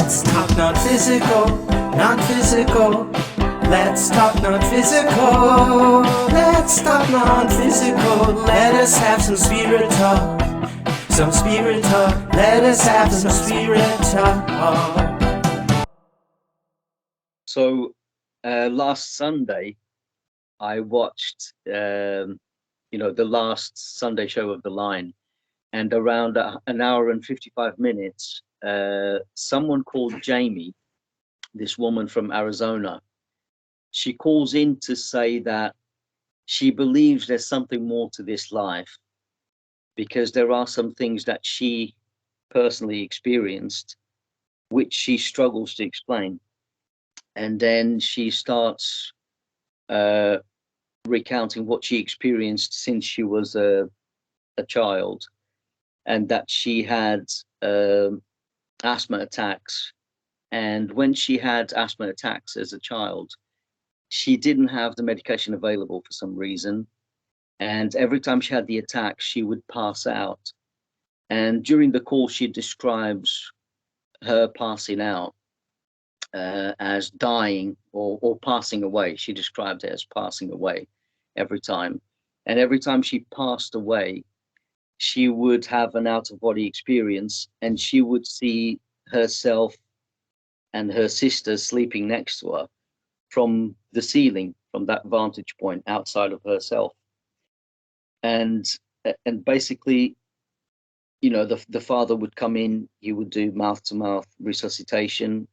Let's talk non-physical, non-physical. Let's talk non-physical. Let's talk non-physical. Let us have some spirit talk. Some spirit talk. Let us have some spirit talk. So last Sunday, I watched, the last Sunday show of The Line, and around an hour and 55 minutes, someone called Jamie, this woman from Arizona, she calls in to say that she believes there's something more to this life, because there are some things that she personally experienced which she struggles to explain. And then she starts recounting what she experienced since she was a child, and that she had asthma attacks. And when she had asthma attacks as a child, she didn't have the medication available for some reason. And every time she had the attack, she would pass out. And during the call, she describes her passing out as dying or passing away. She described it as passing away every time. And every time she passed away, she would have an out-of-body experience, and she would see herself and her sister sleeping next to her from the ceiling, from that vantage point outside of herself. And basically, the father would come in, he would do mouth-to-mouth resuscitation,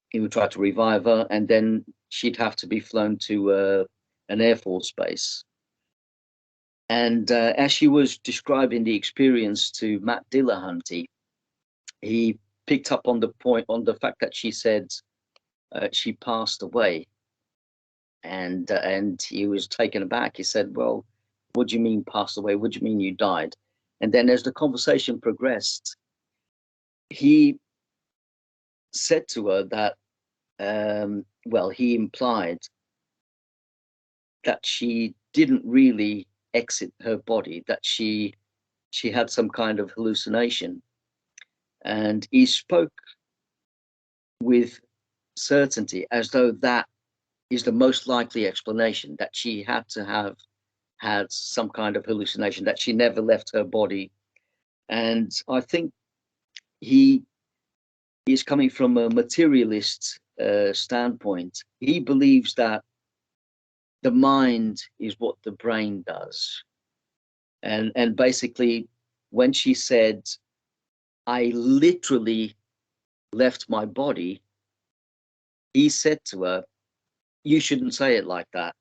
he would try to revive her, and then she'd have to be flown to an Air Force base. And as she was describing the experience to Matt Dillahunty, he picked up on the fact that she said she passed away, and he was taken aback. He said, "Well, what do you mean passed away? What do you mean you died?" And then as the conversation progressed, he said to her that, he implied that she didn't really exit her body, that she had some kind of hallucination. And he spoke with certainty, as though that is the most likely explanation, that she had to have had some kind of hallucination, that she never left her body. And I think he is coming from a materialist standpoint. He believes that the mind is what the brain does. And basically, when she said, "I literally left my body," he said to her, "You shouldn't say it like that.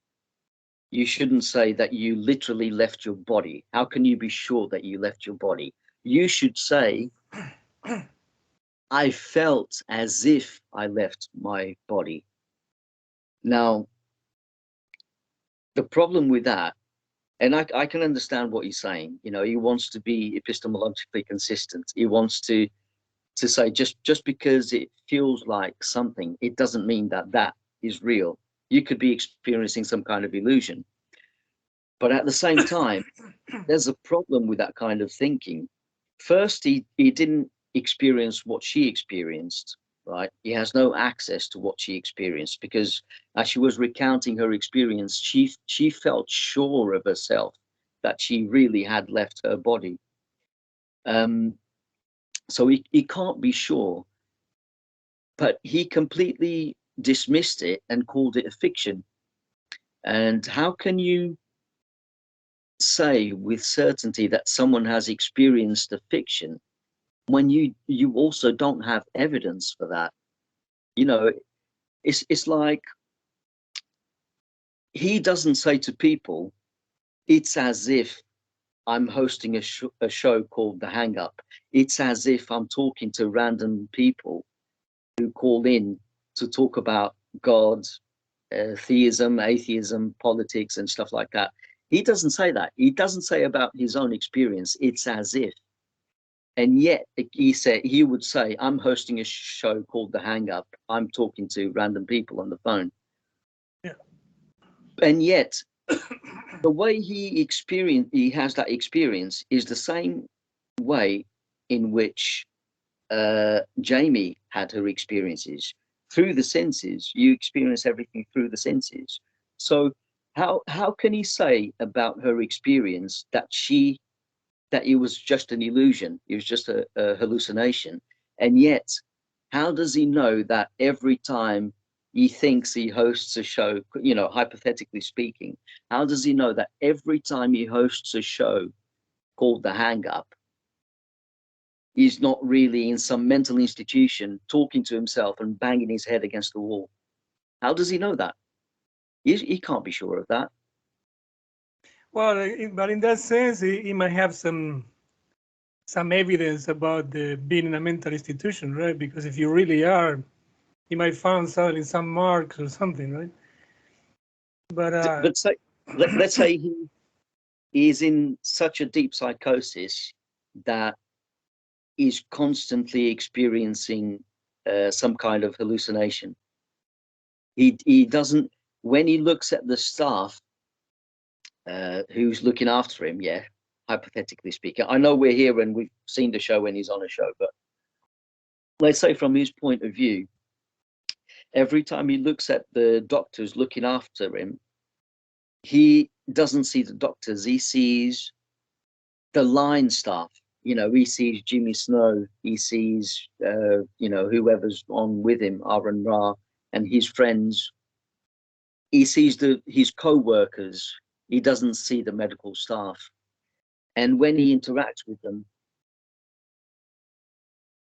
You shouldn't say that you literally left your body. How can you be sure that you left your body? You should say, I felt as if I left my body." Now, the problem with that, and I can understand what he's saying. He wants to be epistemologically consistent. He wants to say just because it feels like something, it doesn't mean that is real. You could be experiencing some kind of illusion. But at the same time, there's a problem with that kind of thinking. First, he didn't experience what she experienced, right? He has no access to what she experienced, because as she was recounting her experience, she felt sure of herself that she really had left her body. So he can't be sure, but he completely dismissed it and called it a fiction. And how can you say with certainty that someone has experienced a fiction when you also don't have evidence for that? It's like he doesn't say to people, "It's as if I'm hosting a show called The Hang Up. It's as if I'm talking to random people who call in to talk about God, theism, atheism, politics, and stuff like that." He doesn't say that. He doesn't say about his own experience, "It's as if." And yet he would say, "I'm hosting a show called The Hang Up. I'm talking to random people on the phone." Yeah. And yet the way he has that experience is the same way in which Jamie had her experiences through the senses. You experience everything through the senses. So how can he say about her experience that it was just an illusion, it was just a hallucination? And yet, how does he know that every time he thinks he hosts a show, you know, hypothetically speaking, how does he know that every time he hosts a show called The Hang Up, he's not really in some mental institution talking to himself and banging his head against the wall? How does he know that? He can't be sure of that. Well, but in that sense, he might have some evidence about being in a mental institution, right? Because if you really are, you might find suddenly some marks or something, right? But say, let's say he is in such a deep psychosis that he's constantly experiencing some kind of hallucination. He doesn't, when he looks at the staff who's looking after him, yeah, hypothetically speaking. I know we're here and we've seen the show when he's on a show, but let's say from his point of view, every time he looks at the doctors looking after him, he doesn't see the doctors, he sees the line staff. You know, he sees Jimmy Snow, he sees, you know, whoever's on with him, Aaron Ra, and his friends. He sees his co-workers. He doesn't see the medical staff. And when he interacts with them,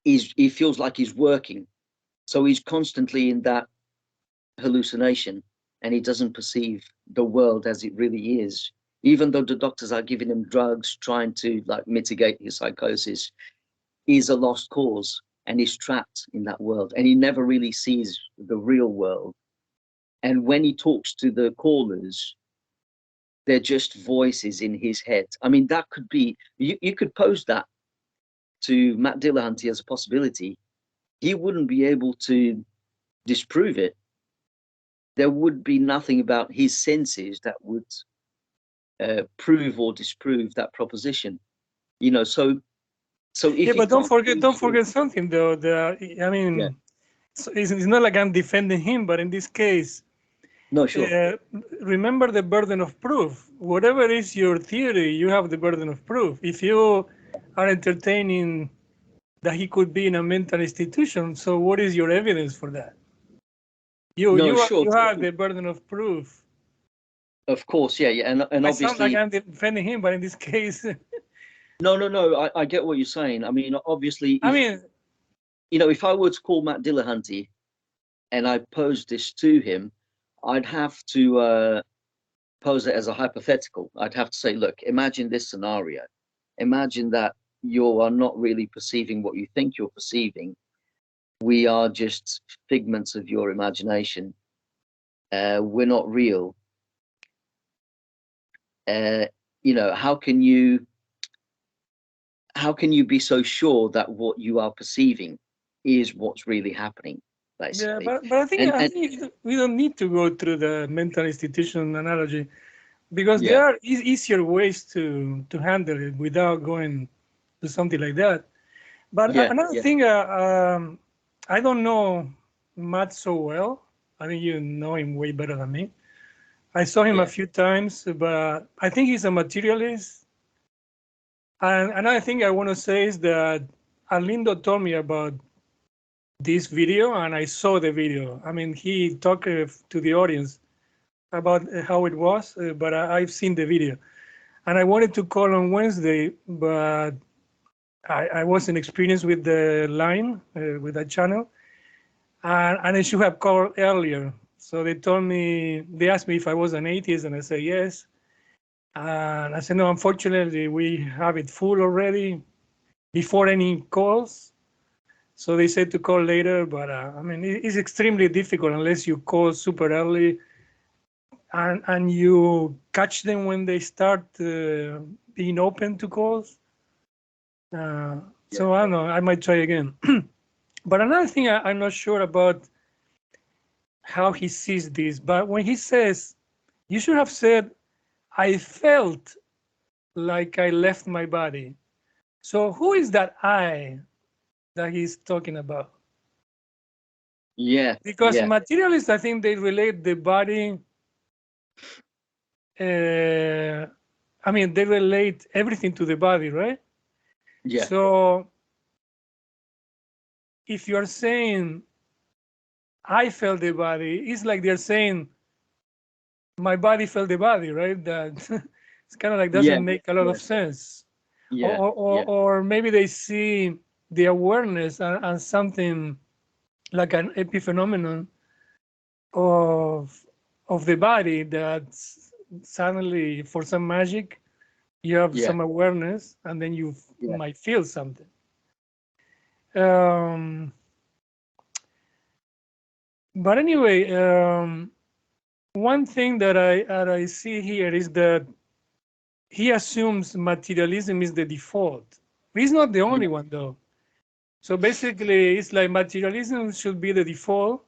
he feels like he's working. So he's constantly in that hallucination, and he doesn't perceive the world as it really is. Even though the doctors are giving him drugs, trying to like mitigate his psychosis, he's a lost cause and he's trapped in that world, and he never really sees the real world. And when he talks to the callers, they're just voices in his head. I mean, that could be, you could pose that to Matt Dillahunty as a possibility. He wouldn't be able to disprove it. There would be nothing about his senses that would prove or disprove that proposition. You know, so if yeah, but don't forget something though. I mean, yeah. It's not like I'm defending him, but in this case, no, sure. Remember the burden of proof. Whatever is your theory, you have the burden of proof. If you are entertaining that he could be in a mental institution, so what is your evidence for that? You have the burden of proof. Of course, yeah, and obviously. I sound like I'm defending him, but in this case. No. I get what you're saying. I mean, obviously. You know, if I were to call Matt Dillahunty and I posed this to him, I'd have to pose it as a hypothetical. I'd have to say, look, imagine this scenario. Imagine that you are not really perceiving what you think you're perceiving. We are just figments of your imagination. We're not real. You know, how can you be so sure that what you are perceiving is what's really happening? Basically. Yeah, but I think we don't need to go through the mental institution analogy, because there are easier ways to handle it without going to something like that. But another thing, I don't know Matt so well. I think you know him way better than me. I saw him a few times, but I think he's a materialist. And another thing I want to say is that Arlindo told me about this video, and I saw the video. I mean, he talked to the audience about how it was, but I've seen the video. And I wanted to call on Wednesday, but I wasn't experienced with the line, with that channel. And I should have called earlier. So they asked me if I was an atheist, and I said yes. And I said, no, unfortunately, we have it full already before any calls. So they said to call later, but I mean, it's extremely difficult unless you call super early and you catch them when they start being open to calls. So I don't know, I might try again. But another thing I'm not sure about how he sees this, but when he says, you should have said, I felt like I left my body. So who is that I that he's talking about. Yeah. Because Yeah. materialists, I think they relate the body. I mean, they relate everything to the body, right? Yeah. So if you're saying I felt the body, it's like they're saying my body felt the body, right? That it's kind of like Yeah. doesn't make a lot of sense. Yeah. Or maybe they see the awareness and something like an epiphenomenon of the body that suddenly, for some magic, you have Yeah. some awareness and then you Yeah. might feel something. But anyway, one thing that I see here is that he assumes materialism is the default. He's not the only one though. So basically, it's like materialism should be the default,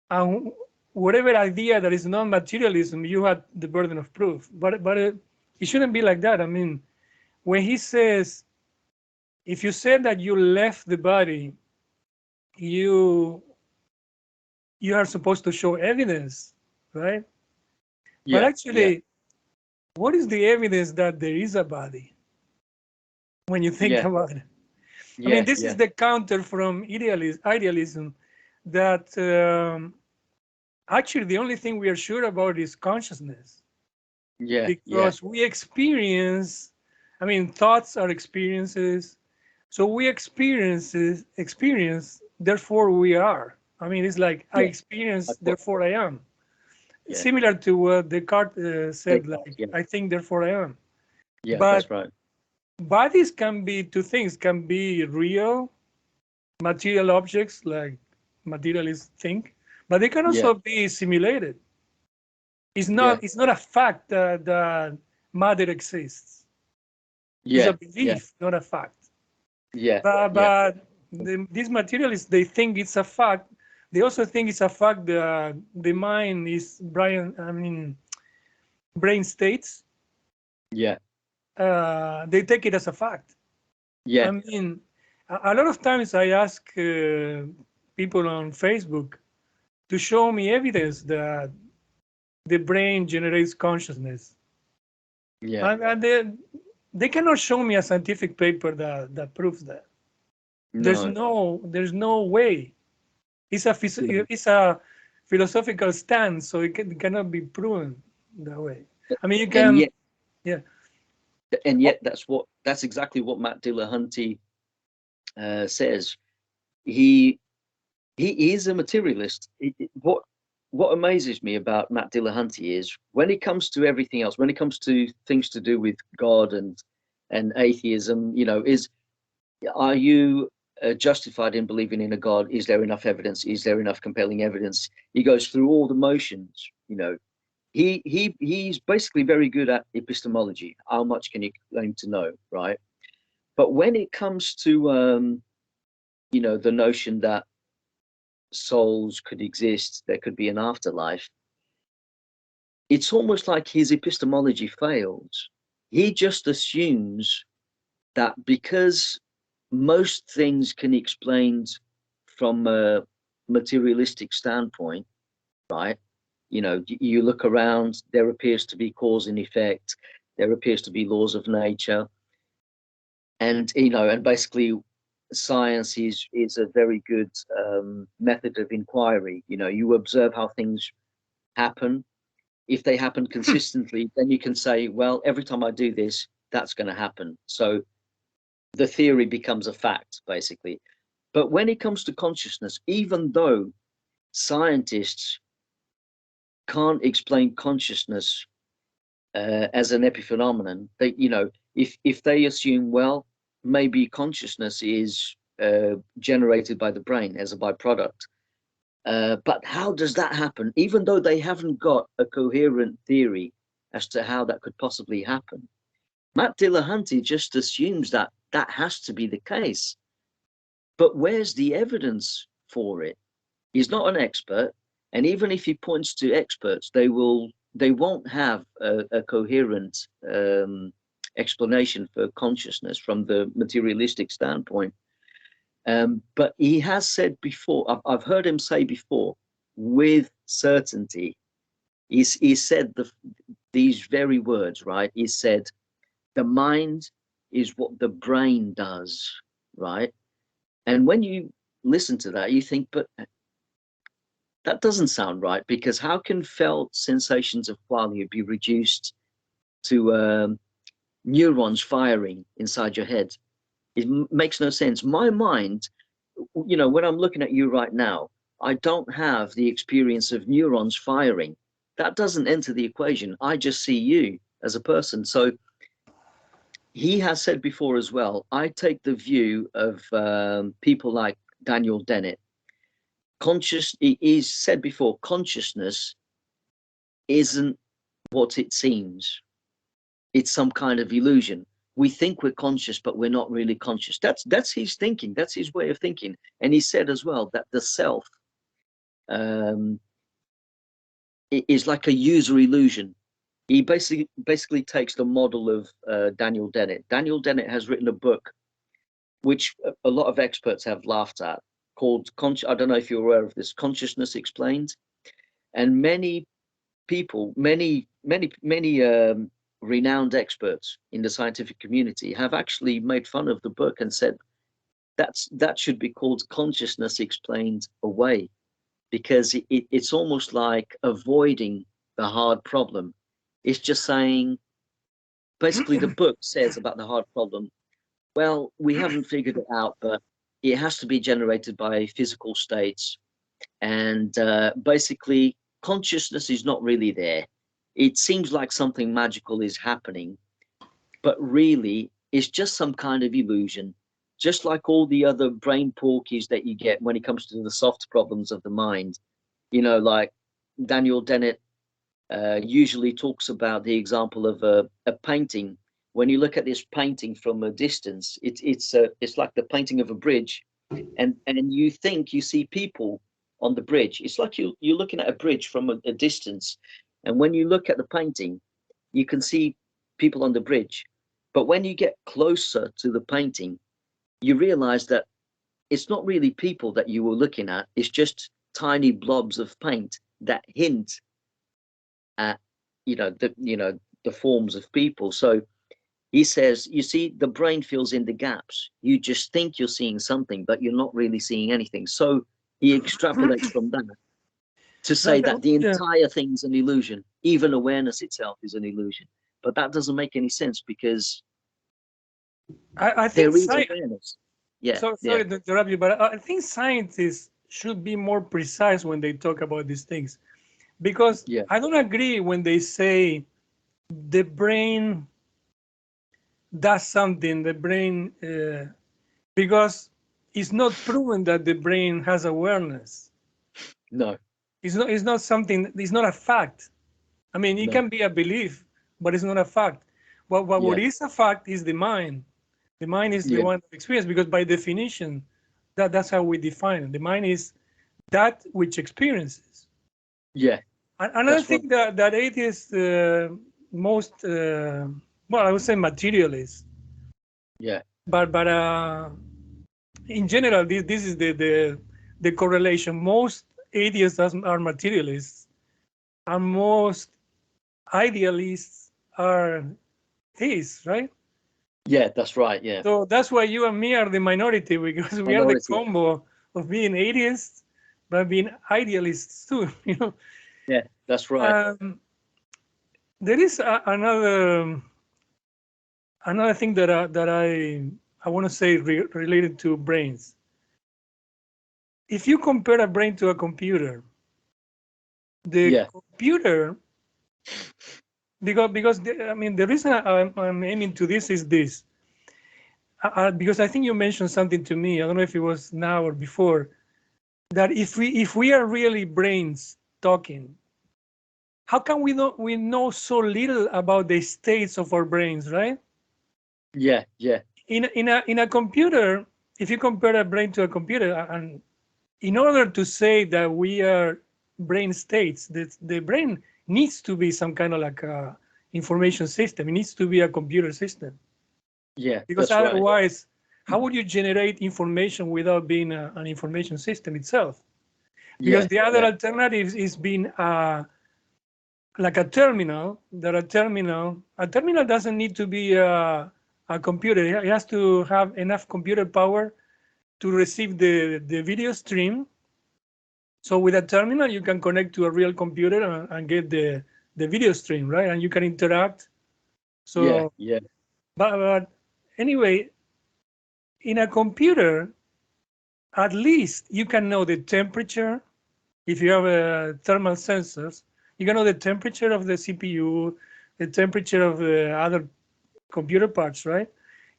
and whatever idea that is non-materialism, you had the burden of proof. But it shouldn't be like that. I mean, when he says, if you said that you left the body, you are supposed to show evidence, right? Yeah. But actually, what is the evidence that there is a body when you think Yeah. about it? I Yeah. mean, this is the counter from idealism that actually the only thing we are sure about is consciousness. Yeah. Yeah. Because we experience, I mean, thoughts are experiences. So we experience, therefore we are. I mean, it's like I Yeah. experience, I thought- therefore I am. Yeah. Similar to what Descartes said, like, Yeah. I think, therefore I am. Yeah. But That's right. bodies can be two things, can be real, material objects, like materialists think, but they can Yeah. also be simulated. It's Yeah. not a fact that matter exists. It's a Yeah. Yeah. belief, not a fact. Yeah. But, Yeah. these materialists, they think it's a fact. They also think it's a fact that the mind is brain states. Yeah. They take it as a fact. Yeah. I mean, a lot of times I ask people on Facebook to show me evidence that the brain generates consciousness. Yeah. And they cannot show me a scientific paper that proves that. No. There's no way. It's a philosophical stance, so it cannot be proven that way. I mean, you And can, yet, yeah. that's exactly what Matt Dillahunty says. He is a materialist. What amazes me about Matt Dillahunty is when it comes to everything else, when it comes to things to do with God and atheism, are you justified in believing in a God? Is there enough evidence? Is there enough compelling evidence? He goes through all the motions. He's basically very good at epistemology. How much can you claim to know, right? But when it comes to the notion that souls could exist, there could be an afterlife, it's almost like his epistemology fails. He just assumes that because most things can be explained from a materialistic standpoint, right? You look around, there appears to be cause and effect, there appears to be laws of nature, and basically science is a very good method of inquiry. You observe how things happen. If they happen consistently, then you can say, well, every time I do this, that's going to happen. So the theory becomes a fact, basically. But when it comes to consciousness, even though scientists can't explain consciousness as an epiphenomenon, if they assume, well, maybe consciousness is generated by the brain as a byproduct. But how does that happen? Even though they haven't got a coherent theory as to how that could possibly happen, Matt Dillahunty just assumes that that has to be the case. But where's the evidence for it? He's not an expert, and even if he points to experts, they won't have a coherent explanation for consciousness from the materialistic standpoint. But he has said before, I've heard him say before, with certainty, he said these very words, right? He said, the mind is what the brain does, right? And when you listen to that, you think, but that doesn't sound right, because how can felt sensations of qualia be reduced to neurons firing inside your head? It makes no sense. My mind, you know, when I'm looking at you right now, I don't have the experience of neurons firing. That doesn't enter the equation. I just see you as a person. So he has said before as well, I take the view of people like Daniel Dennett. He's said before, consciousness isn't what it seems. It's some kind of illusion. We think we're conscious, but we're not really conscious. That's his thinking. That's his way of thinking. And he said as well that the self is like a user illusion. He basically takes the model of Daniel Dennett. Daniel Dennett has written a book which a lot of experts have laughed at, called I don't know if you're aware of this, Consciousness Explained. And many people, many renowned experts in the scientific community have actually made fun of the book and said that should be called Consciousness Explained Away, because it's almost like avoiding the hard problem. It's just saying, basically the book says about the hard problem, well, we haven't figured it out, but it has to be generated by physical states. And basically, consciousness is not really there. It seems like something magical is happening, but really it's just some kind of illusion, just like all the other brain porkies that you get when it comes to the soft problems of the mind. You know, like Daniel Dennett usually talks about the example of a painting. When you look at this painting from a distance, it's like the painting of a bridge, and you think you see people on the bridge. It's like you're looking at a bridge from a distance, and when you look at the painting, you can see people on the bridge. But when you get closer to the painting, you realize that it's not really people that you were looking at. It's just tiny blobs of paint that hint at the forms of people. So he says, you see, the brain fills in the gaps. You just think you're seeing something, but you're not really seeing anything. So he extrapolates from that to say that the entire thing's an illusion. Even awareness itself is an illusion. But that doesn't make any sense, because I think there is awareness. Yeah. So sorry to interrupt you, but I think scientists should be more precise when they talk about these things, because I don't agree when they say the brain does something. The brain, because it's not proven that the brain has awareness. No. It's not something. It's not a fact. I mean, it can be a belief, but it's not a fact. What is a fact is the mind. The mind is the one that experiences, because by definition, that's how we define it. The mind is that which experiences. Yeah. Another thing that atheists most, I would say materialists. Yeah. But in general, this is the correlation. Most atheists are materialists, and most idealists are theists, right? Yeah, that's right. Yeah. So that's why you and me are the minority, because we are the combo of being atheists but being idealists too. You know. Yeah, that's right. There is another thing that I want to say related to brains. If you compare a brain to a computer, the computer, because the reason I'm aiming to this is this, because I think you mentioned something to me. I don't know if it was now or before, that if we are really brains talking, how come we know so little about the states of our brains, right? Yeah. In a computer, if you compare a brain to a computer, and in order to say that we are brain states, the brain needs to be some kind of like a information system. It needs to be a computer system. Yeah, because otherwise how would you generate information without being an information system itself? Because the other alternative is being like a terminal. A terminal doesn't need to be a computer. It has to have enough computer power to receive the video stream. So with a terminal, you can connect to a real computer and get the video stream, right? And you can interact. So But anyway, in a computer, at least you can know the temperature. If you have thermal sensors, you can know the temperature of the CPU, the temperature of the other computer parts, right?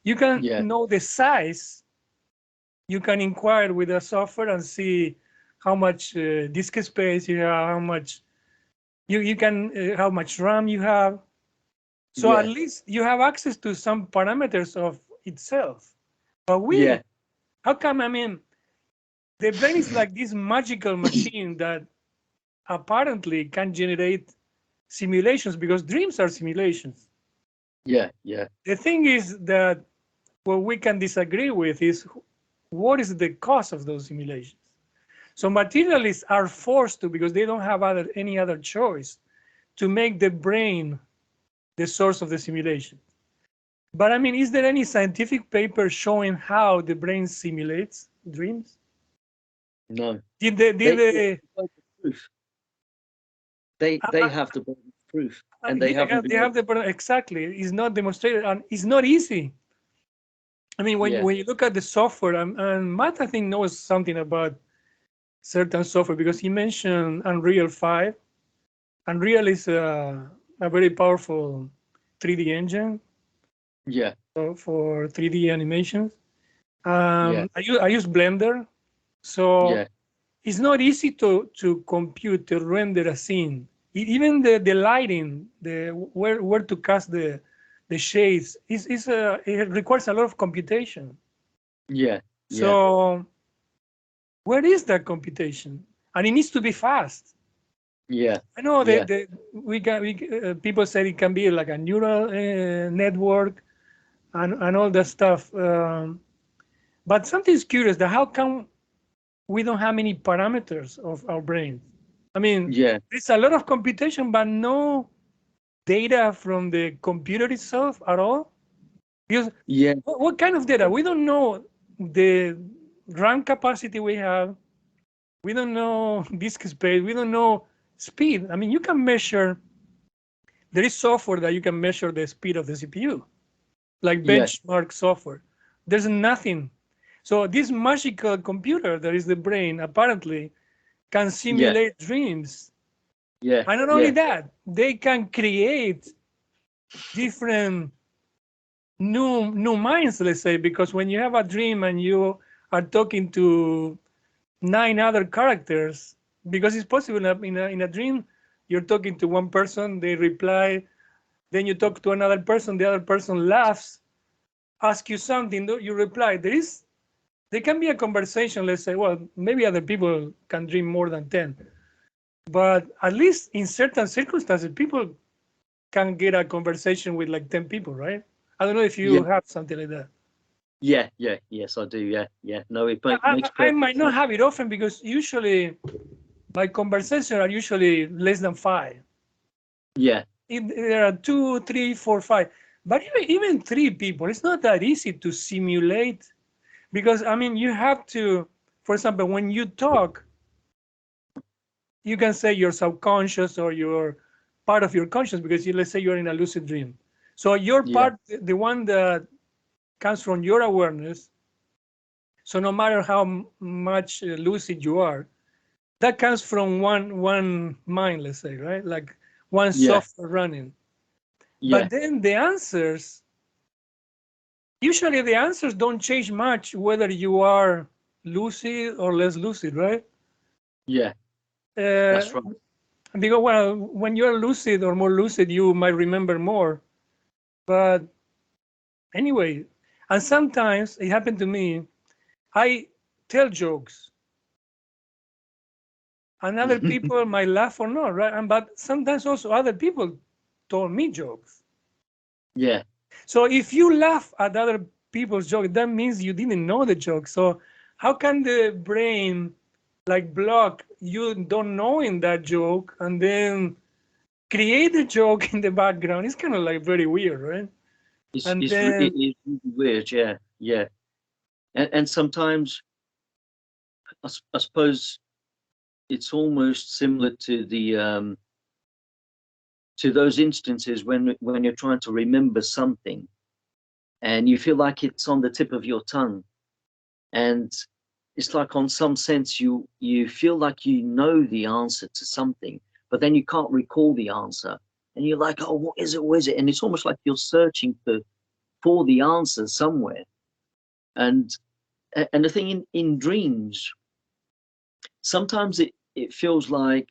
You can know the size. You can inquire with the software and see how much disk space you have, how much you can, how much RAM you have. So at least you have access to some parameters of itself. But how come? I mean, the brain is like this magical machine that apparently can generate simulations, because dreams are simulations. The thing is that what we can disagree with is what is the cause of those simulations. So materialists are forced to, because they don't have any other choice, to make the brain the source of the simulation. But I mean, is there any scientific paper showing how the brain simulates dreams? No. Did they have the proof, and they have the exactly. It's not demonstrated, and it's not easy. I mean, when you look at the software, and Matt, I think, knows something about certain software, because he mentioned Unreal 5. Unreal is a very powerful 3D engine. For 3D animations. I use Blender, so it's not easy to compute, to render a scene. Even the lighting, where to cast the shades, it requires a lot of computation. So where is that computation? And it needs to be fast. I know that people say it can be like a neural network and all that stuff. But something's curious, that how come we don't have any parameters of our brain? I mean, there's a lot of computation, but no data from the computer itself at all. Because what kind of data? We don't know the RAM capacity we have. We don't know disk space. We don't know speed. I mean, you can measure, there is software that you can measure the speed of the CPU, like benchmark software. There's nothing. So this magical computer that is the brain apparently can simulate dreams. And not only that, they can create different new minds, let's say, because when you have a dream and you are talking to 9 other characters, because it's possible in a dream, you're talking to one person, they reply, then you talk to another person, the other person laughs, ask you something, you reply. There can be a conversation, let's say, well, maybe other people can dream more than 10, but at least in certain circumstances, people can get a conversation with like 10 people, right? I don't know if you have something like that. Yes, I do. No, it makes I might not have it often, because usually my conversations are usually less than 5. There are 2, 3, 4, 5. But even 3 people, it's not that easy to simulate, because I mean, you have to, for example, when you talk, you can say your subconscious or your part of your conscious, because let's say you're in a lucid dream. So your part, the one that comes from your awareness, so no matter how much lucid you are, that comes from one mind, let's say, right? Like one software running. But then the answers, usually the answers don't change much whether you are lucid or less lucid, right? That's right. Because, well, when you're lucid or more lucid, you might remember more. But anyway, and sometimes it happened to me, I tell jokes, and other people might laugh or not, right? But sometimes also other people told me jokes. So if you laugh at other people's joke, that means you didn't know the joke. So how can the brain like block you don't knowing that joke and then create the joke in the background? It's kind of like very weird, right? It's really weird, yeah. And sometimes I suppose it's almost similar to the to those instances when you're trying to remember something and you feel like it's on the tip of your tongue, and it's like on some sense you feel like you know the answer to something, but then you can't recall the answer, and you're like, oh, what is it? And it's almost like you're searching for the answer somewhere. And the thing in dreams, sometimes it feels like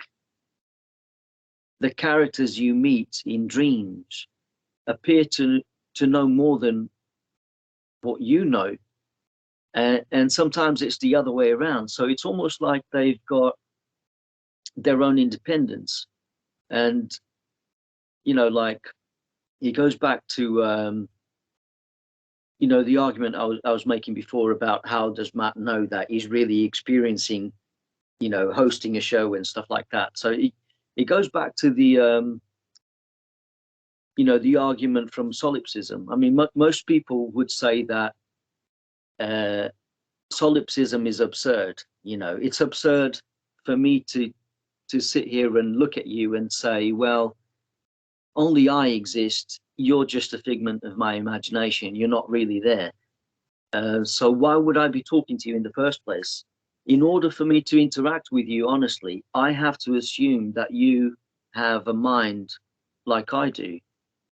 the characters you meet in dreams appear to know more than what you know, and sometimes it's the other way around. So it's almost like they've got their own independence. And like it goes back to the argument I was making before about how does Matt know that he's really experiencing hosting a show and stuff like that. So it goes back to the the argument from solipsism. I mean, most people would say that solipsism is absurd. It's absurd for me to sit here and look at you and say, well, only I exist, you're just a figment of my imagination, you're not really there. So why would I be talking to you in the first place? In order for me to interact with you honestly, I have to assume that you have a mind like I do.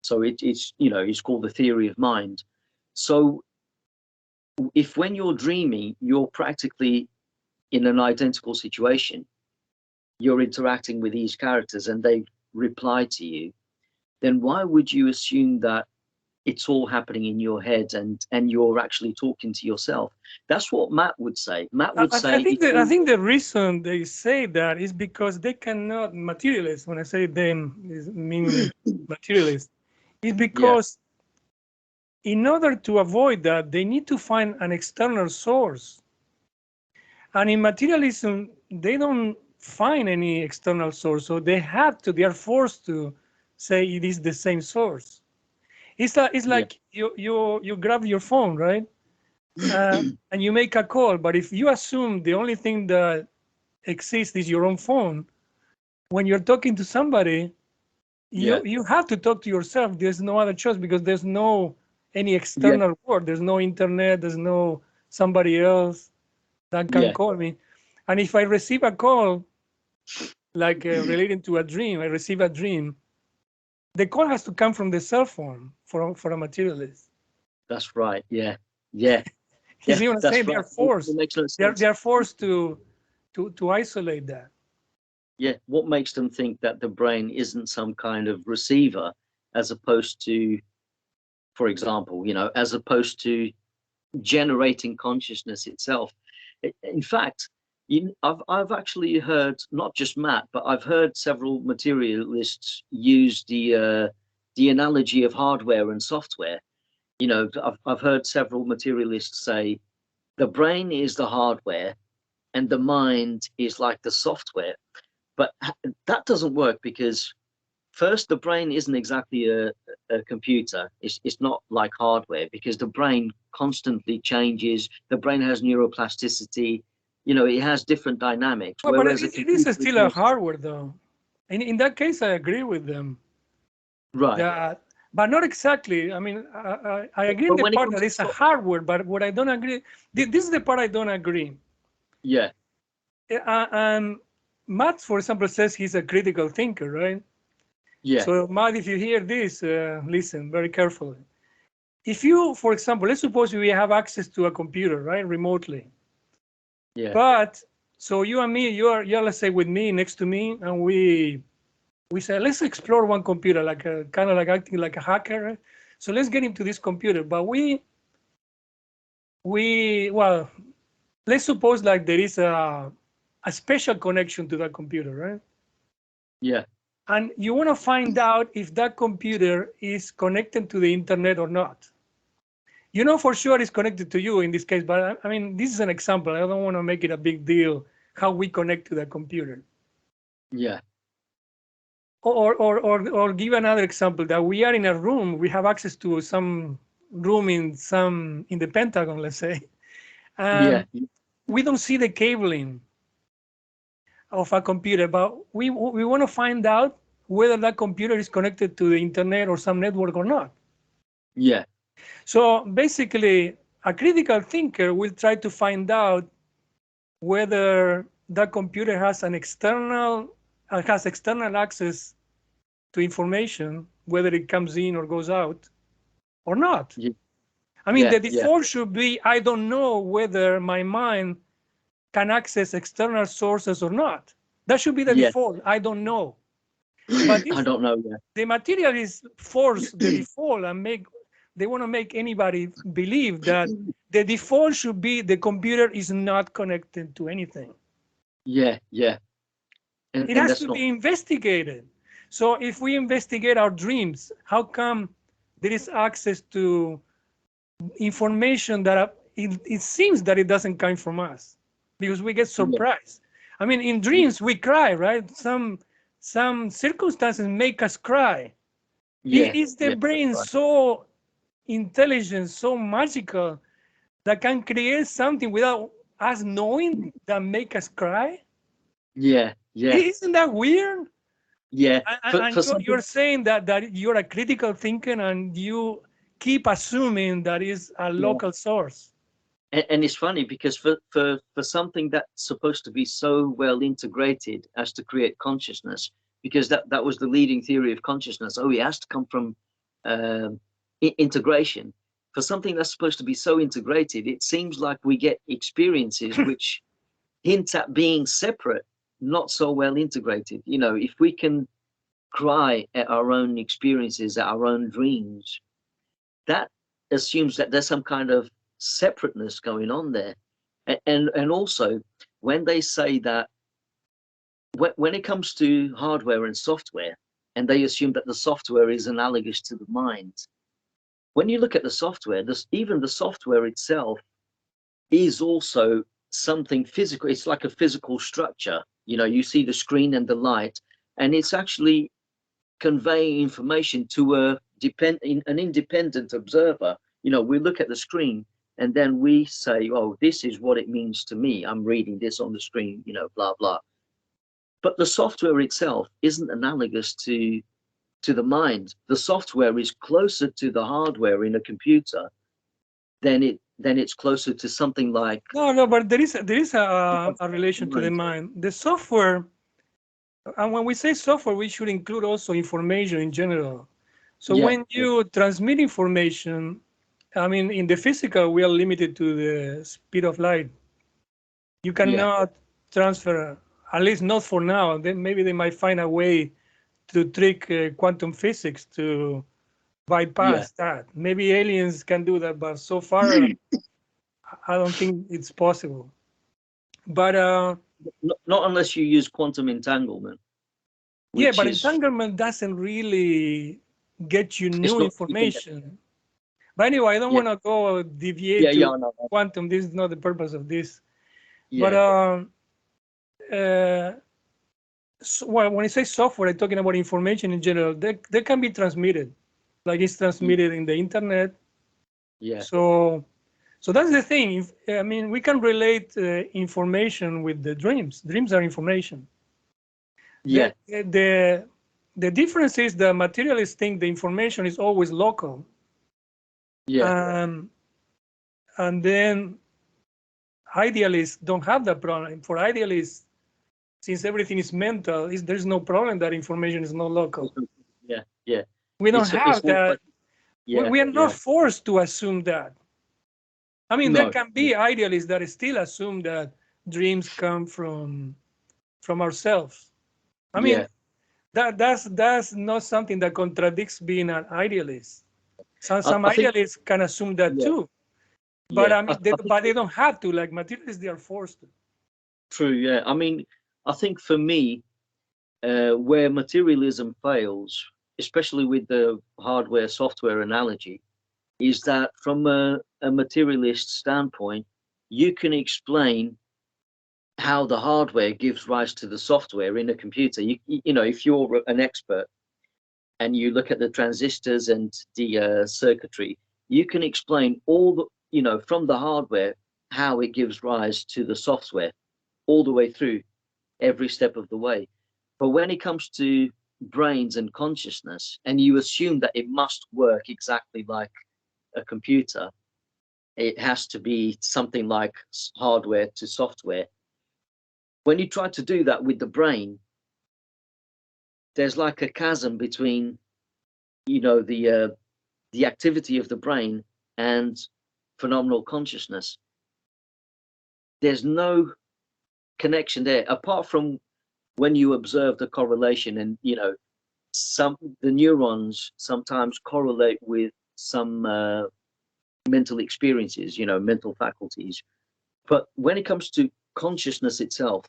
So it's called the theory of mind. So if when you're dreaming, you're practically in an identical situation, you're interacting with these characters and they reply to you, then why would you assume that it's all happening in your head and you're actually talking to yourself? That's what Matt would say. Matt would say, I think the reason they say that is because they cannot, materialists, when I say them, is meaning materialists, is because in order to avoid that, they need to find an external source. And in materialism, they don't find any external source, so they are forced to say it is the same source. It's like you grab your phone, right? And you make a call, but if you assume the only thing that exists is your own phone, when you're talking to somebody, you have to talk to yourself. There's no other choice because there's no any external world. There's no internet. There's no somebody else that can call me. And if I receive a call, like relating to a dream, I receive a dream, the call has to come from the cell phone for a materialist. That's right. Yeah. You see what I'm saying? Right. They're forced. They're forced to isolate that. Yeah. What makes them think that the brain isn't some kind of receiver, as opposed to, for example, as opposed to generating consciousness itself? In fact, I've actually heard, not just Matt, but I've heard several materialists use the analogy of hardware and software. I've heard several materialists say the brain is the hardware and the mind is like the software. But that doesn't work because, first, the brain isn't exactly a computer. It's not like hardware because the brain constantly changes. The brain has neuroplasticity. It has different dynamics. Well, but it is still a hardware, though. In that case, I agree with them. Right. But not exactly. I mean, I agree in the part that it's a hardware, but what I don't agree, this is the part I don't agree. Yeah. Matt, for example, says he's a critical thinker, right? Yeah. So, Matt, if you hear this, listen very carefully. If you, for example, let's suppose we have access to a computer, right, remotely. Yeah. But so you and me, you're let's say with me next to me, and we say let's explore one computer, like kind of like acting like a hacker. Right? So let's get into this computer. But well, let's suppose like there is a special connection to that computer, right? Yeah. And you want to find out if that computer is connected to the internet or not. you know for sure it's connected to you in this case, but I mean, this is an example. I don't want to make it a big deal how we connect to the computer. Yeah. Or give another example that we are in a room, we have access to some room in the Pentagon, let's say. Yeah. We don't see the cabling of a computer, but we want to find out whether that computer is connected to the internet or some network or not. Yeah. So basically, a critical thinker will try to find out whether that computer has external access to information, whether it comes in or goes out or not. Yeah. I mean, Yeah, the default should be, I don't know whether my mind can access external sources or not. That should be the default. I don't know. But I don't know. Yeah. the materialists force the default and they want to make anybody believe that the default should be the computer is not connected to anything. Yeah. Yeah. It has to be investigated. So if we investigate our dreams, how come there is access to information that it seems that it doesn't come from us? Because we get surprised. I mean, in dreams we cry, right? Some circumstances make us cry. Is the brain so intelligent, so magical that can create something without us knowing that make us cry? Yeah. Yeah. Isn't that weird? Yeah. And you're saying that you're a critical thinker and you keep assuming that is a local source. And it's funny because for something that's supposed to be so well integrated as to create consciousness, because that was the leading theory of consciousness. Oh, it has to come from integration. For something that's supposed to be so integrated, it seems like we get experiences which hint at being separate, not so well integrated. You know, if we can cry at our own experiences, at our own dreams, that assumes that there's some kind of separateness going on there. And also, when they say that when it comes to hardware and software, and they assume that the software is analogous to the mind, when you look at the software, even the software itself is also something physical. It's like a physical structure. You know, you see the screen and the light, and it's actually conveying information to an independent observer. You know, we look at the screen and then we say, oh, this is what it means to me. I'm reading this on the screen, you know, blah, blah. But the software itself isn't analogous to the mind. The software is closer to the hardware in a computer than it's closer to something like no, but there is a relation to the mind. The software, and when we say software, we should include also information in general. So when you transmit information, I mean, in the physical, we are limited to the speed of light. You cannot transfer, at least not for now. Then maybe they might find a way to trick quantum physics to bypass that. Maybe aliens can do that, but so far, I don't think it's possible. But not unless you use quantum entanglement. Yeah, but entanglement doesn't really get you new information. But anyway, I don't want to go deviate to quantum. This is not the purpose of this. But so when I say software, I'm talking about information in general. They can be transmitted, like it's transmitted in the internet. So that's the thing. I mean, we can relate information with the dreams. Dreams are information. The difference is the materialists think the information is always local. And then idealists don't have that problem. For idealists, since everything is mental, there's no problem that information is not local. We don't have that. We are not forced to assume that. I mean, there can be idealists that still assume that dreams come from ourselves. I mean, that's not something that contradicts being an idealist. Some idealists can assume that too, but I mean, they don't have to. Like materialists, they are forced to. True. Yeah. I mean, I think for me, where materialism fails, especially with the hardware software analogy, is that from a materialist standpoint, you can explain how the hardware gives rise to the software in a computer. You know, if you're an expert and you look at the transistors and the circuitry, you can explain all the, you know, from the hardware, how it gives rise to the software all the way through every step of the way. But when it comes to brains and consciousness, and you assume that it must work exactly like a computer, it has to be something like hardware to software. When you try to do that with the brain, there's like a chasm between, you know, the activity of the brain and phenomenal consciousness. There's no connection there, apart from when you observe the correlation, and you know, the neurons sometimes correlate with some mental experiences, you know, mental faculties. But when it comes to consciousness itself,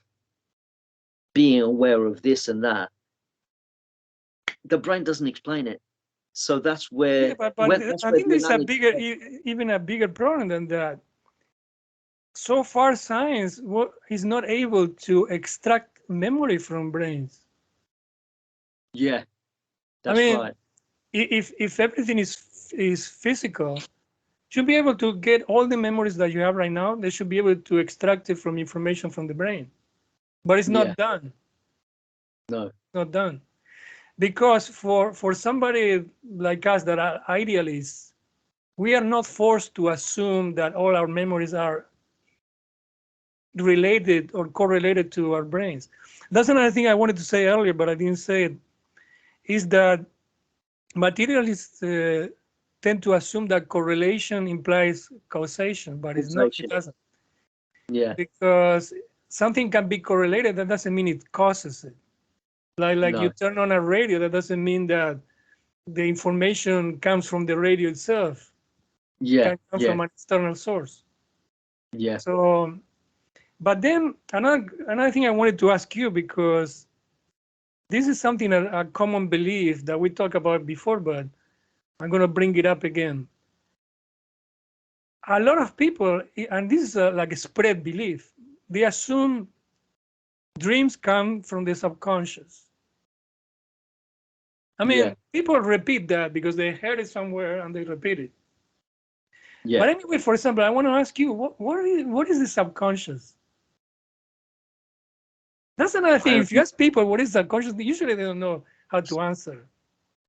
being aware of this and that, the brain doesn't explain it. So that's where, Yeah, but that's I where think the there's a analogy bigger, even a bigger problem than that. So far, science is not able to extract memory from brains. Yeah, I that's mean, right. if everything is physical, should be able to get all the memories that you have right now. They should be able to extract it from information from the brain, but it's not Yeah. done. No. Not done, because for somebody like us that are idealists, we are not forced to assume that all our memories are related or correlated to our brains. That's another thing I wanted to say earlier, but I didn't say it, is that materialists tend to assume that correlation implies causation, but it's not, it doesn't. Yeah. Because something can be correlated, that doesn't mean it causes it. Like No. you turn on a radio, that doesn't mean that the information comes from the radio itself. Yeah. It can come from an external source. Yeah. So, but then another thing I wanted to ask you, because this is something, a common belief that we talked about before, but I'm going to bring it up again. A lot of people, and this is like a spread belief, they assume dreams come from the subconscious. I mean, people repeat that because they heard it somewhere and they repeat it. Yeah. But anyway, for example, I want to ask you, what is the subconscious? That's another thing. If you ask people what is subconscious, usually they don't know how to answer.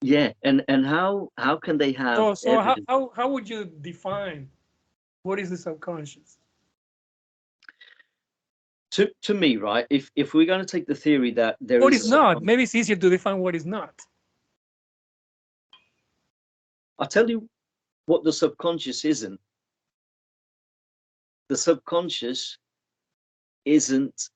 Yeah, and how can they have So evidence? how would you define what is the subconscious? To me, right? If we're going to take the theory that there what is is not, maybe it's easier to define what is not. I'll tell you what the subconscious isn't. The subconscious isn't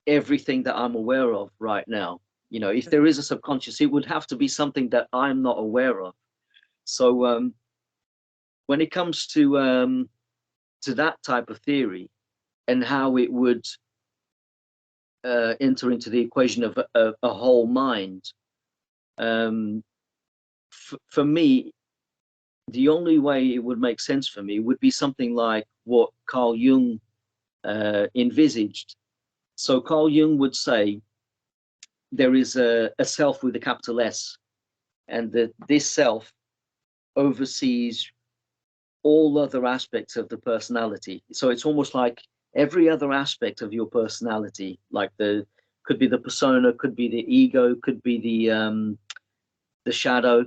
everything that I'm aware of right now. You know, if there is a subconscious, it would have to be something that I'm not aware of. So when it comes to that type of theory and how it would enter into the equation of a whole mind, for me, the only way it would make sense for me would be something like what Carl Jung envisaged. So Carl Jung would say there is a self with a capital S, and that this self oversees all other aspects of the personality. So it's almost like every other aspect of your personality, like could be the persona, could be the ego, could be the shadow,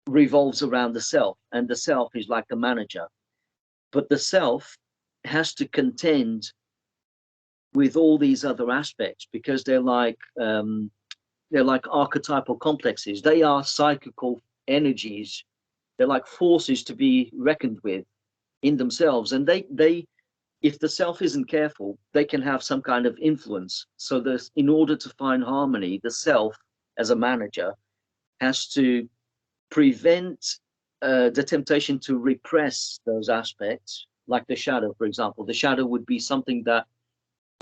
revolves around the self, and the self is like a manager. But the self has to contend with all these other aspects because they're like archetypal complexes. They are psychical energies. They're like forces to be reckoned with in themselves, and they if the self isn't careful, they can have some kind of influence. So in order to find harmony, the self as a manager has to prevent the temptation to repress those aspects, like the shadow, for example. The shadow would be something that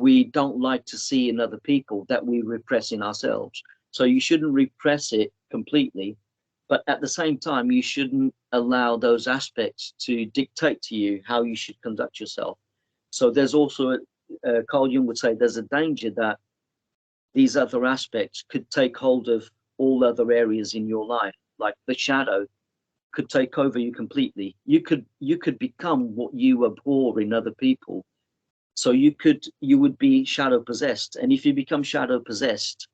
we don't like to see in other people, that we repress in ourselves. So you shouldn't repress it completely, But at the same time, you shouldn't allow those aspects to dictate to you how you should conduct yourself. So there's also, Carl Jung would say, there's a danger that these other aspects could take hold of all other areas in your life, like the shadow could take over you completely. You could become what you abhor in other people. So you would be shadow possessed. And if you become shadow possessed,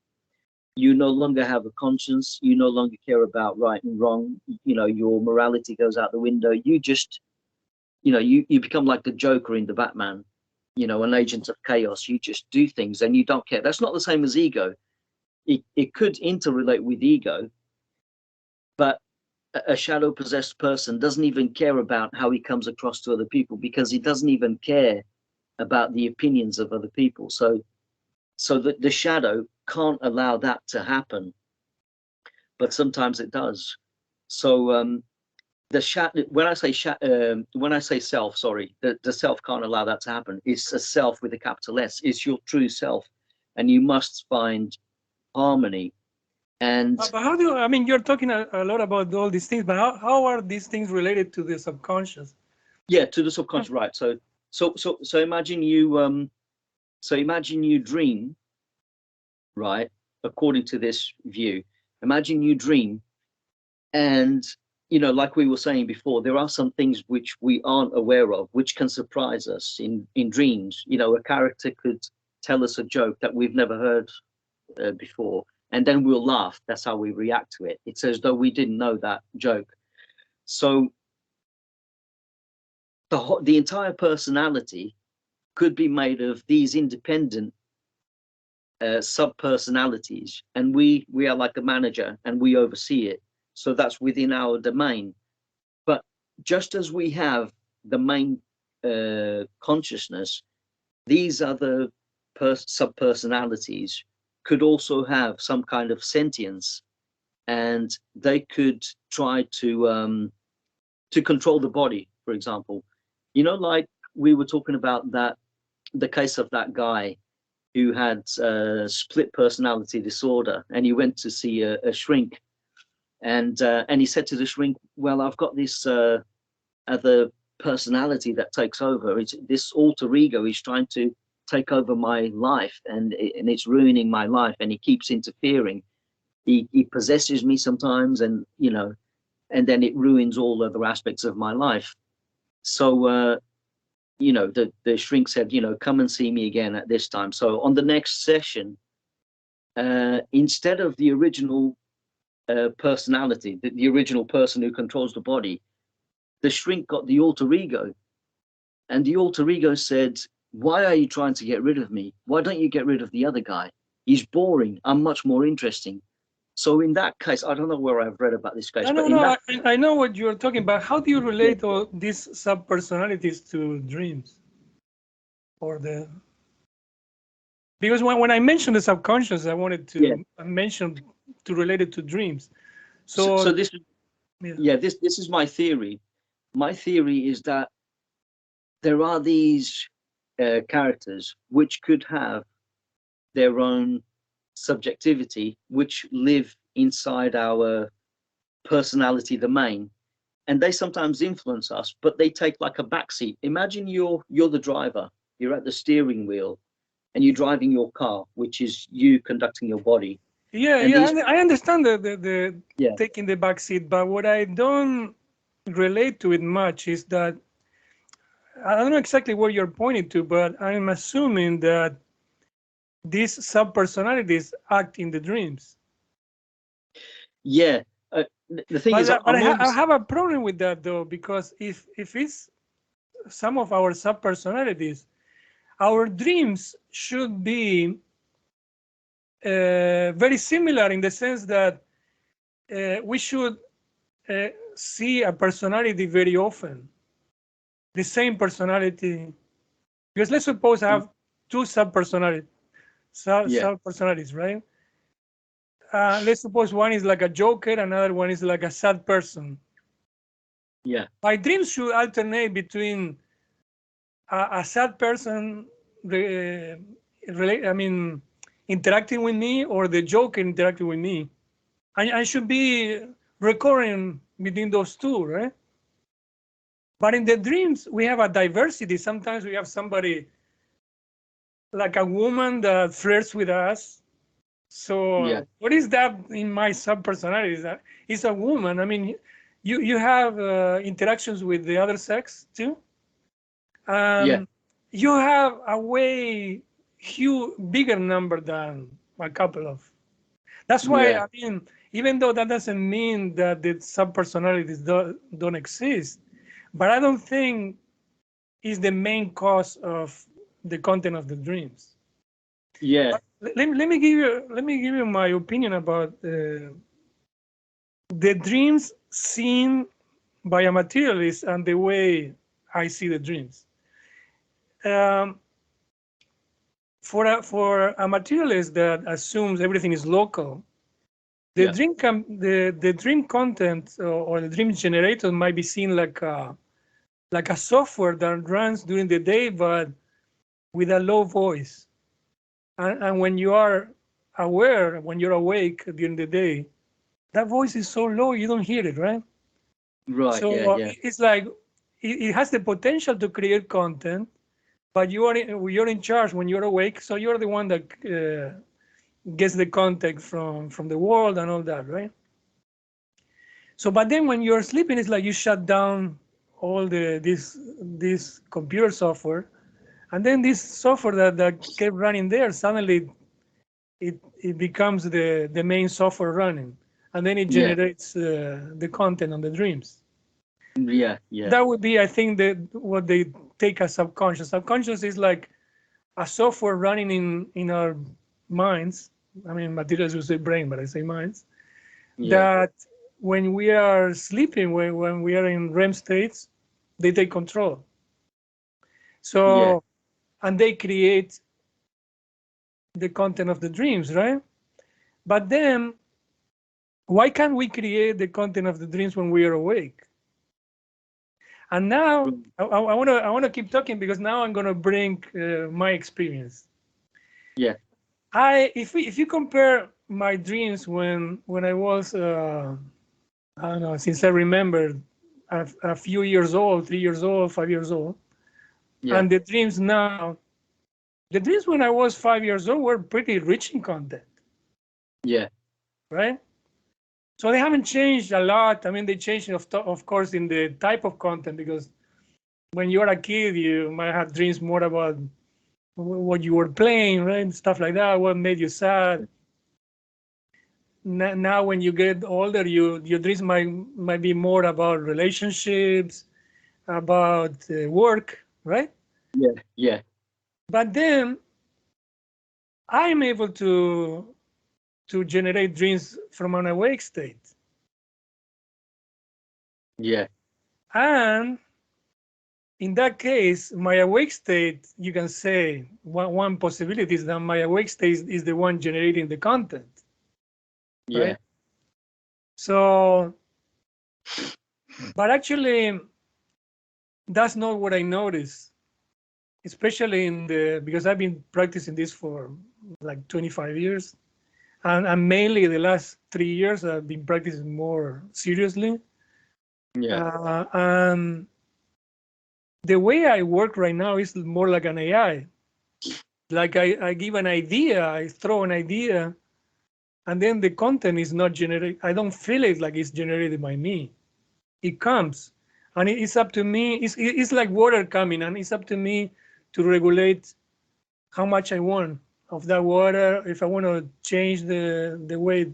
you no longer have a conscience. You no longer care about right and wrong. You know, your morality goes out the window. You just, you know, you become like the Joker in the Batman, you know, an agent of chaos. You just do things and you don't care. That's not the same as ego. It could interrelate with ego, but a shadow possessed person doesn't even care about how he comes across to other people, because he doesn't even care about the opinions of other people. So that the shadow can't allow that to happen, but sometimes it does. So the shadow, when I say self, sorry, the self can't allow that to happen. It's a self with a capital S. It's your true self, and you must find harmony. And but how do you, I mean, you're talking a lot about all these things, but how are these things related to the subconscious? Yeah, to the subconscious, right? So imagine you dream, right? According to this view, imagine you dream, and you know, like we were saying before, there are some things which we aren't aware of, which can surprise us in dreams. You know, a character could tell us a joke that we've never heard before, and then we'll laugh. That's how we react to it. It's as though we didn't know that joke. So the entire personality could be made of these independent sub-personalities, and we are like a manager and we oversee it. So that's within our domain. But just as we have the main consciousness, these other sub-personalities could also have some kind of sentience, and they could try to control the body, for example. You know, like we were talking about the case of that guy who had split personality disorder, and he went to see a shrink, and he said to the shrink, well, I've got this other personality that takes over. It's this alter ego is trying to take over my life, and it's ruining my life, and he keeps interfering. He possesses me sometimes, and you know, and then it ruins all other aspects of my life. So you know, the shrink said, you know, come and see me again at this time. So on the next session, instead of the original personality, the original person who controls the body, the shrink got the alter ego, and the alter ego said, why are you trying to get rid of me? Why don't you get rid of the other guy? He's boring. I'm much more interesting. So in that case, I don't know where I've read about this case. No, I know what you're talking about. How do you relate all these sub-personalities to dreams? Because when I mentioned the subconscious, I wanted to mention to relate it to dreams. So this is my theory. My theory is that there are these characters which could have their own subjectivity, which live inside our personality domain, and they sometimes influence us, but they take like a backseat. Imagine you're the driver, you're at the steering wheel, and you're driving your car, which is you conducting your body. I understand the taking the backseat, but what I don't relate to it much is that I don't know exactly where you're pointing to, but I'm assuming that these sub-personalities act in the dreams. Yeah, the thing is, I have a problem with that though, because if it's some of our sub-personalities, our dreams should be very similar in the sense that we should see a personality very often, the same personality. Because let's suppose I have two sub-personalities, right? Let's suppose one is like a joker, another one is like a sad person. Yeah. My dreams should alternate between a sad person, interacting with me, or the joker interacting with me. I should be recurring between those two, right? But in the dreams, we have a diversity. Sometimes we have somebody like a woman that flirts with us. So what is that in my sub-personality? Is that it's a woman. I mean, you have interactions with the other sex too. You have a way bigger number than a couple of. That's why I mean, even though that doesn't mean that the sub-personalities don't exist, but I don't think is the main cause of the content of the dreams. Yeah. Let me give you my opinion about the dreams seen by a materialist and the way I see the dreams. For a materialist that assumes everything is local, the dream content or the dream generator might be seen like a software that runs during the day, but with a low voice. And when you are aware, when you're awake during the day, that voice is so low you don't hear it, right? Right. So it's like it has the potential to create content, but you're in charge when you're awake, so you're the one that gets the content from the world and all that, right? So, but then when you're sleeping, it's like you shut down all this computer software, and then this software that kept running there, suddenly it becomes the main software running, and then it generates the content on the dreams. That would be, I think, what they take as subconscious. Subconscious is like a software running in our minds. I mean, materials would say brain, but I say minds. That when we are sleeping, when we are in REM states, they take control. So, and they create the content of the dreams, right? But then, why can't we create the content of the dreams when we are awake? And now I want to keep talking because now I'm going to bring my experience. If you compare my dreams when I was I don't know, since I remember a few years old, 3 years old, 5 years old, and the dreams now, the dreams when I was 5 years old were pretty rich in content. Right. So they haven't changed a lot. I mean, they changed, of course, in the type of content, because when you're a kid, you might have dreams more about what you were playing, right? Stuff like that, what made you sad. Now, when you get older, your dreams might be more about relationships, about work, right? But then I'm able to generate dreams from an awake state. And in that case, my awake state, you can say one possibility is that my awake state is the one generating the content. Right? So, but actually, that's not what I noticed, especially because I've been practicing this for like 25 years. And mainly the last 3 years, I've been practicing more seriously. And the way I work right now is more like an AI. Like I give an idea, I throw an idea, and then the content is not generated. I don't feel it like it's generated by me. It comes, and it's up to me. It's like water coming, and it's up to me to regulate how much I want of that water. If I want to change the way,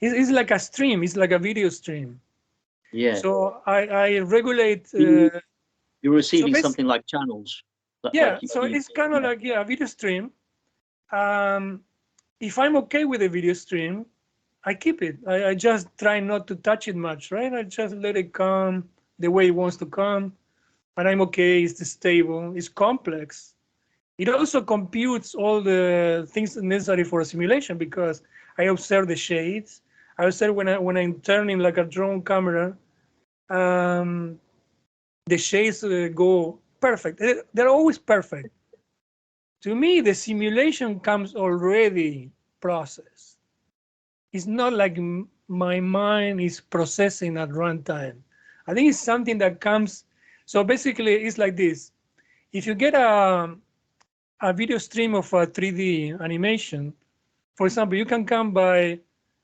it's like a stream. It's like a video stream. So I regulate. You're receiving something like channels. So it's kind of like a video stream. If I'm okay with the video stream, I keep it. I just try not to touch it much, right? I just let it come the way it wants to come, and I'm okay. It's stable. It's complex. It also computes all the things necessary for a simulation, because I observe the shades. I observe when I'm turning like a drone camera, the shades go perfect. They're always perfect. To me, the simulation comes already processed. It's not like my mind is processing at runtime. I think it's something that comes. So basically, it's like this: if you get a video stream of a 3D animation, for example, you can come by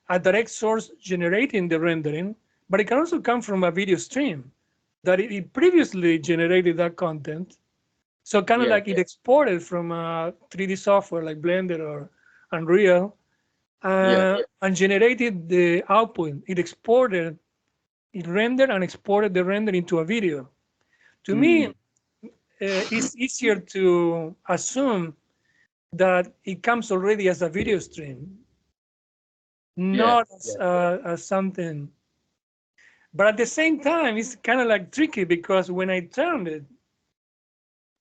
a direct source generating the rendering, but it can also come from a video stream that it previously generated that content. So kind of like it exported from a 3D software like Blender or Unreal, and generated the output. It exported, it rendered and exported the render into a video. To me, it's easier to assume that it comes already as a video stream, not as something. But at the same time, it's kind of like tricky because when I turned it,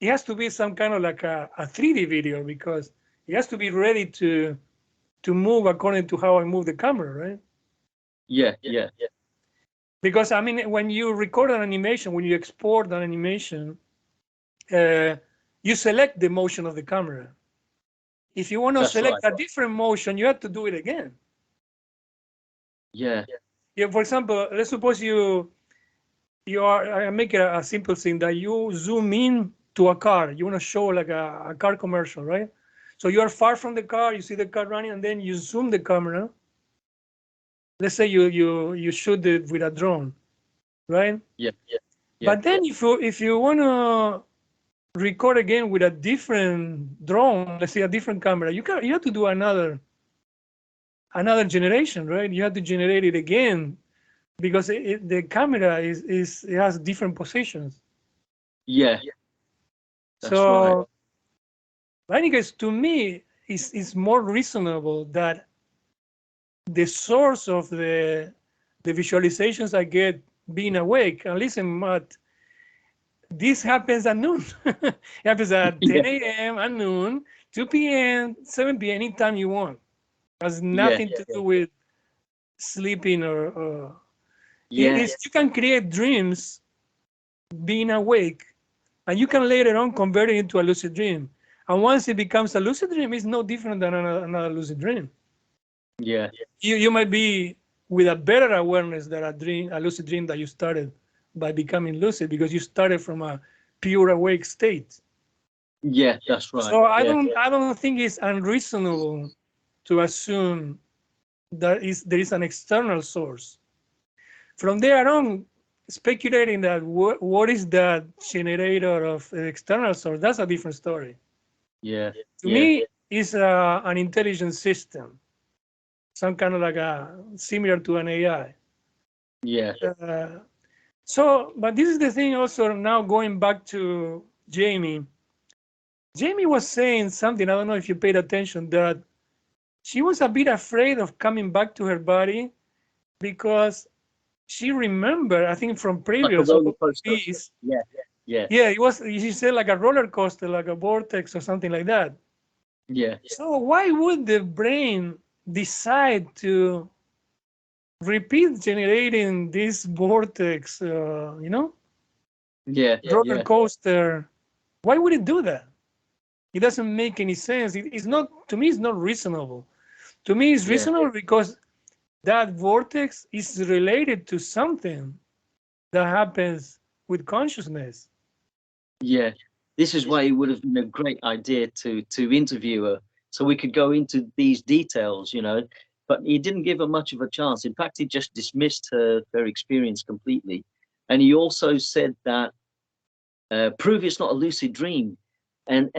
it has to be some kind of like a 3D video because it has to be ready to move according to how I move the camera, right? Yeah. Because I mean, when you record an animation, when you export an animation, you select the motion of the camera. If you want to select a different motion, you have to do it again. Yeah. For example, let's suppose you are, I make a simple thing that you zoom in to a car. You want to show like a car commercial, right? So you are far from the car, you see the car running, and then you zoom the camera. Let's say you shoot it with a drone, right? Yeah. But then if you want to record again with a different drone, let's say a different camera, you have to do another generation, right? You have to generate it again because the camera it has different positions. Yeah. So, right. I guess to me, it's more reasonable that the source of the visualizations I get being awake. And listen, Matt, this happens at noon. It happens at 10 a.m. at noon, 2 p.m., 7 p.m., anytime you want. It has nothing to do with sleeping or you can create dreams being awake, and you can later on convert it into a lucid dream. And once it becomes a lucid dream, it's no different than another lucid dream. Yeah. You might be with a better awareness than a lucid dream that you started by becoming lucid because you started from a pure awake state. Yeah, that's right. So I don't think it's unreasonable to assume that there is an external source. From there on, speculating that what is that generator of the external source, that's a different story. Yeah. To me, it's an intelligent system, some kind of like similar to an AI. Yeah. But this is the thing also now going back to Jamie. Jamie was saying something, I don't know if you paid attention, that she was a bit afraid of coming back to her body because she remembered, I think from previous OBEs. Yeah. It was, she said like a roller coaster, like a vortex or something like that. Yeah. So why would the brain decide to repeat generating this vortex, roller coaster? Why would it do that? It doesn't make any sense. It's not, to me, it's not reasonable. To me, it's reasonable because that vortex is related to something that happens with consciousness. Yeah, this is why it would have been a great idea to interview her so we could go into these details, but he didn't give her much of a chance. In fact, he just dismissed her experience completely. And he also said that prove it's not a lucid dream. And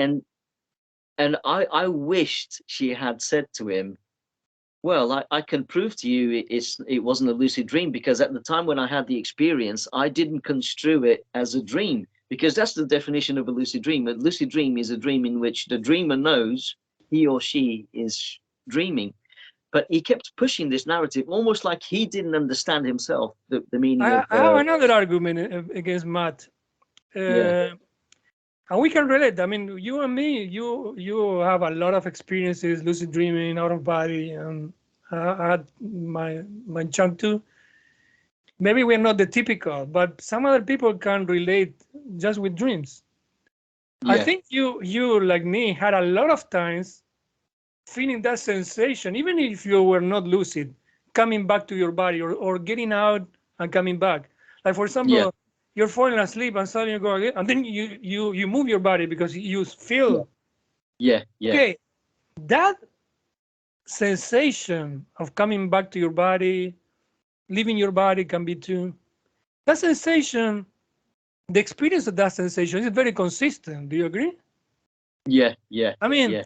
I wished she had said to him, well, I can prove to you it wasn't a lucid dream, because at the time when I had the experience, I didn't construe it as a dream, because that's the definition of a lucid dream. A lucid dream is a dream in which the dreamer knows he or she is dreaming. But he kept pushing this narrative, almost like he didn't understand himself the meaning of. I have another argument against Matt. And we can relate. I mean, you and me, you have a lot of experiences, lucid dreaming, out of body, and I had my chunk too. Maybe we're not the typical, but some other people can relate just with dreams. Yeah. I think you like me had a lot of times feeling that sensation, even if you were not lucid, coming back to your body, or getting out and coming back. Like, for example, you're falling asleep and suddenly you go again, and then you move your body because you feel. Yeah. Okay, that sensation of coming back to your body, leaving your body can be too. That sensation, the experience of that sensation is very consistent. Do you agree? Yeah. I mean,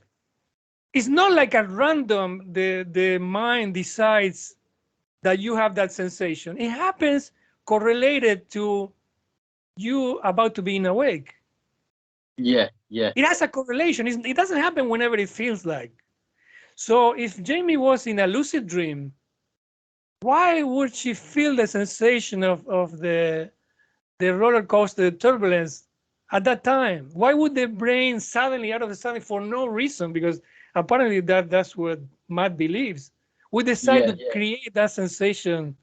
it's not like at random the mind decides that you have that sensation. It happens correlated to you about to being awake. Yeah. It has a correlation. It doesn't happen whenever it feels like. So if Jamie was in a lucid dream, why would she feel the sensation of the roller coaster turbulence at that time? Why would the brain suddenly, out of the sudden, for no reason, because apparently that's what Matt believes, would decide to create that sensation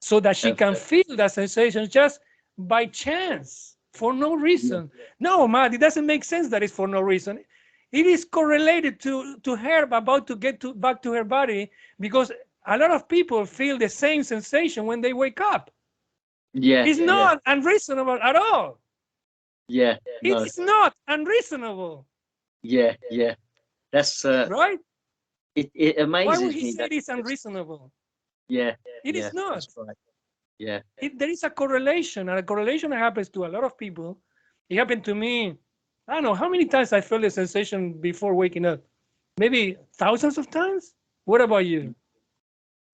so that she can feel that sensation just by chance, for no reason? No, Matt, it doesn't make sense that it's for no reason. It is correlated to her about to get back to her body, because a lot of people feel the same sensation when they wake up. It's not unreasonable at all. No. It's not unreasonable. Yeah. That's right. It amazes Why would he me say that it's unreasonable? it is not. That's right. Yeah. There is a correlation, and a correlation happens to a lot of people. It happened to me. I don't know how many times I felt the sensation before waking up. Maybe thousands of times. What about you?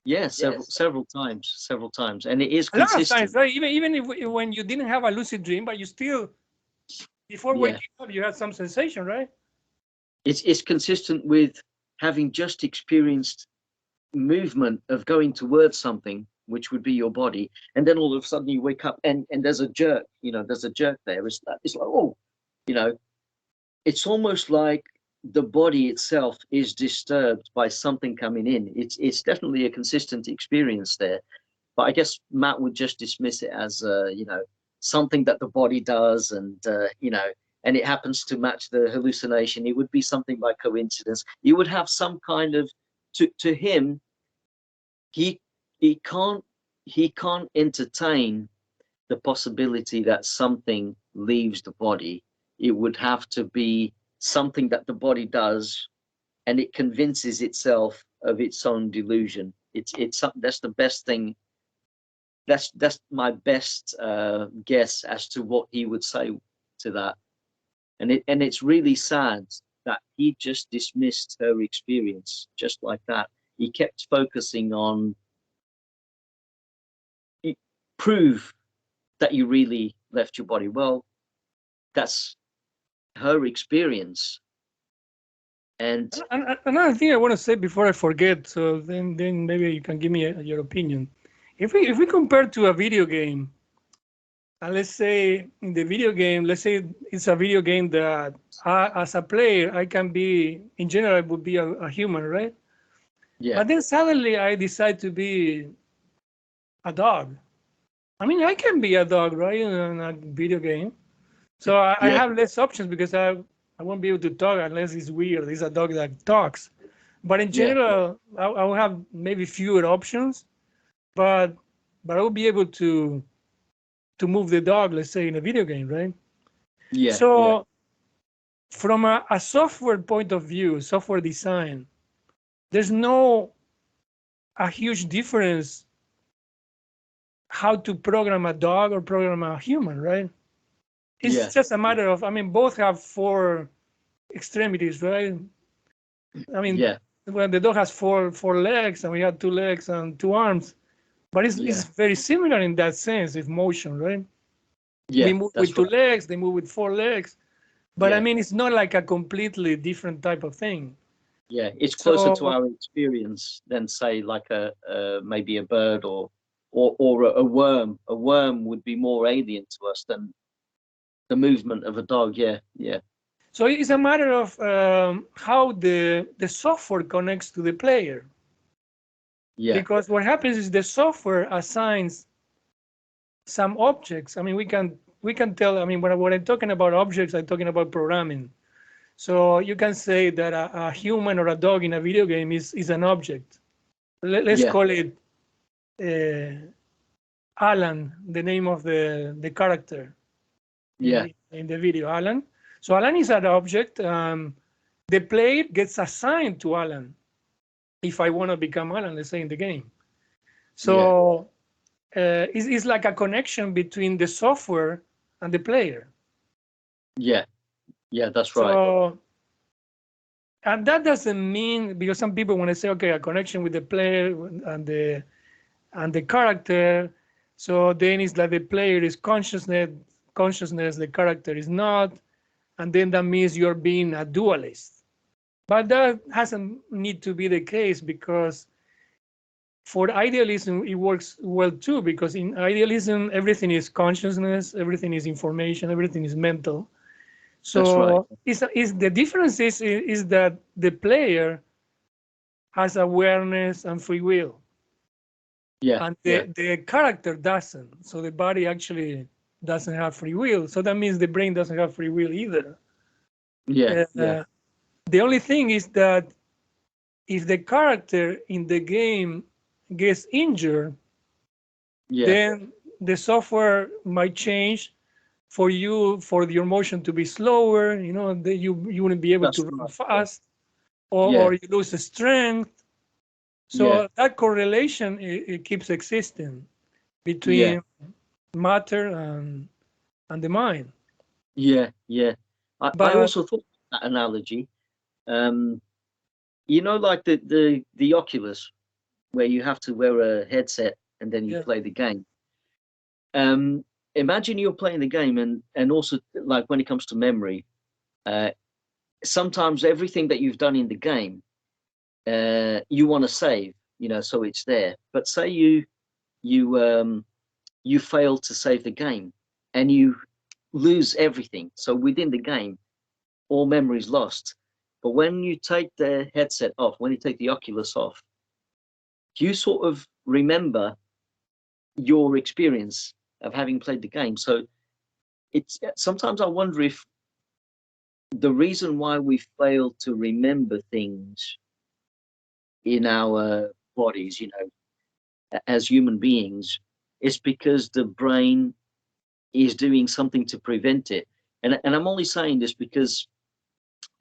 Yeah, several times, and it is A lot of consistent. times, right? Even if when you didn't have a lucid dream, but you still, before waking up, you had some sensation, right? It's consistent with having just experienced movement of going towards something, which would be your body, and then all of a sudden you wake up and there's a jerk. There's a jerk there. It's like, oh, it's almost like the body itself is disturbed by something coming in. It's definitely a consistent experience there, but I guess Matt would just dismiss it as something that the body does, and and it happens to match the hallucination. It would be something by coincidence. You would have some kind of, to him, he can't entertain the possibility that something leaves the body. It would have to be something that the body does, and it convinces itself of its own delusion. That's the best thing. That's my best guess as to what he would say to that. And it's really sad that he just dismissed her experience just like that. He kept focusing on prove that you really left your body. Well, that's her experience. And another thing I want to say before I forget, so then maybe you can give me your opinion. If we compare to a video game, and let's say in the video game, let's say it's a video game that as a player, I can be, in general, I would be a human, right? Yeah. But then suddenly I decide to be a dog. I mean, I can be a dog, right, in a video game. So I have less options because I won't be able to talk unless it's weird. It's a dog that talks. But in general, I will have maybe fewer options, but I will be able to move the dog, let's say, in a video game, right? Yeah. So from a software point of view, software design, there's no a huge difference how to program a dog or program a human, right? It's just a matter of, I mean, both have 4 extremities, right? I mean, when the dog has four legs and we have 2 legs and 2 arms, but it's very similar in that sense, of motion, right? We move with 2 legs, they move with 4 legs, but I mean, it's not like a completely different type of thing. Yeah, it's closer to our experience than, say, like maybe a bird or a worm. A worm would be more alien to us than the movement of a dog. Yeah. So it's a matter of how the software connects to the player. Yeah. Because what happens is the software assigns some objects. I mean, we can tell. I mean, when I'm talking about objects, I'm talking about programming. So you can say that a human or a dog in a video game is an object. let's call it Alan, the name of the character in the video, Alan. So Alan is an object. The player gets assigned to Alan. If I want to become Alan, let's say in the game. So it's like a connection between the software and the player. Yeah, that's right. So, and that doesn't mean, because some people want to say, okay, a connection with the player and the character. So then it's like the player is consciousness, the character is not, and then that means you're being a dualist. But that doesn't need to be the case, because for idealism, it works well too, because in idealism, everything is consciousness, everything is information, everything is mental. So that's right. The difference is that the player has awareness and free will. And the character doesn't. So the body actually doesn't have free will. So that means the brain doesn't have free will either. The only thing is that if the character in the game gets injured, then the software might change for your motion to be slower. You wouldn't be able to run fast, or you lose the strength. So that correlation, it keeps existing between matter and the mind. I also thought that analogy. Like the Oculus, where you have to wear a headset and then you play the game. Imagine you're playing the game, and also, like, when it comes to memory, sometimes everything that you've done in the game, you want to save, so it's there. But say you fail to save the game and you lose everything. So within the game, all memory is lost. But when you take the headset off, when you take the Oculus off, you sort of remember your experience of having played the game. So sometimes I wonder if the reason why we fail to remember things in our bodies, as human beings, is because the brain is doing something to prevent it. And I'm only saying this because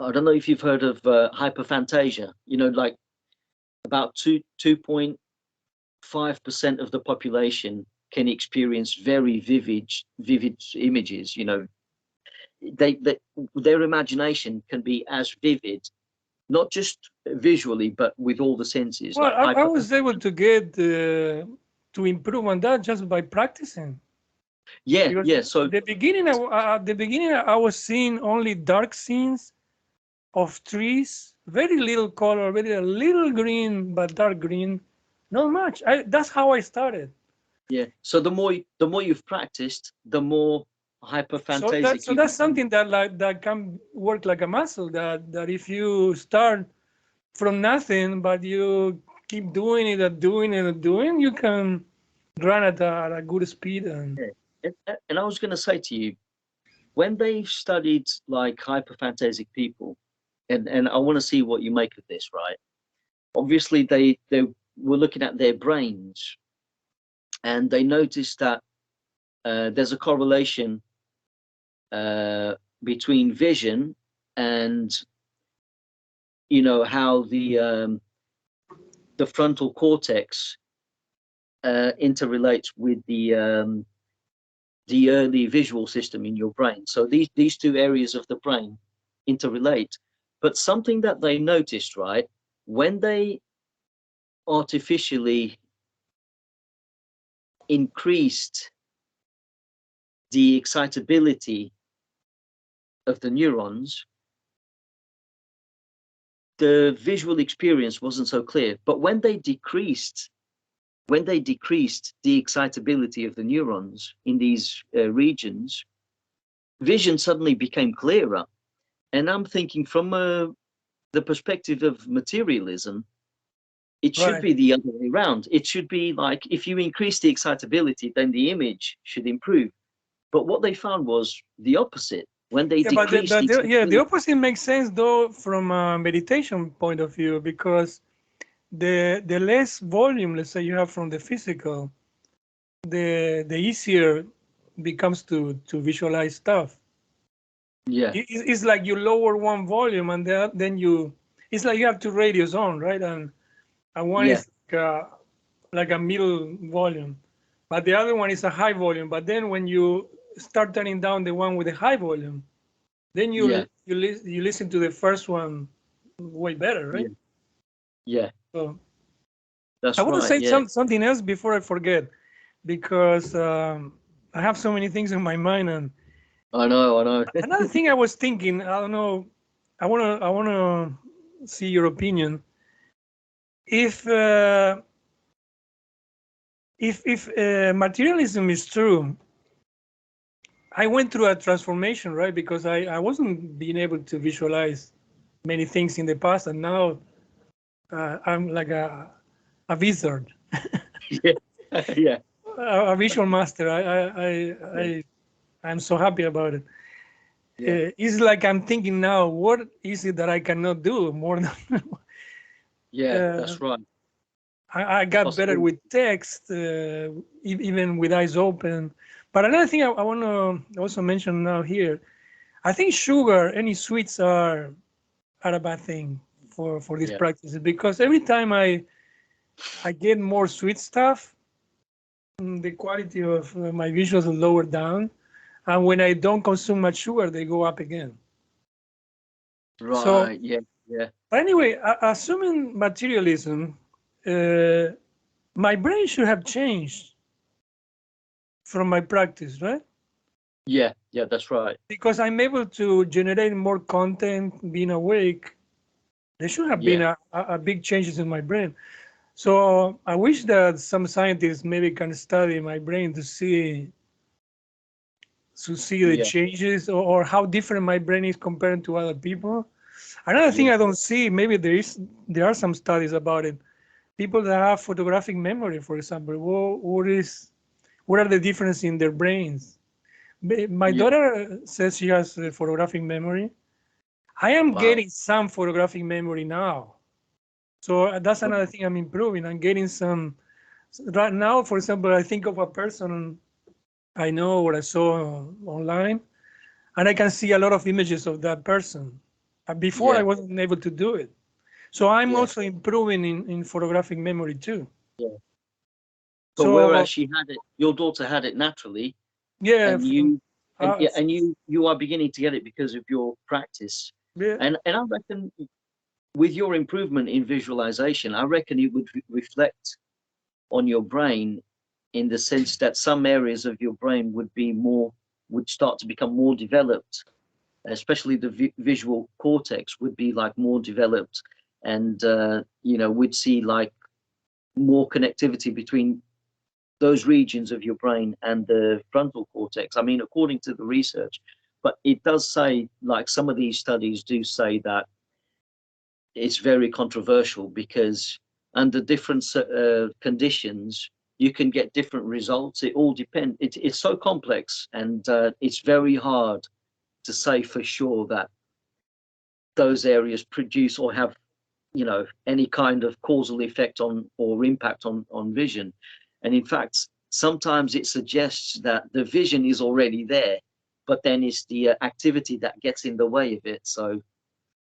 I don't know if you've heard of hyperphantasia. Like about 2.5% of the population can experience very vivid images. Their imagination can be as vivid, not just visually, but with all the senses. Well, I was able to get to improve on that just by practicing. So at the beginning, I was seeing only dark scenes of trees, very little color, very little green, but dark green, not much. That's how I started. So the more you've practiced, the more hyperphantasic. So that's something that can work like a muscle. That if you start from nothing, but you keep doing it and doing it and doing, you can run at a good speed. And I was going to say to you, when they've studied like hyperphantasic people, and I want to see what you make of this, right? Obviously, they were looking at their brains, and they noticed that there's a correlation between vision and how the frontal cortex interrelates with the early visual system in your brain. So these two areas of the brain interrelate. But something that they noticed, right, when they artificially increased the excitability of the neurons, the visual experience wasn't so clear. But when they decreased the excitability of the neurons in these regions, vision suddenly became clearer. And I'm thinking from the perspective of materialism, it should be the other way around. It should be like, if you increase the excitability, then the image should improve. But what they found was the opposite. When they decreased the opposite makes sense, though, from a meditation point of view, because the less volume, let's say, you have from the physical, the easier becomes to visualize stuff. Yeah. It's like you lower one volume and then it's like you have two radios on, right? And one Yeah. is like a middle volume, but the other one is a high volume. But then when you start turning down the one with the high volume, then you listen to the first one way better, right? Yeah. So That's I want to right. say Yeah. something else before I forget, because I have so many things in my mind. And I know. another thing I was thinking, I don't know, I wanna see your opinion. If materialism is true, I went through a transformation, right? Because I wasn't being able to visualize many things in the past, and now I'm like a wizard, Yeah. Yeah. a visual master. I'm so happy about it. Yeah. It's like I'm thinking now, what is it that I cannot do more than Yeah. uh, That's right. I The got better possibility. with text, even with eyes open. But another thing I want to also mention now here, I think sugar, any sweets are a bad thing for these Yeah. practices, because every time I get more sweet stuff, the quality of my visuals are lower down, and when I don't consume much sugar, they go up again. So, Right. Yeah. Yeah. but anyway, assuming materialism, my brain should have changed from my practice, right? Yeah. Yeah. That's right. Because I'm able to generate more content being awake. There should have been Yeah. a big changes in my brain. So I wish that some scientists maybe can study my brain to see the Yeah. changes, or how different my brain is compared to other people. Another thing Yeah. I don't see, maybe there are some studies about it. People that have photographic memory, for example, what are the differences in their brains? My Yeah. daughter says she has a photographic memory. I am Wow. getting some photographic memory now. So that's Right. another thing I'm improving. I'm getting some. Right now, for example, I think of a person I know or I saw online, and I can see a lot of images of that person. Before, I Yeah. wasn't able to do it. So I'm Yeah. also improving in photographic memory too. Yeah. So So whereas she had it, your daughter had it naturally, yeah, and you uh, and you are beginning to get it because of your practice. yeah, And I reckon with your improvement in visualization, I reckon it would reflect on your brain in the sense that some areas of your brain would start to become more developed, especially the visual cortex would be like more developed, and we'd see like more connectivity between those regions of your brain and the frontal cortex. I mean, according to the research, but it does say, like some of these studies do say that it's very controversial because under different conditions, you can get different results. It all depends. It's so complex, and it's very hard to say for sure that those areas produce or have, any kind of causal effect on or impact on vision. And in fact, sometimes it suggests that the vision is already there, but then it's the activity that gets in the way of it. So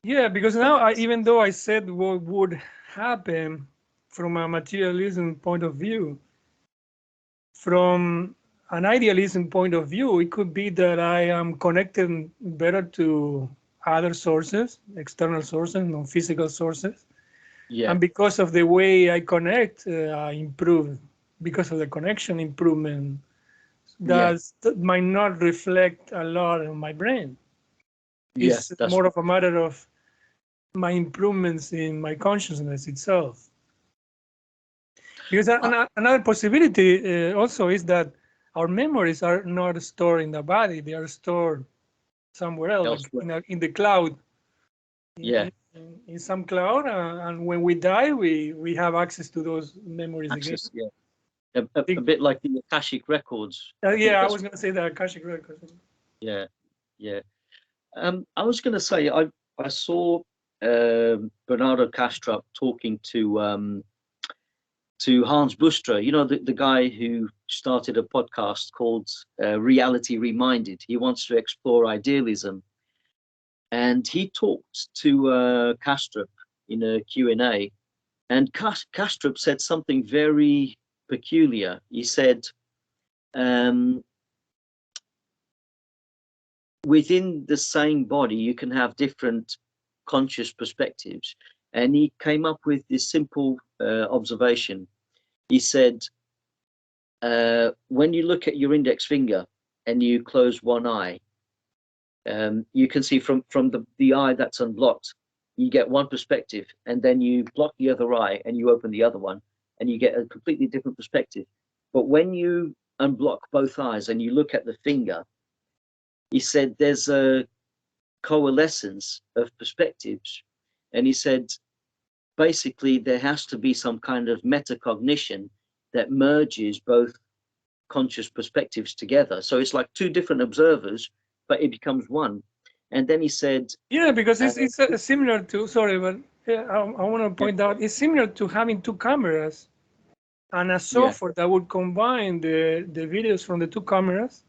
yeah. Because now, even though I said what would happen from a materialism point of view, from an idealism point of view, it could be that I am connected better to other sources, external sources, non-physical sources. yeah, And because of the way I connect, I improve. Because of the connection improvement, yeah, that might not reflect a lot on my brain. yeah, It's that's more of a matter of my improvements in my consciousness itself. Because uh, another possibility also is that our memories are not stored in the body; they are stored somewhere else, like elsewhere. in the cloud, Yeah, in some cloud. And when we die, we have access to those memories again. access. Yeah, a bit like the Akashic records. I think Yeah, I that's was going to say that Akashic records. yeah, yeah. I was going to say I saw. Bernardo Kastrup talking to Hans Bustra, you know, the guy who started a podcast called Reality Reminded. He wants to explore idealism. And he talked to Kastrup in a Q&A, and Kastrup said something very peculiar. He said, within the same body, you can have different conscious perspectives. And he came up with this simple observation. He said, when you look at your index finger and you close one eye, you can see from the eye that's unblocked, you get one perspective, and then you block the other eye and you open the other one, and you get a completely different perspective. But when you unblock both eyes and you look at the finger, he said there's a coalescence of perspectives. And he said, basically, there has to be some kind of metacognition that merges both conscious perspectives together. So it's like two different observers, but it becomes one. And then he said, yeah, because it's similar to, sorry, but I want to point out, it's similar to having two cameras and a software that would combine the videos from the two cameras.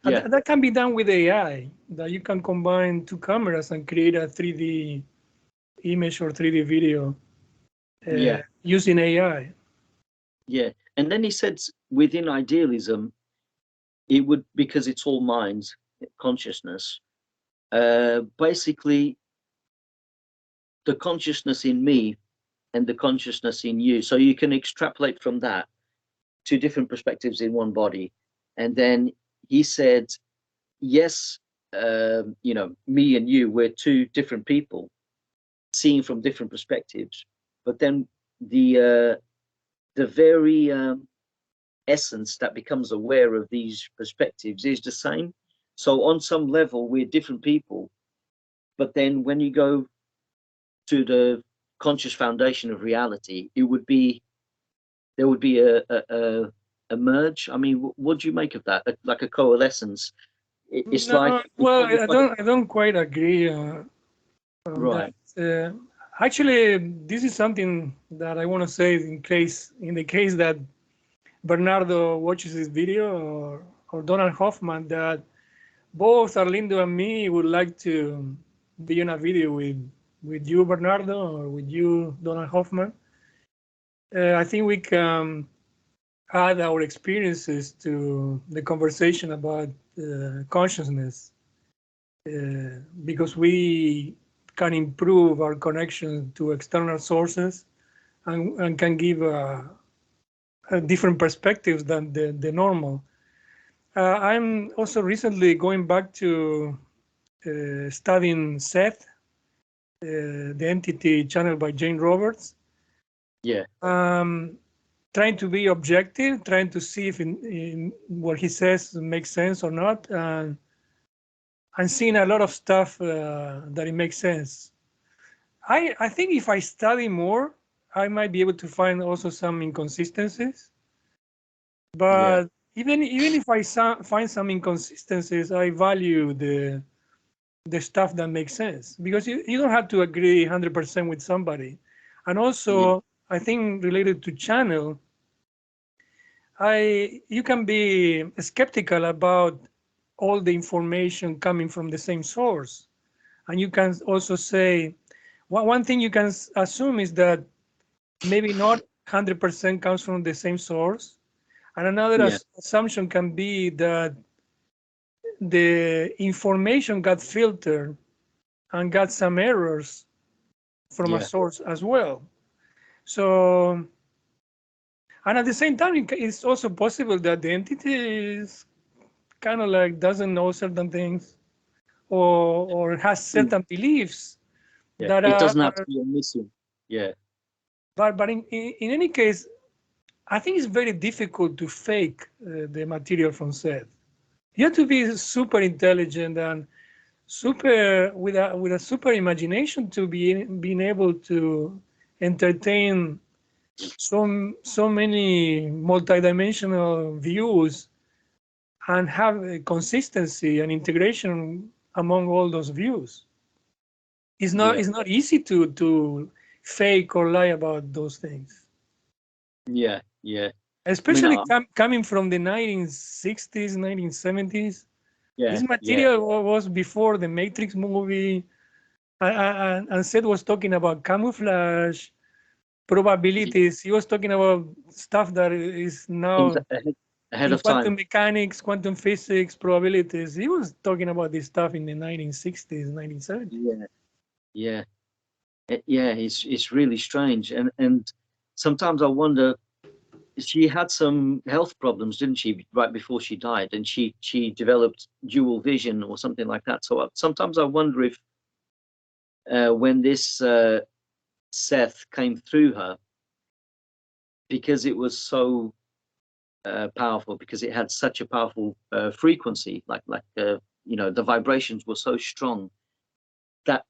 And that can be done with AI, that you can combine two cameras and create a 3D image or 3D video using AI. Yeah. And then he said within idealism, it would, because it's all mind, consciousness, basically the consciousness in me and the consciousness in you. So you can extrapolate from that two different perspectives in one body. And then he said, yes, you know, me and you, we're two different people seeing from different perspectives, but then the very essence that becomes aware of these perspectives is the same. So on some level, we're different people, but then when you go to the conscious foundation of reality, there would be a merge. I mean, what do you make of that? Like a coalescence? It's like, well, I don't quite agree on right. that. Actually, this is something that I want to say in the case that Bernardo watches this video, or Donald Hoffman, that both Arlindo and me would like to be in a video with you, Bernardo, or with you, Donald Hoffman. I think we can add our experiences to the conversation about consciousness, because we can improve our connection to external sources and can give a different perspectives than the normal. I'm also recently going back to studying Seth, the entity channeled by Jane Roberts. Yeah. Trying to be objective, trying to see if in what he says makes sense or not, and seeing a lot of stuff that it makes sense. I think if I study more, I might be able to find also some inconsistencies. But even if I find some inconsistencies, I value the stuff that makes sense, because you don't have to agree 100% with somebody. And also, I think related to channel, you can be skeptical about all the information coming from the same source. And you can also say, one thing you can assume is that maybe not 100% comes from the same source. And another assumption can be that the information got filtered and got some errors from a source as well. So, and at the same time, it's also possible that the entity is kind of like doesn't know certain things, or has certain beliefs that it doesn't have to be a missing. But in any case, I think it's very difficult to fake the material from Seth. You have to be super intelligent and super with a super imagination to being able to entertain so many multidimensional views and have a consistency and integration among all those views. It's not easy to fake or lie about those things. Yeah, yeah. Especially coming from the 1960s, 1970s. Yeah, This yeah. material was before the Matrix movie. And Seth was talking about camouflage, probabilities. He was talking about stuff that is Things now ahead in of time. quantum mechanics, quantum physics, probabilities. He was talking about this stuff in the 1960s, 1970s. Yeah, yeah. Yeah, it's really strange, and sometimes I wonder. She had some health problems, didn't she, right before she died, and she developed dual vision or something like that. So sometimes I wonder if when this Seth came through her, because it was so powerful, because it had such a powerful frequency, like the vibrations were so strong that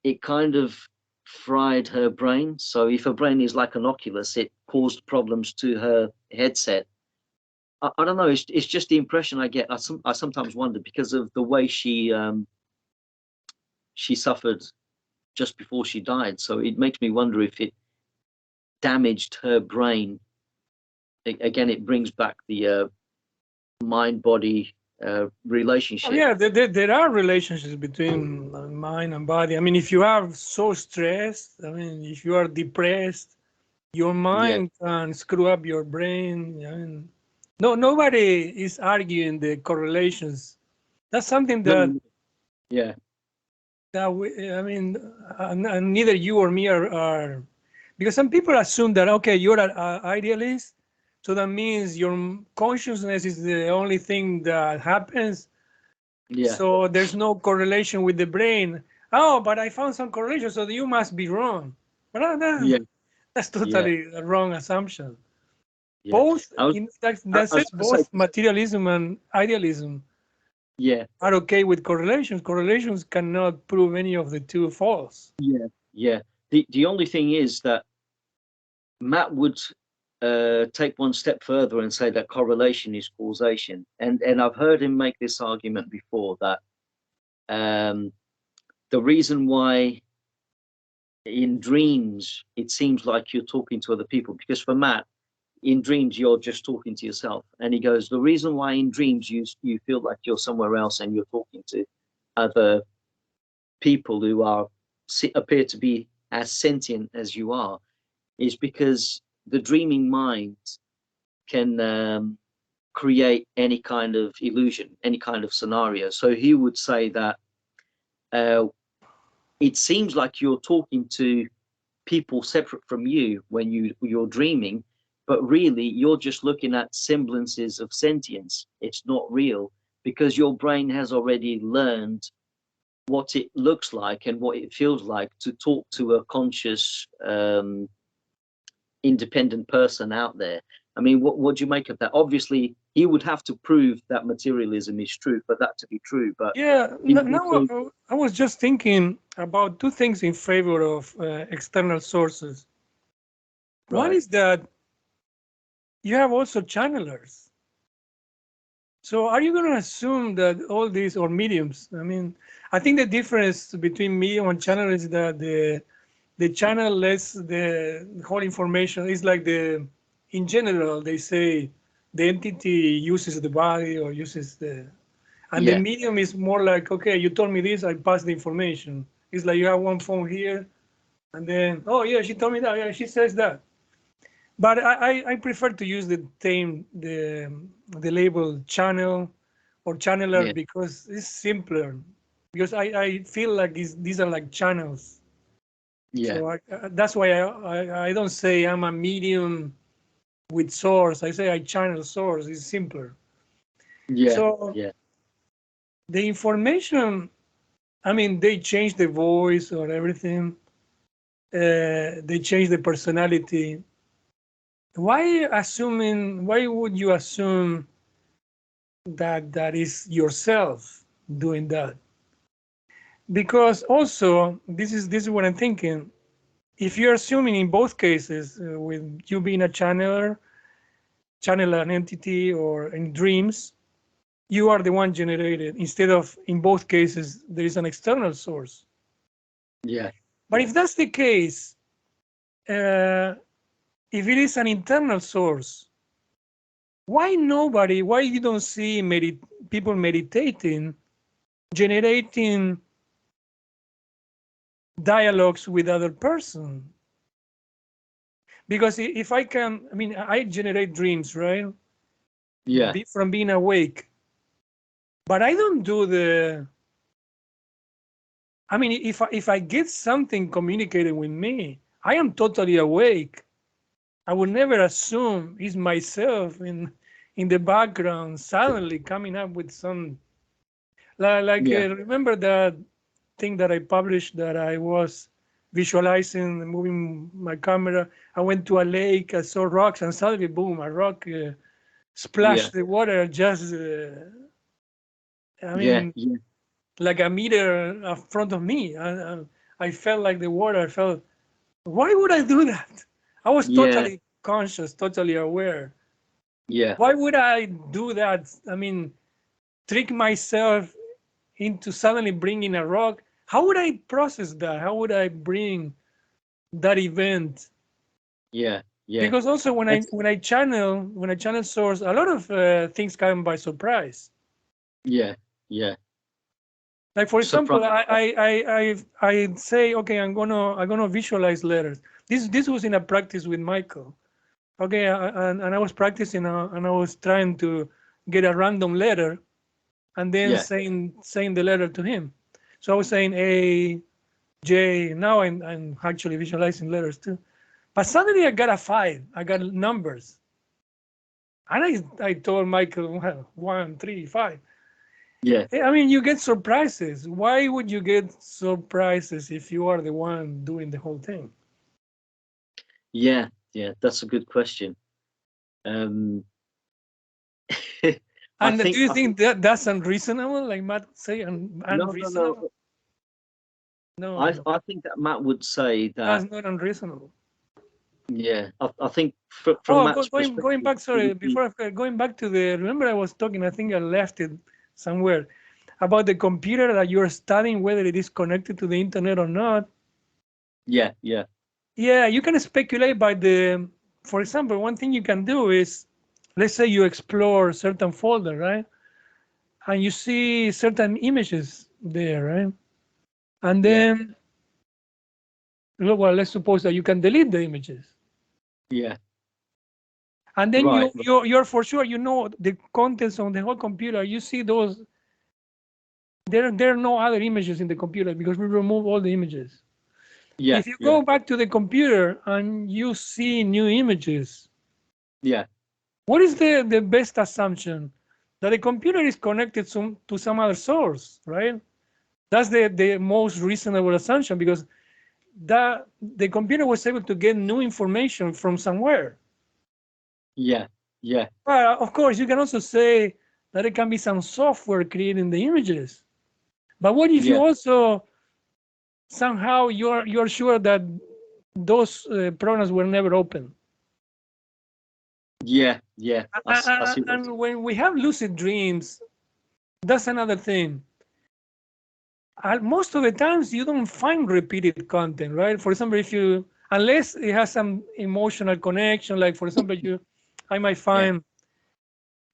it kind of fried her brain. So if her brain is like an Oculus, it caused problems to her headset. I don't know. It's just the impression I get. I sometimes wonder because of the way she suffered just before she died. So it makes me wonder if it damaged her brain. Again, it brings back the mind-body relationship. Oh, yeah, there are relationships between mind and body. I mean, if you are so stressed, I mean, if you are depressed, your mind can screw up your brain. I mean, nobody is arguing the correlations. That's something that Yeah. that I mean, and neither you or me are, because some people assume that, okay, you're an idealist, so that means your consciousness is the only thing that happens. Yeah. So there's no correlation with the brain. Oh, but I found some correlation, so you must be wrong. But that's totally a wrong assumption. Yeah. Both, that says both materialism and idealism are okay with correlations. Correlations cannot prove any of the two false. Yeah. The only thing is that Matt would take one step further and say that correlation is causation, and I've heard him make this argument before, that the reason why in dreams it seems like you're talking to other people, because for Matt, in dreams you're just talking to yourself, and he goes, the reason why in dreams you feel like you're somewhere else and you're talking to other people who appear to be as sentient as you are is because the dreaming mind can create any kind of illusion, any kind of scenario. So he would say that it seems like you're talking to people separate from you when you're dreaming, but really you're just looking at semblances of sentience. It's not real, because your brain has already learned what it looks like and what it feels like to talk to a conscious independent person out there. I mean, what do you make of that? Obviously, he would have to prove that materialism is true for that to be true. But yeah, now I was just thinking about two things in favor of external sources. Right. One is that you have also channelers. So are you going to assume that all these, or mediums? I mean, I think the difference between medium and channel is that the channel lets the whole information. Is like in general, they say the entity uses the body or uses and the medium is more like, okay, you told me this, I pass the information. It's like you have one phone here, and then, oh yeah, she told me that, yeah, she says that. But I prefer to use the label channel or channeler because it's simpler. Because I feel like these are like channels. Yeah. So that's why I don't say I'm a medium with source. I say I channel source. It's simpler. So the information, I mean, they change the voice or everything. They change the personality. Why would you assume that is yourself doing that? Because also, this is what I'm thinking. If you're assuming in both cases, with you being a channeler, channel an entity, or in dreams, you are the one generated, instead of in both cases, there is an external source. Yeah. But if that's the case, if it is an internal source, why you don't see people meditating, generating dialogues with other person? Because if I can, I mean, I generate dreams, right? Yeah. From being awake. But I don't do I mean, if I get something communicated with me, I am totally awake. I would never assume it's myself in the background suddenly coming up with some remember that thing that I published that I was visualizing, moving my camera. I went to a lake, I saw rocks, and suddenly, boom, a rock splashed the water just, I mean, like a meter in front of me. I felt like the water. I felt, why would I do that? I was totally conscious, totally aware. Yeah. Why would I do that? I mean, trick myself into suddenly bringing a rock. How would I process that? How would I bring that event? Yeah. Yeah. Because also when I channel source, a lot of things come by surprise. Yeah. Yeah. Like for example, Soprano. I say, okay, I'm gonna visualize letters. This was in a practice with Michael. Okay, and I was practicing and I was trying to get a random letter, and then saying the letter to him. So I was saying A, J. Now I'm actually visualizing letters too. But suddenly I got a 5. I got numbers. And I told Michael, well, 1, 3, 5. Yeah. I mean, you get surprises. Why would you get surprises if you are the one doing the whole thing? Yeah. Yeah. That's a good question. And do you think that that's unreasonable, like Matt say, unreasonable? No. I think that Matt would say that that's not unreasonable. Yeah, I think from Matt's perspective, going back. Sorry, before going back to remember I was talking. I think I left it somewhere about the computer that you're studying, whether it is connected to the internet or not. Yeah. Yeah, you can speculate by for example, one thing you can do is, let's say you explore a certain folder, right? And you see certain images there, right? And then, well, let's suppose that you can delete the images. Yeah. And then you're for sure, the contents on the whole computer. You see those. There are no other images in the computer because we remove all the images. Yeah. If you go back to the computer and you see new images, what is the best assumption? That the computer is connected to some other source, right? That's the most reasonable assumption, because the computer was able to get new information from somewhere. Yeah. Well, of course, you can also say that it can be some software creating the images. But what if you also somehow you're sure that those programs were never open? Yeah. And when we have lucid dreams, that's another thing. Most of the times you don't find repeated content, right? For example, unless it has some emotional connection, like for example, I might find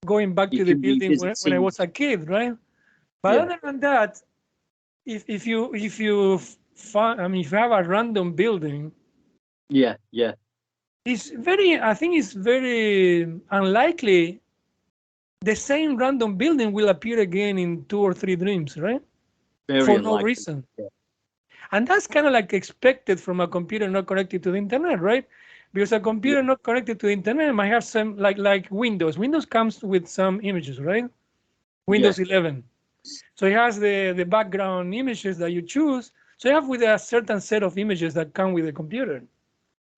going back to the building when I was a kid, right? But other than that, if you find, I mean, if you have a random building, I think it's very unlikely the same random building will appear again in 2 or 3 dreams, right? For no reason. And that's kind of like expected from a computer not connected to the internet, right? Because a computer not connected to the internet might have some, like Windows. Windows comes with some images, right? Windows 11. So it has the background images that you choose. So you have with a certain set of images that come with the computer.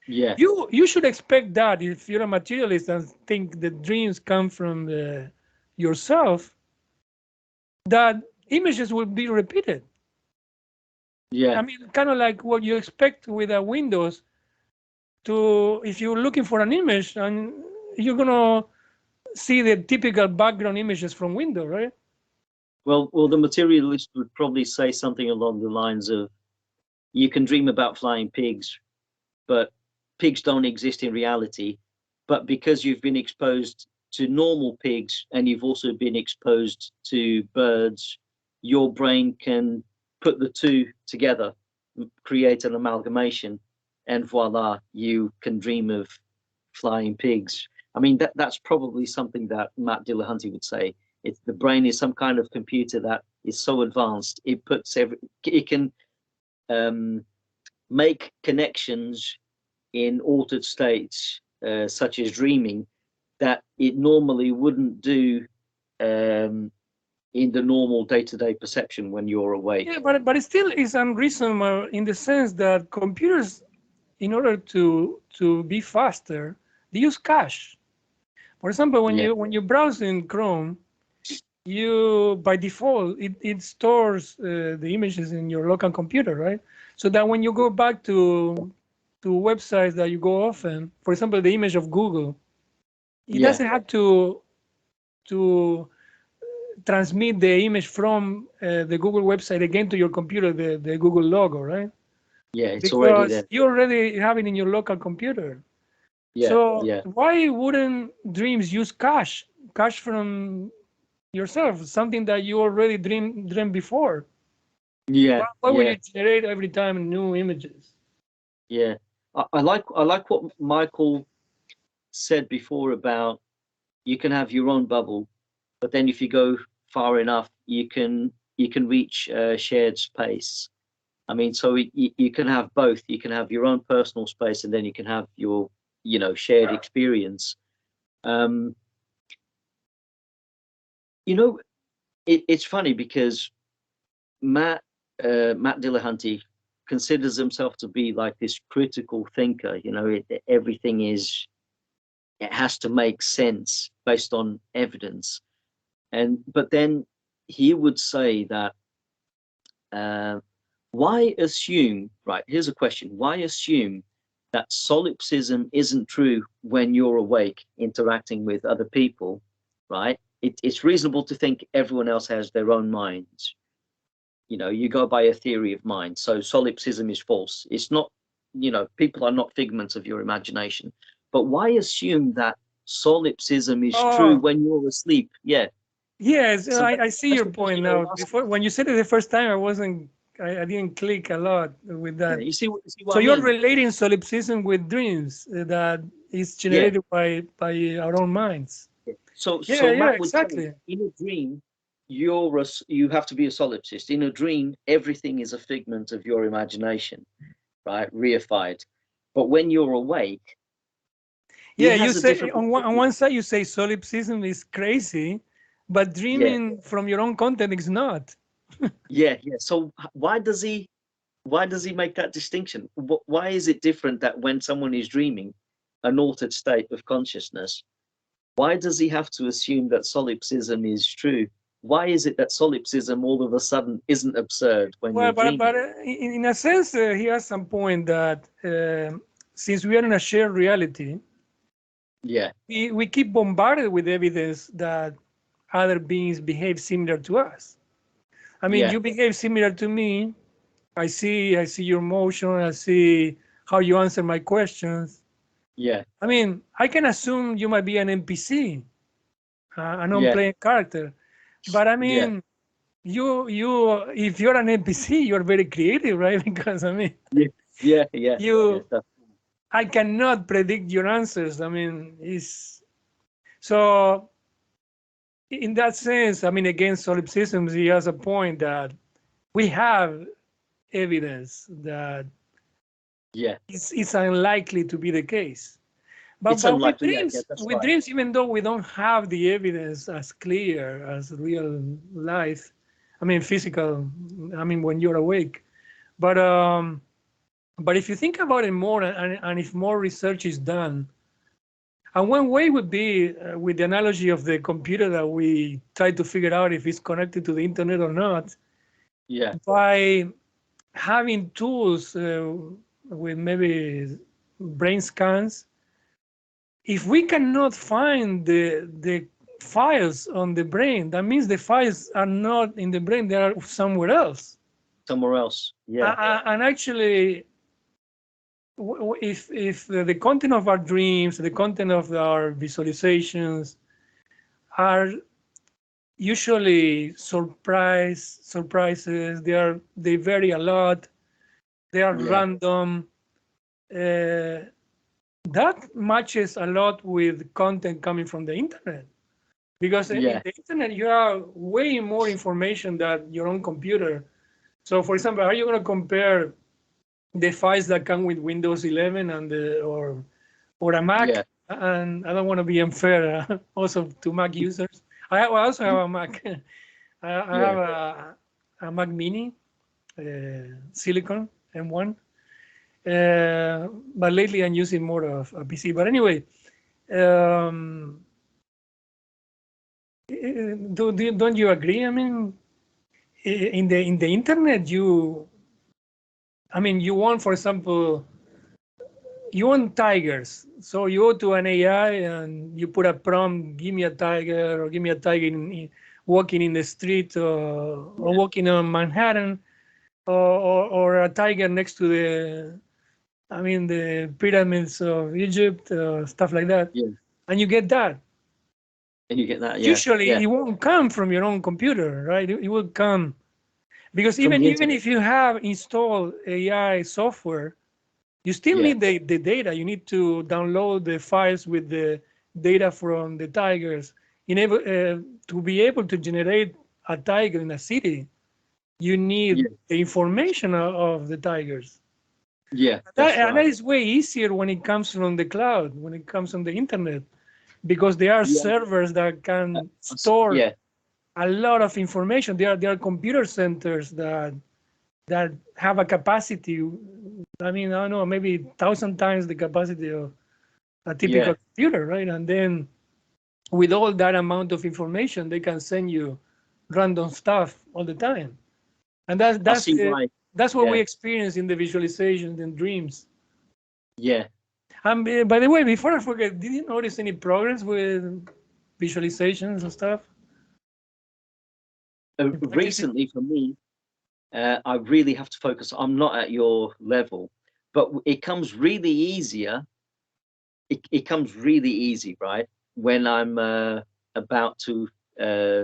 Yeah. You should expect that if you're a materialist and think the dreams come from yourself, that images will be repeated. Yeah. I mean, kind of like what you expect with a Windows. If you're looking for an image, and you're gonna see the typical background images from Windows, right? Well, the materialist would probably say something along the lines of, you can dream about flying pigs, but pigs don't exist in reality. But because you've been exposed to normal pigs and you've also been exposed to birds, your brain can put the two together, create an amalgamation, and voila, you can dream of flying pigs. I mean, that's probably something that Matt Dillahunty would say. The brain is some kind of computer that is so advanced, it can make connections in altered states, such as dreaming, that it normally wouldn't do in the normal day-to-day perception when you're awake. Yeah, but it still is unreasonable in the sense that computers, in order to be faster, they use cache. For example, when you browse in Chrome, you by default it stores the images in your local computer, right? So that when you go back to websites that you go often, for example, the image of Google, it doesn't have to transmit the image from the Google website again to your computer, the Google logo, right? Yeah, it's because already there. You already have it in your local computer. Yeah, so yeah. Why wouldn't dreams use cache from yourself, something that you already dreamed before? Yeah. Why would you generate every time new images? Yeah, I like what Michael said before about you can have your own bubble, but then if you go far enough, you can reach shared space. I mean, so you can have both. You can have your own personal space, and then you can have your shared experience. It's funny because Matt Dillahunty considers himself to be like this critical thinker. Everything it has to make sense based on evidence. But then he would say that why assume, right, here's a question, why assume that solipsism isn't true when you're awake interacting with other people, right? It's reasonable to think everyone else has their own minds. You go by a theory of mind. So solipsism is false. It's not, people are not figments of your imagination. But why assume that solipsism is true when you're asleep? Yeah. Yes, So I see your point now. Before, when you said it the first time, I didn't click a lot with that. Yeah, you see what So I you're mean? relating solipsism with dreams that is generated by our own minds. So Yeah, Matt would exactly. say, in a dream, you have to be a solipsist. In a dream, everything is a figment of your imagination, right? Reified. But when you're awake, yeah, you say on one side you say solipsism is crazy, but dreaming from your own content is not. Yeah. So why does he make that distinction? Why is it different that when someone is dreaming an altered state of consciousness, why does he have to assume that solipsism is true? Why is it that solipsism all of a sudden isn't absurd when you're dreaming? But in a sense, he has some point that since we are in a shared reality, we keep bombarded with evidence that other beings behave similar to us. I mean, you behave similar to me. I see your emotion. I see how you answer my questions. Yeah. I mean, I can assume you might be an NPC, a non-playing character. But I mean, you if you're an NPC, you're very creative, right? Because I mean, I cannot predict your answers. I mean, so in that sense, I mean, against solipsism, he has a point that we have evidence that it's unlikely to be the case. But with dreams, even though we don't have the evidence as clear as real life, I mean physical, I mean when you're awake, but if you think about it more, and if more research is done, and one way would be with the analogy of the computer that we try to figure out if it's connected to the internet or not. Yeah. By having tools with maybe brain scans, if we cannot find the files on the brain, that means the files are not in the brain, they are somewhere else. somewhere else. Yeah. And actually, if the content of our dreams, the content of our visualizations are usually surprises, they vary a lot, they are random. That matches a lot with content coming from the internet, because in the internet you have way more information than your own computer. So, for example, are you going to compare the files that come with Windows 11 and or a Mac? Yeah. And I don't want to be unfair also to Mac users. I also have a Mac. I have a Mac Mini, Silicon M1. But lately I'm using more of a PC. But anyway, don't you agree? I mean, in the internet, you want, for example, you want tigers. So you go to an AI and you put a prompt, give me a tiger, or give me a tiger walking in the street, or walking on Manhattan, or a tiger next to the pyramids of Egypt, stuff like that. Yeah. And you get that. And you get that, Usually it won't come from your own computer, right? It will come, because even if you have installed AI software, you still need the data. You need to download the files with the data from the tigers. To be able to generate a tiger in a city, you need the information of the tigers. Yeah, and that is way easier when it comes from the cloud, when it comes from the internet, because there are servers that can store a lot of information. There are computer centers that have a capacity. I don't know, maybe 1,000 times the capacity of a typical computer, right? And then with all that amount of information, they can send you random stuff all the time. And that's what we experience in the visualizations and dreams. Yeah. And by the way, before I forget, did you notice any progress with visualizations and stuff? Recently, for me, I really have to focus. I'm not at your level, but it comes really easier. It comes really easy, right? When I'm about to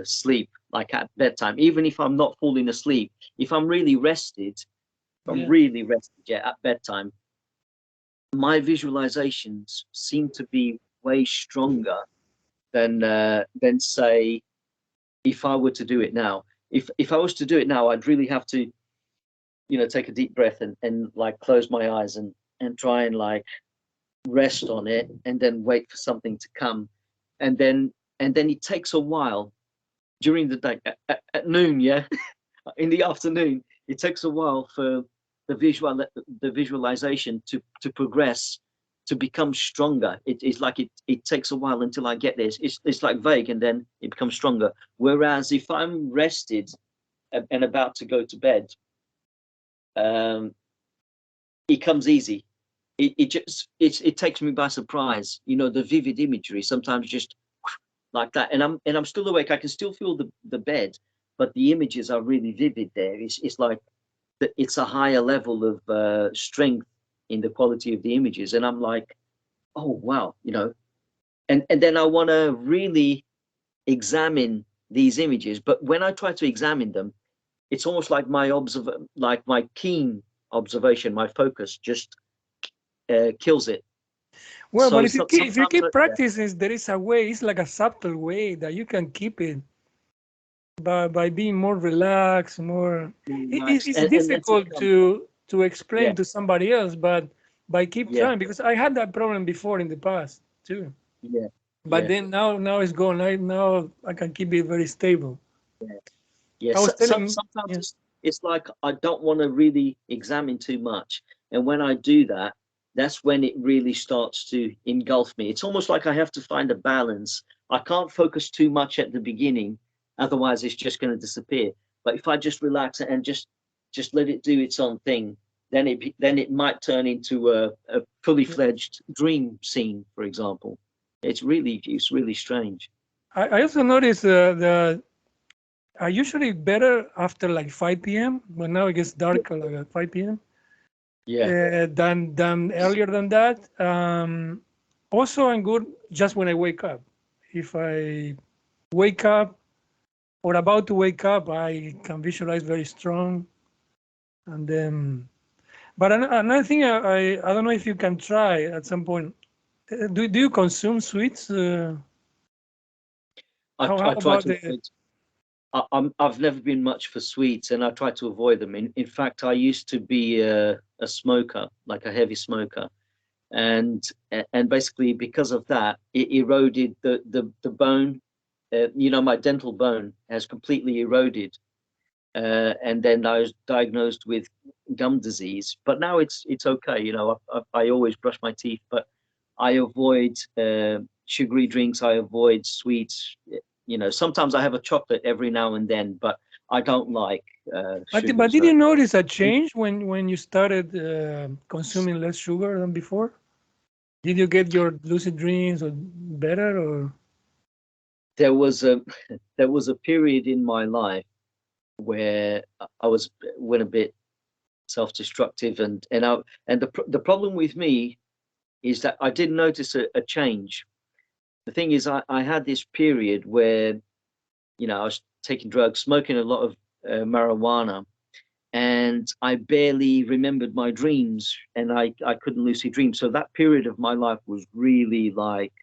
sleep, like at bedtime, even if I'm not falling asleep, if I'm really rested, at bedtime, my visualizations seem to be way stronger than say if I were to do it now. If I was to do it now, I'd really have to, take a deep breath and like close my eyes and try and like rest on it, and then wait for something to come, and then it takes a while during the day at noon, in the afternoon. It takes a while for the visualization to progress, to become stronger. It's like it takes a while until I get this. It's like vague, and then it becomes stronger. Whereas if I'm rested and about to go to bed, it comes easy. It takes me by surprise. The vivid imagery sometimes just like that, and I'm still awake. I can still feel the bed, but the images are really vivid there. It's like it's a higher level of strength in the quality of the images, and I'm like, oh wow, and then I want to really examine these images. But when I try to examine them, it's almost like my keen observation, my focus just kills it. Well, so but if you keep practicing, there is a way. It's like a subtle way that you can keep it by being more relaxed, more. It's difficult to explain to somebody else, but by keep trying, because I had that problem before in the past too. Yeah. But then now it's gone. Now I can keep it very stable. Yeah. Sometimes it's like I don't want to really examine too much, and when I do that, that's when it really starts to engulf me. It's almost like I have to find a balance. I can't focus too much at the beginning, otherwise it's just going to disappear. But if I just relax and just let it do its own thing, then it might turn into a fully fledged dream scene, for example. It's really strange. I also noticed that are usually better after like 5 p.m. But now it gets darker like at 5 p.m. Yeah. Than earlier than that. Also, I'm good just when I wake up. If I wake up or about to wake up, I can visualize very strong. And then, but another thing, I don't know if you can try at some point. Do you consume sweets? How I try about to the? avoid, I've never been much for sweets, and I try to avoid them. In fact, I used to be a smoker, like a heavy smoker, and basically because of that, it eroded the bone. My dental bone has completely eroded, and then I was diagnosed with gum disease. But now it's okay. I always brush my teeth, but I avoid sugary drinks. I avoid sweets. Sometimes I have a chocolate every now and then, but I don't like sugar. But did you notice a change when you started consuming less sugar than before? Did you get your lucid dreams or better or? There was a period in my life where I went a bit self-destructive, and the problem with me is that I didn't notice a change. The thing is, I had this period where I was taking drugs, smoking a lot of marijuana, and I barely remembered my dreams, and I couldn't lucid dream. So that period of my life was really like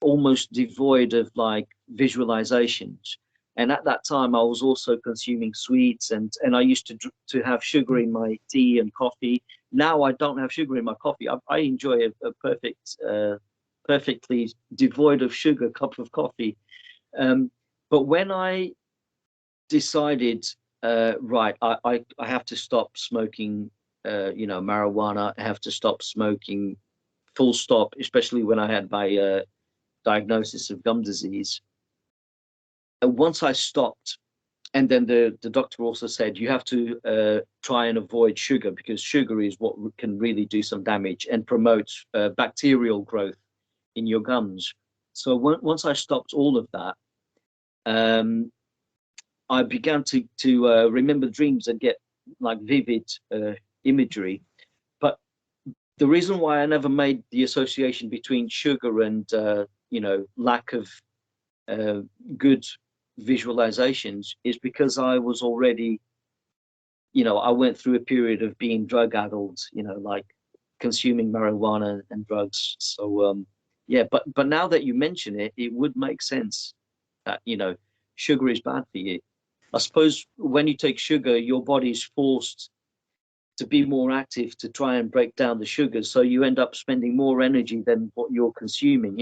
almost devoid of like visualizations. And at that time, I was also consuming sweets, and I used to have sugar in my tea and coffee. Now I don't have sugar in my coffee. I enjoy a perfectly devoid of sugar cup of coffee. But when I decided, right, I have to stop smoking, marijuana. I have to stop smoking, full stop. Especially when I had my diagnosis of gum disease. And once I stopped, and then the doctor also said you have to try and avoid sugar, because sugar is what can really do some damage and promote bacterial growth in your gums. So once I stopped all of that, I began to remember dreams and get like vivid imagery. But the reason why I never made the association between sugar and lack of good visualizations is because I was already, I went through a period of being drug addled, like consuming marijuana and drugs. So yeah, but now that you mention it, it would make sense that sugar is bad for you. I suppose when you take sugar, your body is forced to be more active to try and break down the sugars, so you end up spending more energy than what you're consuming.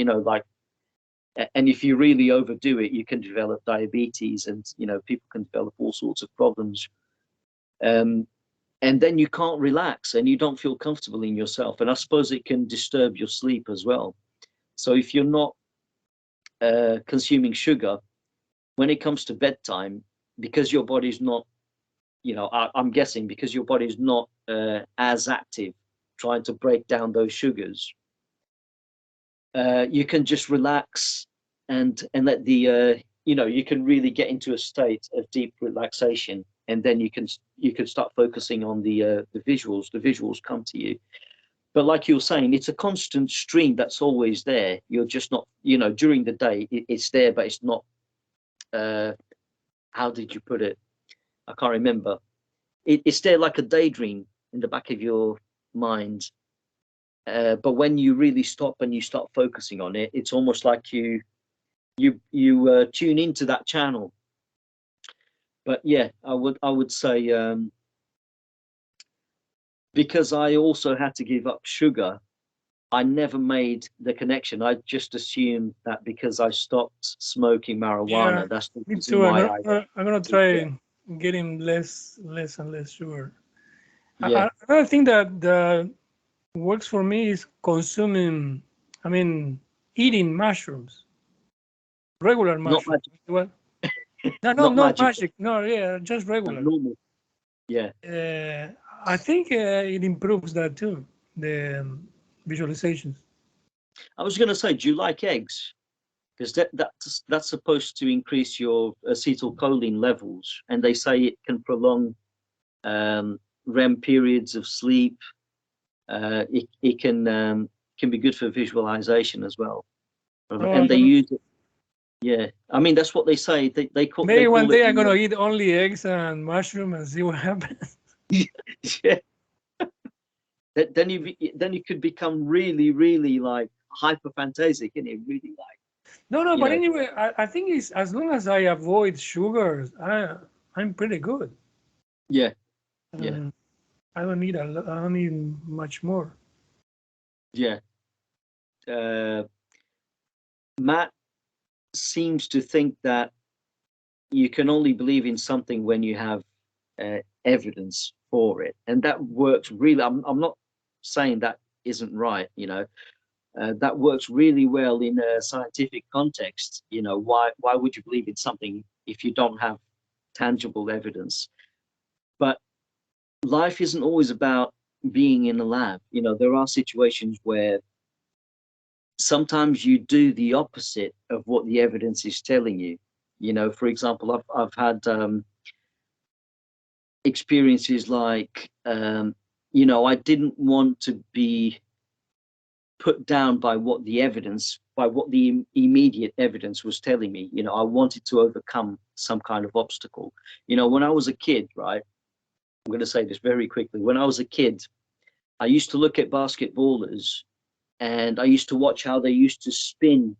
And if you really overdo it, you can develop diabetes, and people can develop all sorts of problems. And then you can't relax, and you don't feel comfortable in yourself. And I suppose it can disturb your sleep as well. So if you're not consuming sugar, when it comes to bedtime, because your body's not, I'm guessing because your body's not as active trying to break down those sugars, you can just relax and let the you can really get into a state of deep relaxation, and then you can start focusing on the visuals. The visuals come to you. But like you were saying, it's a constant stream that's always there. You're just not, during the day it's there, but it's not, how did you put it? I can't remember. It's there like a daydream in the back of your mind. But when you really stop and you start focusing on it, it's almost like you tune into that channel. But yeah, I would say, because I also had to give up sugar, I never made the connection. I just assumed that because I stopped smoking marijuana, Yeah, that's the me reason too. why I'm gonna try getting less and less sugar. yeah. Another thing that works for me is consuming. I mean, eating mushrooms, regular Not mushrooms. magic, Well, no, not not magical, magic. No, yeah, just regular. normal. Yeah. I think it improves that too. The visualizations. I was going to say, do you like eggs? because that's supposed to increase your acetylcholine levels, and they say it can prolong REM periods of sleep. It can be good for visualization as well, and they use it. Yeah, I mean that's what they say. They call. Maybe one day it, I'm gonna eat only eggs and mushroom and see what happens. Yeah. Then you could become really like hyperphantasic, and it really like. No, but anyway, I think it's as long as I avoid sugars, I'm pretty good. Yeah. I don't need I don't need much more. Yeah. Matt seems to think that you can only believe in something when you have evidence for it, and that works really. I'm not saying that isn't right, that works really well in a scientific context. Why would you believe in something if you don't have tangible evidence? But life isn't always about being in a lab. There are situations where sometimes you do the opposite of what the evidence is telling you. For example, I've had experiences like, I didn't want to be put down by what the immediate evidence was telling me. I wanted to overcome some kind of obstacle. When I was a kid, right? I'm going to say this very quickly. When I was a kid, I used to look at basketballers, and I used to watch how they used to spin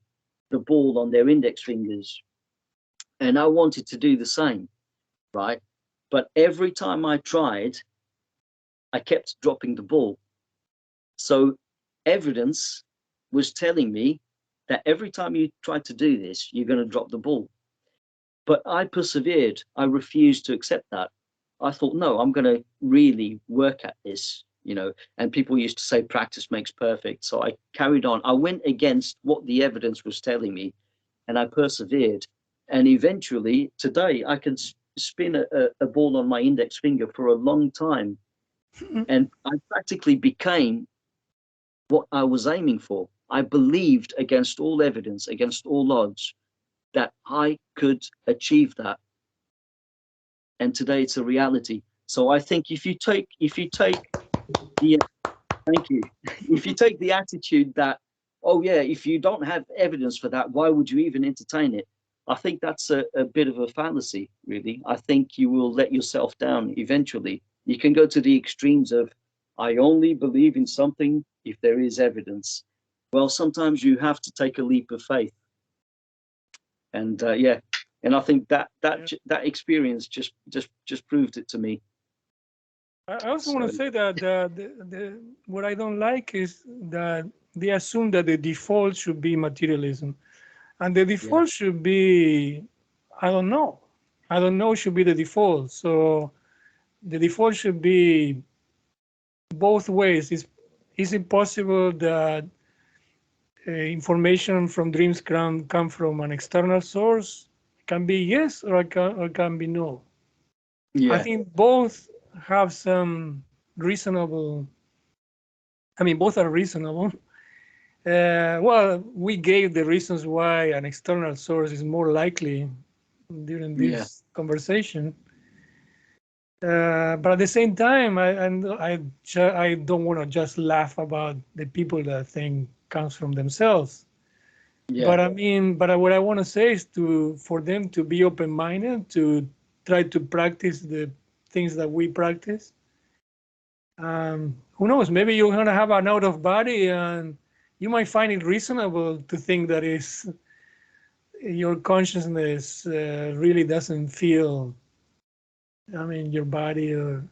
the ball on their index fingers. And I wanted to do the same, right? But every time I tried, I kept dropping the ball. So evidence was telling me that every time you try to do this, you're going to drop the ball. But I persevered. I refused to accept that. I thought, no, I'm going to really work at this, and people used to say practice makes perfect. So I carried on. I went against what the evidence was telling me, and I persevered. And eventually today I can spin a ball on my index finger for a long time. And I practically became what I was aiming for. I believed against all evidence, against all odds, that I could achieve that. And today it's a reality. So I think if you take the thank you. If you take the attitude that, oh yeah, if you don't have evidence for that, why would you even entertain it? I think that's a bit of a fallacy, really. I think you will let yourself down eventually. You can go to the extremes of, I only believe in something if there is evidence. Well, sometimes you have to take a leap of faith. And and I think that experience just proved it to me. I also want to say that what I don't like is that they assume that the default should be materialism, and the default should be, I don't know should be the default. So the default should be both ways. Is it possible that information from dreams can come from an external source? It can be yes, or it can be no. I think both have some reasonable. I mean, both are reasonable. Well, we gave the reasons why an external source is more likely during this conversation. But at the same time, I don't want to just laugh about the people that think comes from themselves. But I mean, what I want to say is for them to be open-minded, to try to practice the things that we practice. Who knows? Maybe you're gonna have an out of body, and you might find it reasonable to think that your consciousness really doesn't feel. I mean, your body, or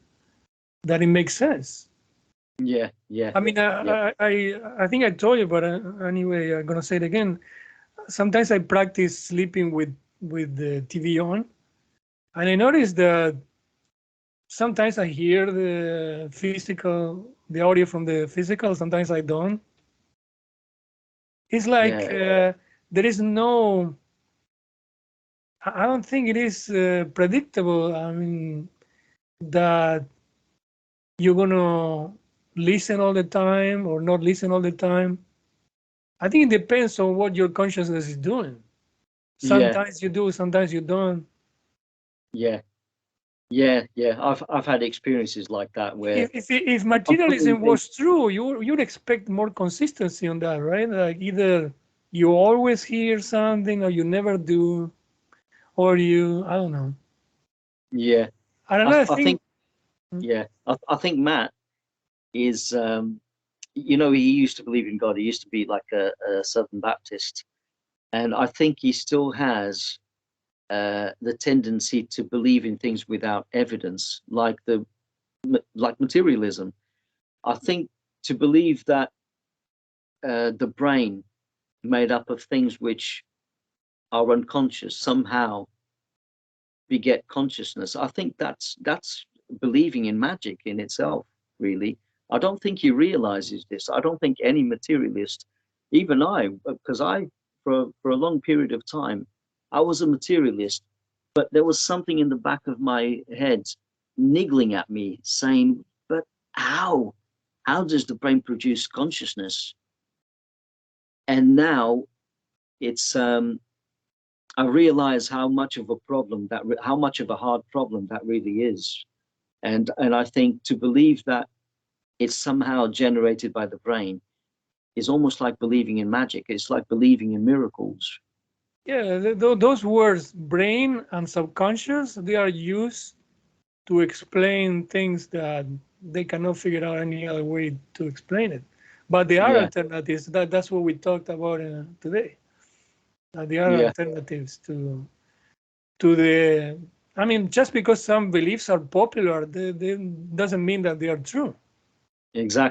that it makes sense. Yeah. I mean, I think I told you, but anyway, I'm gonna say it again. Sometimes I practice sleeping with the TV on, and I notice that sometimes I hear the audio from the physical. Sometimes I don't. It's like there is no. I don't think it is predictable. I mean, that you're gonna listen all the time or not listen all the time. I think it depends on what your consciousness is doing. Sometimes you do, sometimes you don't. Yeah. I've had experiences like that where If I'm putting materialism things. was true, you'd expect more consistency on that, right? Like either you always hear something or you never do, or I don't know. Yeah, And I, another I thing, think I think Matt is he used to believe in God. He used to be like a Southern Baptist, and I think he still has the tendency to believe in things without evidence, like materialism. I think to believe that the brain made up of things which are unconscious somehow beget consciousness. I think that's believing in magic in itself, really. I don't think he realizes this. I don't think any materialist, even I, because for a long period of time, I was a materialist, but there was something in the back of my head niggling at me saying, but how? How does the brain produce consciousness? And now it's I realize how much of a problem how much of a hard problem that really is, and I think to believe that it's somehow generated by the brain is almost like believing in magic. It's like believing in miracles. yeah, those words, brain and subconscious, they are used to explain things that they cannot figure out any other way to explain it. But there are Yeah, alternatives. That's what we talked about today. There are yeah, alternatives to the. I mean, just because some beliefs are popular, they doesn't mean that they are true,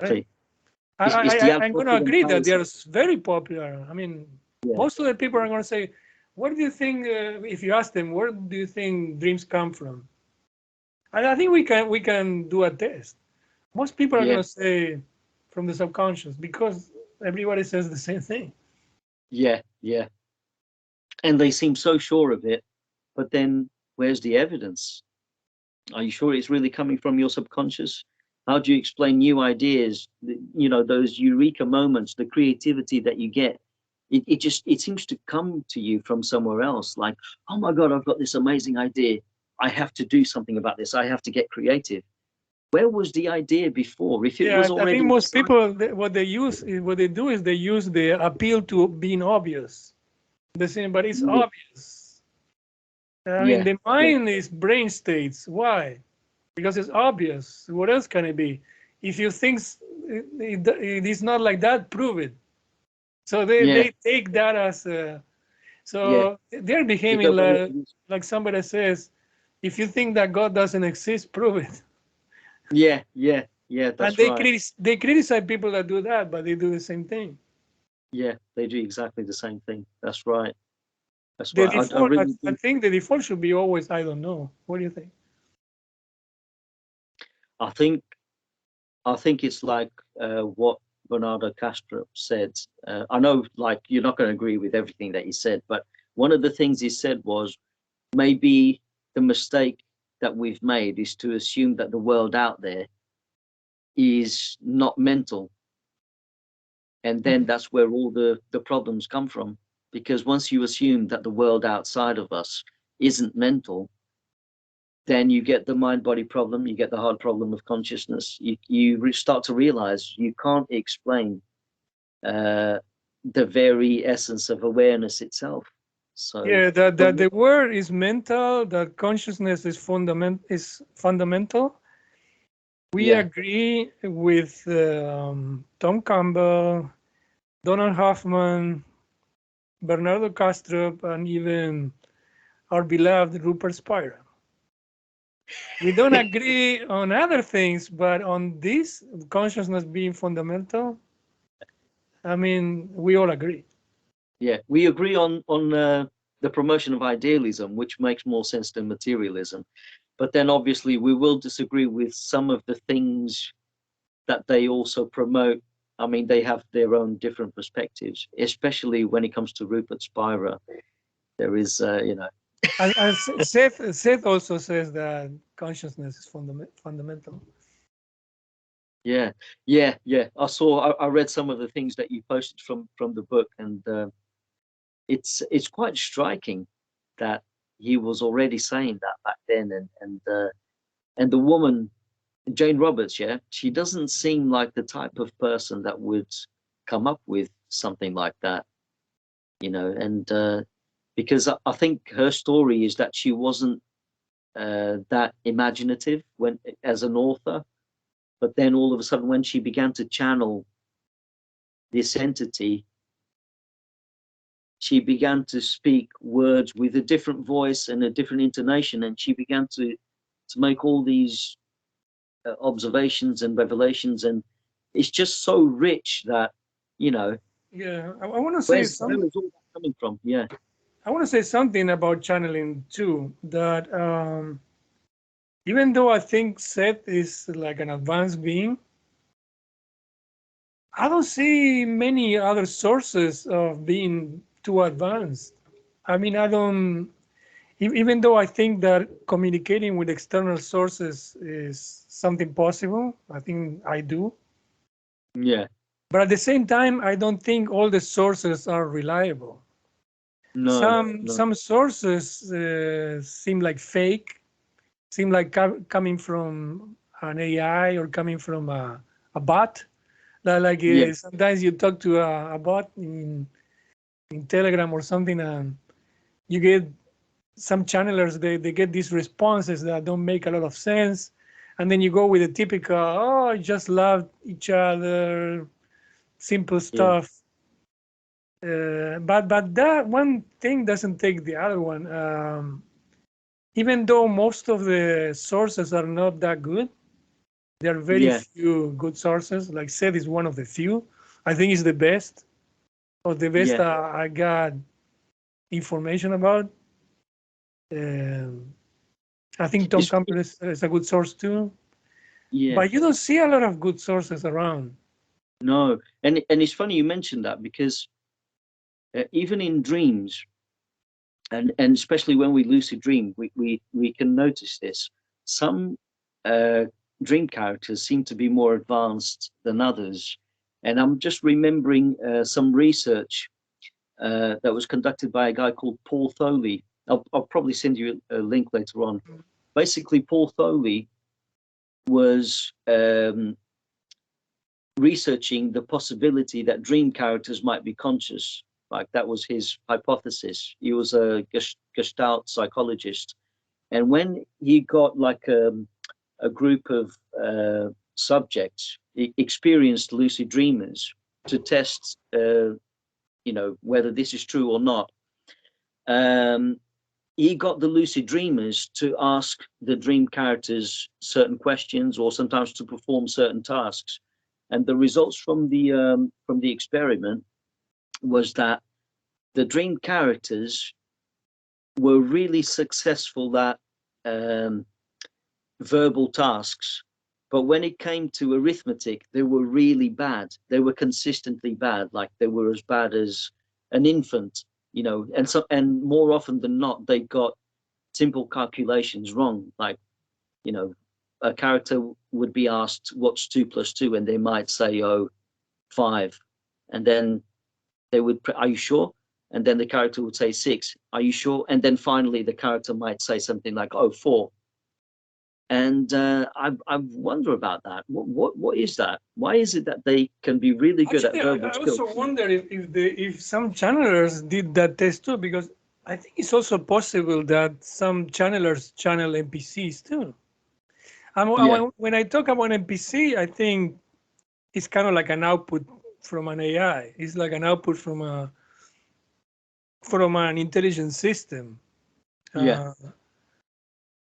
right? exactly. It's the I'm alpha going to hidden agree that they fallacy. are very popular. I mean, Yeah, most of the people are going to say, "What do you think?" If you ask them, "Where do you think dreams come from?" And I think we can do a test. Most people are yeah, going to say from the subconscious because everybody says the same thing. yeah. And they seem so sure of it, but then where's the evidence? Are you sure it's really coming from your subconscious? How do you explain new ideas? Those eureka moments, the creativity that you get. It seems to come to you from somewhere else. Like, oh my God, I've got this amazing idea. I have to do something about this. I have to get creative. Where was the idea before? If it Yeah, was I think already most inside. people what they do is they use the appeal to being obvious. The same, but it's Yeah, obvious. I mean, yeah, the yeah, mind is brain states. Why? Because it's obvious. What else can it be? If you think it is not like that, prove it. So yeah, they take that as yeah. so they're They behaving go by definition. like somebody says, if you think that God doesn't exist, prove it. Yeah. And That's right. they criticize people that do that, but they do the same thing. Yeah, they do exactly the same thing. That's right. That's The right. I default, really I do. think the default should be always, I don't know. What do you think? I think I think it's like what Bernardo Castro said. I know, like, you're not going to agree with everything that he said, but one of the things he said was maybe the mistake that we've made is to assume that the world out there is not mental, and then Mhm. that's where all the problems come from. Because once you assume that the world outside of us isn't mental, then you get the mind body problem, you get the hard problem of consciousness. You start to realize you can't explain uh, the very essence of awareness itself. So, Yeah, that, but that the word is mental, that consciousness is fundamental. We yeah, agree with Tom Campbell, Donald Hoffman, Bernardo Castro, and even our beloved Rupert Spira. We don't agree on other things, but on this consciousness being fundamental, I mean, we all agree. yeah, we agree on the promotion of idealism, which makes more sense than materialism. But then obviously we will disagree with some of the things that they also promote. I mean, they have their own different perspectives, especially when it comes to Rupert Spira. There is, As Seth also says that consciousness is fundamental. Yeah, yeah, yeah. I read some of the things that you posted from the book, and it's quite striking that he was already saying that back then, and the woman, Jane Roberts, yeah, she doesn't seem like the type of person that would come up with something like that, and because I think her story is that she wasn't that imaginative when as an author, but then all of a sudden when she began to channel this entity, she began to speak words with a different voice and a different intonation, and she began to make all these observations and revelations, and it's just so rich that Yeah, I want to say where is all that coming from? Yeah, I want to say something about channeling too. That even though I think Seth is like an advanced being, I don't see many other sources of being too advanced. I mean, I don't. Even though I think that communicating with external sources is something possible, I think I do. yeah, But at the same time, I don't think all the sources are reliable. no, no, Some sources seem like fake, seem like coming from an AI or coming from a bot. Like yeah, sometimes you talk to a bot in Telegram or something, and you get some channelers, they get these responses that don't make a lot of sense. And then you go with the typical, oh, just love each other, simple yeah, stuff. But that one thing doesn't take the other one. Even though most of the sources are not that good, there are very yeah, few good sources. Like said, is one of the few. I think it's the best, or the best yeah. I got information about. Um, I think Tom It's Campbell is a good source too. yeah, But you don't see a lot of good sources around. no, and it's funny you mentioned that because even in dreams, and especially when we lucid dream, we can notice this. Some uh, dream characters seem to be more advanced than others, and I'm just remembering some research that was conducted by a guy called Paul Tholey. I'll probably send you a link later on. Basically, Paul Tholey was researching the possibility that dream characters might be conscious. Like that was his hypothesis. He was a Gestalt psychologist, and when he got like a group of subjects, experienced lucid dreamers, to test, whether this is true or not, um, he got the lucid dreamers to ask the dream characters certain questions, or sometimes to perform certain tasks. And the results from the experiment was that the dream characters were really successful at verbal tasks, but when it came to arithmetic, they were really bad. They were consistently bad, like they were as bad as an infant, and more often than not, they got simple calculations wrong. Like, you know, a character would be asked, what's 2 plus 2? And they might say, oh, 5. And then they would, are you sure? And then the character would say 6. Are you sure? And then finally the character might say something like, oh, 4. And I wonder about that. What is that? Why is it that they can be really good at Actually, verbal I skills? also wonder if some channelers did that test too, because I think it's also possible that some channelers channel NPCs too. Yeah, When I talk about NPC, I think it's kind of like an output from an AI. It's like an output from an intelligent system. yeah,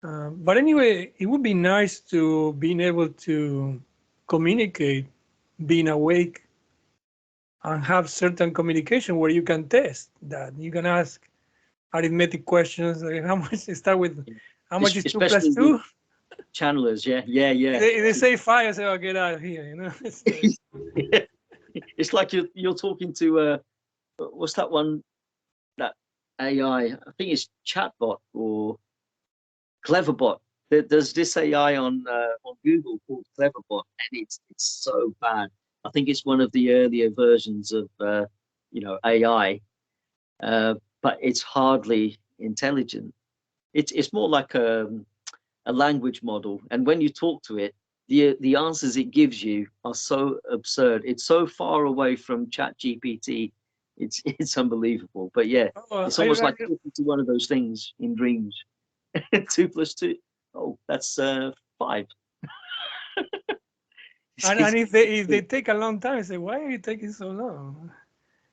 Uh, but anyway, it would be nice to being able to communicate, being awake, and have certain communication where you can test that. You can ask arithmetic questions. Like how much start with? How much is 2 plus especially with 2? channelers. Yeah, yeah, yeah. They say 5. I say, "Oh, get out of here!" You know. It's like, It's like you're talking to what's that one, that AI? I think it's chatbot or Cleverbot. There's this AI on Google called Cleverbot, and it's so bad. I think it's one of the earlier versions of AI, but it's hardly intelligent. It's more like a language model, and when you talk to it, the answers it gives you are so absurd. It's so far away from ChatGPT. It's unbelievable. But yeah, it's almost like talking to one of those things in dreams. 2 + 2. Oh, that's 5. And if they take a long time, I say, why are you taking so long?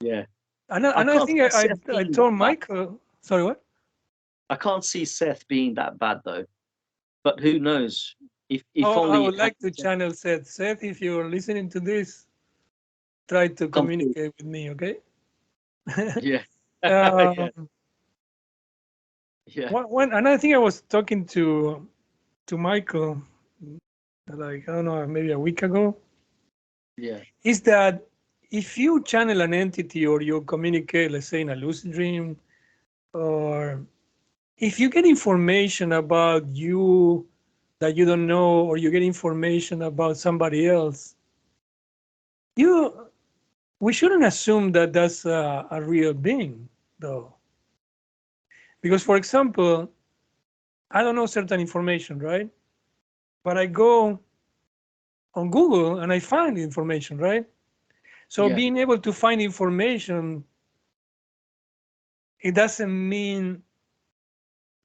Yeah. And I think I told Michael. Sorry, what? I can't see Seth being that bad though. But who knows? If I would like to channel Seth. Seth, if you're listening to this, try to communicate with me, okay? Yeah. Yeah. Yeah. And I think I was talking to Michael, like, I don't know, maybe a week ago. Yeah. Is that if you channel an entity or you communicate, let's say in a lucid dream, or if you get information about you that you don't know, or you get information about somebody else, we shouldn't assume that that's a real being, though. Because, for example, I don't know certain information, right? But I go on Google and I find the information, right? So being able to find information, it doesn't mean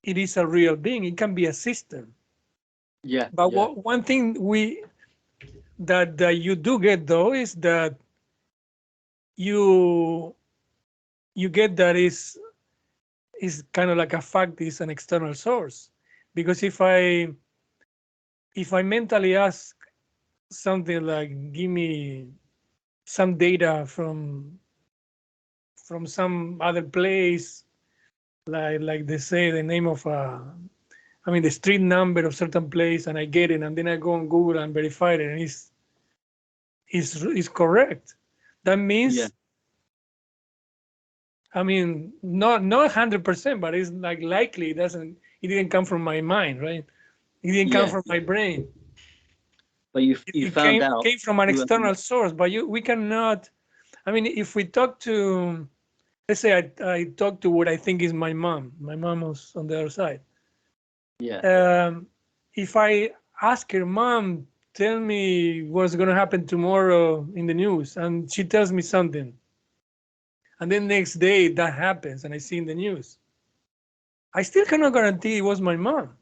it is a real being. It can be a system. Yeah. But one thing that you do get though is that you get that is kind of like a fact is an external source. Because if I mentally ask something like, give me some data from some other place, like they say the name of the street number of certain place, and I get it, and then I go on Google and verify it, and it's correct. That means, not 100%, but it's like likely it didn't come from my mind, right? It didn't come from my brain. But you found out came from an external source. But we cannot. If we talk to, let's say I talk to what I think is my mom. My mom was on the other side. Yeah. If I ask her, Mom, tell me what's going to happen tomorrow in the news, and she tells me something, and then next day that happens, and I see in the news, I still cannot guarantee it was my mom.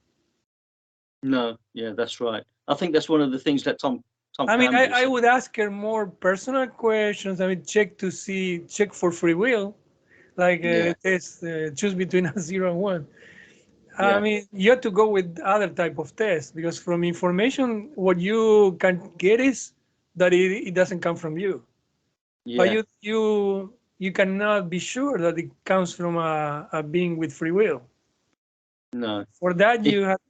No, yeah, that's right. I think that's one of the things that Tom I would ask her more personal questions. Check for free will, like test, choose between a 0 and 1. You have to go with other type of tests, because from information, what you can get is that it doesn't come from you. But you cannot be sure that it comes from a being with free will. No. For that, you have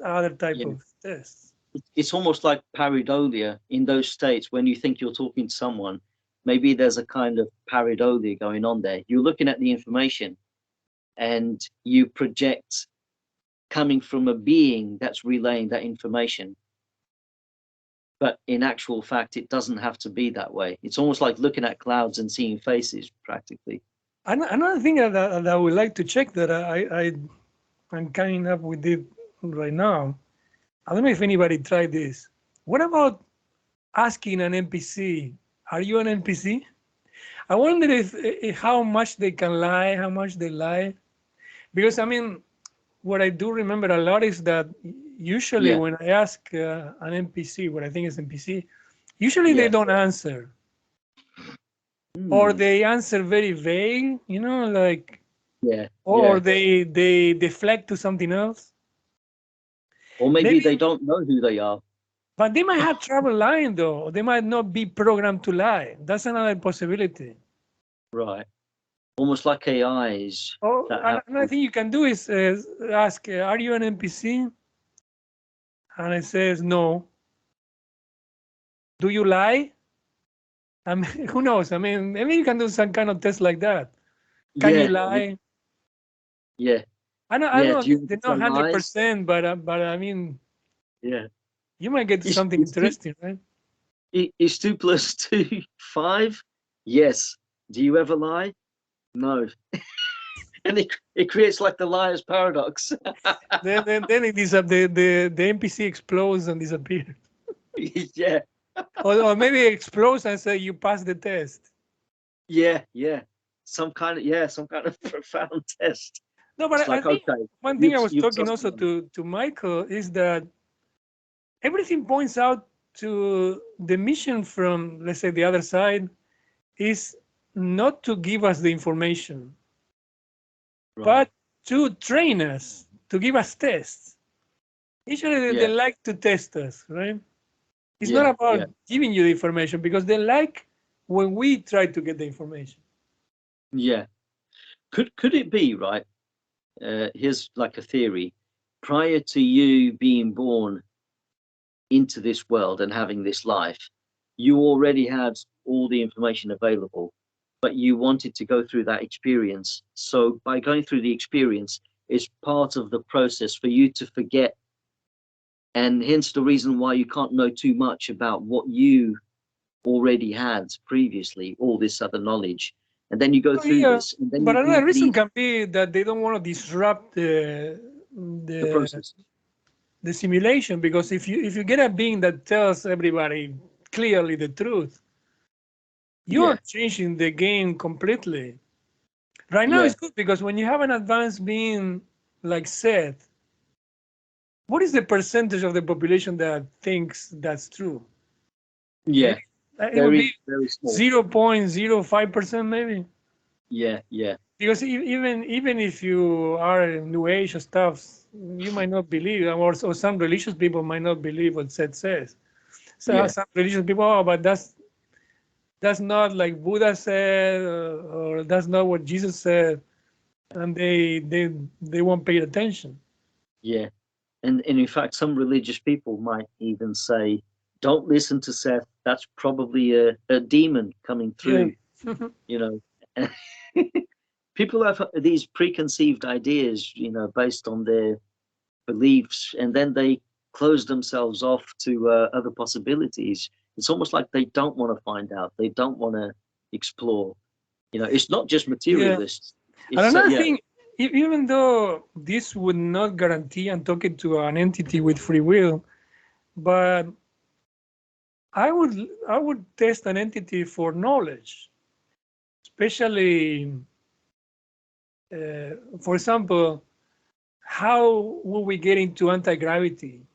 other type of tests. It's almost like pareidolia in those states when you think you're talking to someone. Maybe there's a kind of pareidolia going on there. You're looking at the information and you project coming from a being that's relaying that information. But in actual fact, it doesn't have to be that way. It's almost like looking at clouds and seeing faces, practically. Another thing that I would like to check, that I'm coming up with it right now. I don't know if anybody tried this. What about asking an NPC, are you an NPC? I wonder if how much they can lie, how much they lie. Because what I do remember a lot is that usually when I ask an NPC, what I think is NPC, usually they don't answer. Or they answer very vague, like, or they deflect to something else. Or maybe they don't know who they are. But they might have trouble lying, though. They might not be programmed to lie. That's another possibility. Right. Almost like AIs. Another thing you can do is ask, are you an NPC? And it says no. Do you lie? Who knows? Maybe you can do some kind of test like that. Can you lie? Yeah. I know, Yeah, do you they're not lies? 100%, but I mean, Yeah. you might get to Is, something is, two, interesting, right? is 2 plus 2 5? Yes. Do you ever lie? No. And it creates like the liar's paradox. Then it is the NPC explodes and disappears, Yeah. or maybe it explodes and say you passed the test. Yeah. Yeah. Some kind of profound test. No, It's but I like, think okay, one thing I was you've talking touched also me on it. to Michael is that everything points out to the mission from, let's say, the other side is not to give us the information, Right. but to train us, to give us tests. Usually they Yeah. like to test us, right? It's not Yeah. Yeah. about giving you the information because they like when we try to get the information. Yeah. Could it be, right? Here's like a theory. Prior to you being born into this world and having this life, you already had all the information available, but you wanted to go through that experience. So by going through the experience is part of the process for you to forget, and hence the reason why you can't know too much about what you already had previously, all this other knowledge. And then you go Oh, through yeah, this, and then but you another meet reason these can be that they don't want to disrupt the the process. the simulation, because if you get a being that tells everybody clearly the truth, you're Yeah, changing the game completely. Right now yeah, it's good because when you have an advanced being like Seth, what is the percentage of the population that thinks that's true? yeah. Maybe it would be Very, very small. 0.05%, maybe. Yeah, yeah, Because even if you are New Age or stuff, you might not believe, or some religious people might not believe what Seth says. So yeah, some religious people, oh, but that's not like Buddha said, or that's not what Jesus said, and they won't pay attention. yeah. And in fact, some religious people might even say, "Don't listen to Seth. That's probably a demon coming Yeah. through." You know, people have these preconceived ideas, based on their beliefs, and then they close themselves off to other possibilities. It's almost like they don't want to find out. They don't want to explore. It's not just Yeah. materialists. And It's another yeah, thing, even though this would not guarantee I'm talking to an entity with free will, but I would test an entity for knowledge, especially, for example, how will we get into anti-gravity?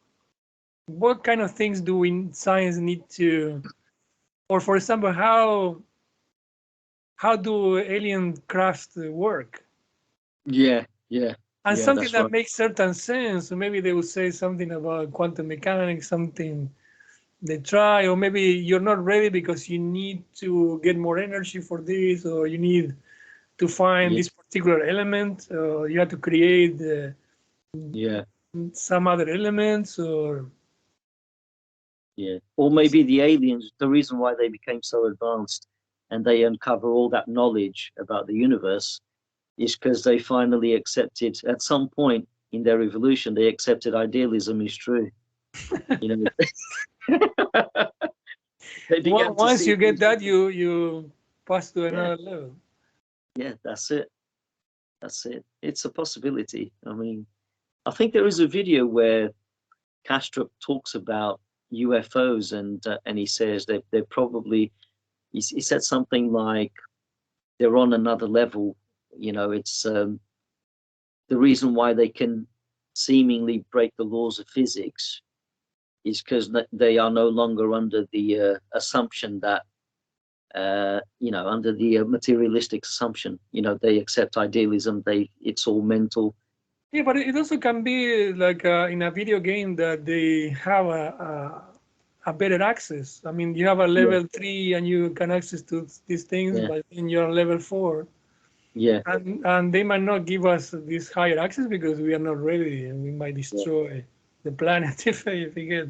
What kind of things do we in science need to, or for example, how do alien crafts work? yeah, yeah, And yeah. something That's that right. makes certain sense. So maybe they will say something about quantum mechanics, something they try, or maybe you're not ready because you need to get more energy for this, or you need to find Yeah, this particular element, or you have to create yeah, some other elements, or yeah. Or maybe the aliens. The reason why they became so advanced and they uncover all that knowledge about the universe is because they finally accepted, at some point in their evolution, they accepted idealism is true. You know, they began to once see you get things that, different. you pass to Yeah, another level. yeah, that's it. That's it. It's a possibility. I mean, I think there is a video where Castro talks about UFOs, and he says that they're probably, he said something like they're on another level. It's the reason why they can seemingly break the laws of physics is because they are no longer under the assumption that under the materialistic assumption. They accept idealism. It's all mental. Yeah, but it also can be like in a video game that they have a better access. I mean, you have a Yeah, level 3 and you can access to these things, yeah, but in your level 4, yeah, and they might not give us this higher access because we are not ready, and we might yeah. destroy the planet if we get.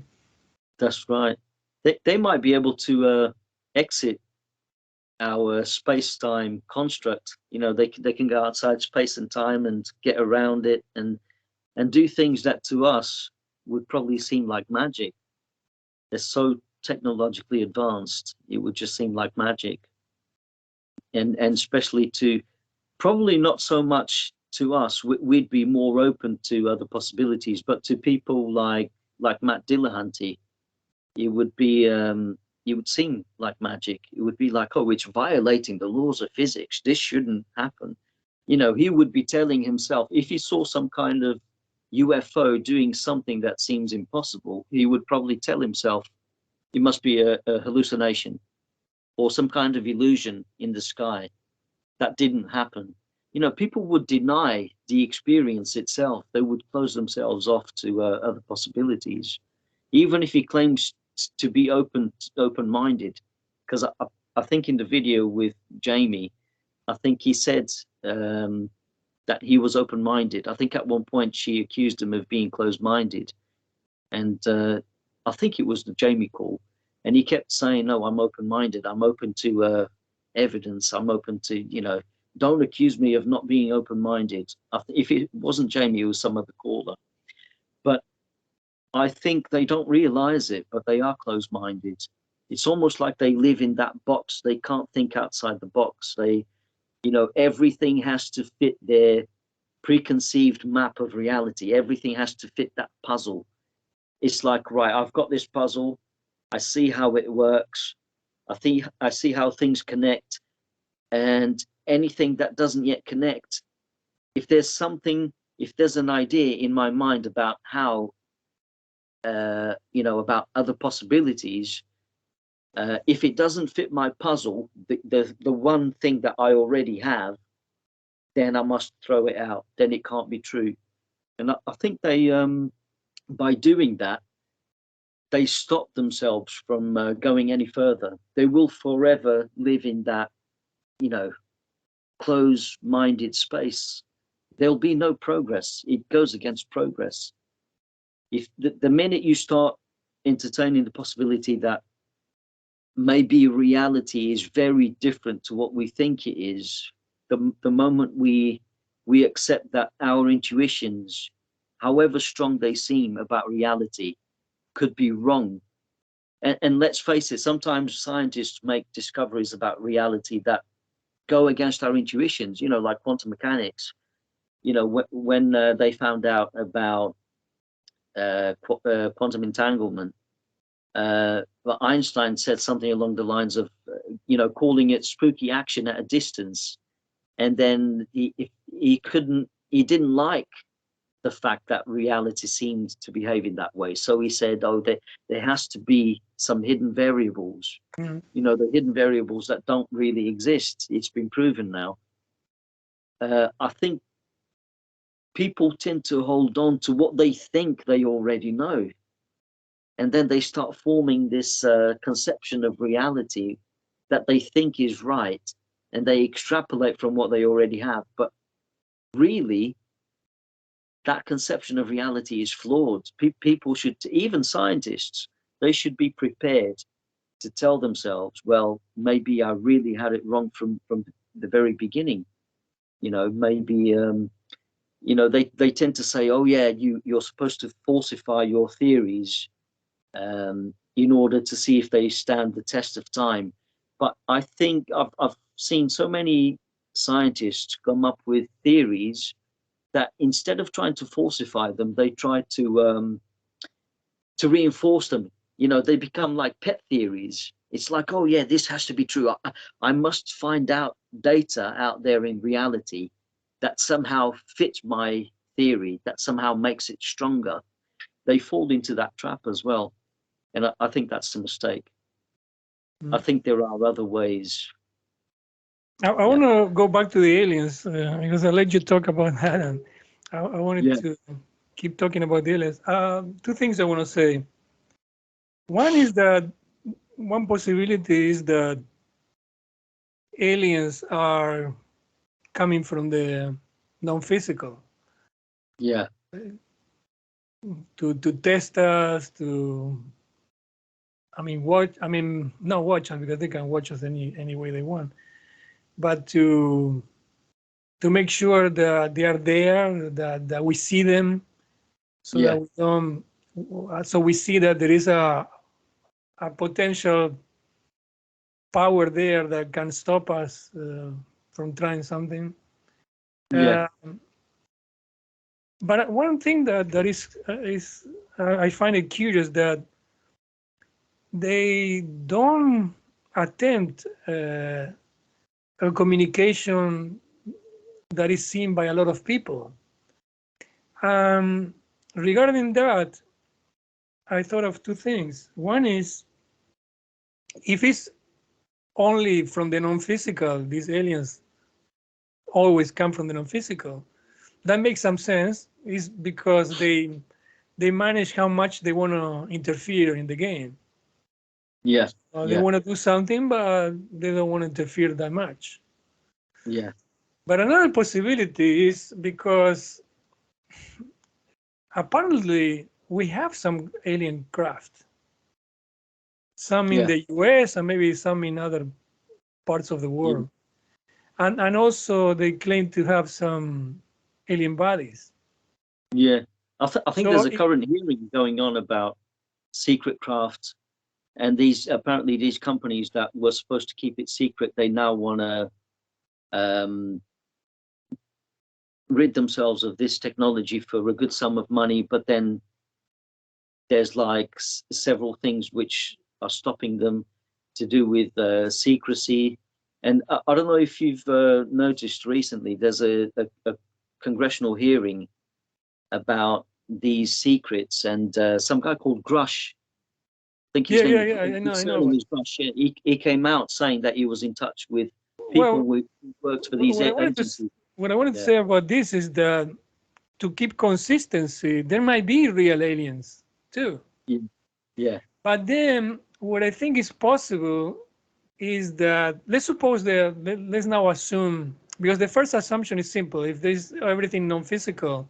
That's right. They might be able to exit our space-time construct. You know, they can go outside space and time and get around it and do things that to us would probably seem like magic. They're so technologically advanced, it would just seem like magic. And especially to, probably not so much to us, we'd be more open to other possibilities, but to people like Matt Dillahunty, it would be, it would seem like magic. It would be like, oh, it's violating the laws of physics. This shouldn't happen. You know, he would be telling himself, if he saw some kind of UFO doing something that seems impossible, he would probably tell himself it must be a hallucination or some kind of illusion in the sky. That didn't happen. You know, people would deny the experience itself. They would close themselves off to other possibilities, even if he claims to be open-minded. Because I think in the video with Jamie, I think he said that he was open-minded. I think at one point she accused him of being closed-minded, and I think it was the Jamie call, and he kept saying, no, I'm open-minded, I'm open to evidence, I'm open to, you know, don't accuse me of not being open-minded. If it wasn't Jamie, it was some other caller. But I think they don't realize it, but they are closed-minded. It's almost like they live in that box. They can't think outside the box. They, you know, everything has to fit their preconceived map of reality. Everything has to fit that puzzle. It's like, right, I've got this puzzle. I see how it works. I see how things connect, and anything that doesn't yet connect, if there's an idea in my mind about how, you know, about other possibilities, if it doesn't fit my puzzle, the one thing that I already have, then I must throw it out. Then it can't be true. And I think they, by doing that, they stop themselves from going any further. They will forever live in that, you know, closed-minded space. There'll be no progress. It goes against progress. If the minute you start entertaining the possibility that maybe reality is very different to what we think it is, the moment we accept that our intuitions, however strong they seem about reality, could be wrong. And let's face it, sometimes scientists make discoveries about reality that go against our intuitions, you know, like quantum mechanics. You know, when they found out about quantum entanglement, but Einstein said something along the lines of, you know, calling it spooky action at a distance. And then he didn't like the fact that reality seemed to behave in that way. So he said, oh, there has to be some hidden variables, you know, the hidden variables that don't really exist. It's been proven now. I think people tend to hold on to what they think they already know. And then they start forming this conception of reality that they think is right. And they extrapolate from what they already have. But really, that conception of reality is flawed. People should, even scientists, they should be prepared to tell themselves, well, maybe I really had it wrong from the very beginning. You know, maybe, you know, they tend to say, oh yeah, you're supposed to falsify your theories in order to see if they stand the test of time. But I think I've seen so many scientists come up with theories that instead of trying to falsify them, they try to reinforce them. You know, they become like pet theories. It's like, oh yeah, this has to be true. I must find out data out there in reality that somehow fits my theory, that somehow makes it stronger. They fall into that trap as well. And I think that's a mistake. I think there are other ways. I want to go back to the aliens because I let you talk about that, and I wanted to keep talking about the aliens. Two things I want to say. One is that one possibility is that aliens are coming from the non-physical. Yeah. To test us, to not watch us because they can watch us any way they want, but to make sure that they are there, that we see them, so that we don't, so we see that there is a potential power there that can stop us from trying something. But one thing that is I find it curious that they don't attempt a communication that is seen by a lot of people. Regarding that, I thought of two things. One is, if it's only from the non-physical, these aliens always come from the non-physical, that makes some sense. Is because they manage how much they want to interfere in the game. Yes. They want to do something, but they don't want to interfere that much. Yeah. But another possibility is because apparently we have some alien craft, some in the US and maybe some in other parts of the world. And also they claim to have some alien bodies. Yeah. I think there's a current hearing going on about secret craft, and apparently these companies that were supposed to keep it secret, they now want to rid themselves of this technology for a good sum of money, but then there's like several things which are stopping them to do with secrecy. And I don't know if you've noticed recently, there's a congressional hearing about these secrets, and some guy called Grush, I think his name, I know. Is Grush. Yeah, he came out saying that he was in touch with people who worked for these agencies. What I wanted to say about this is that to keep consistency, there might be real aliens too. Yeah. But then what I think is possible is that, let's suppose that, let's now assume, because the first assumption is simple, if there's everything non-physical,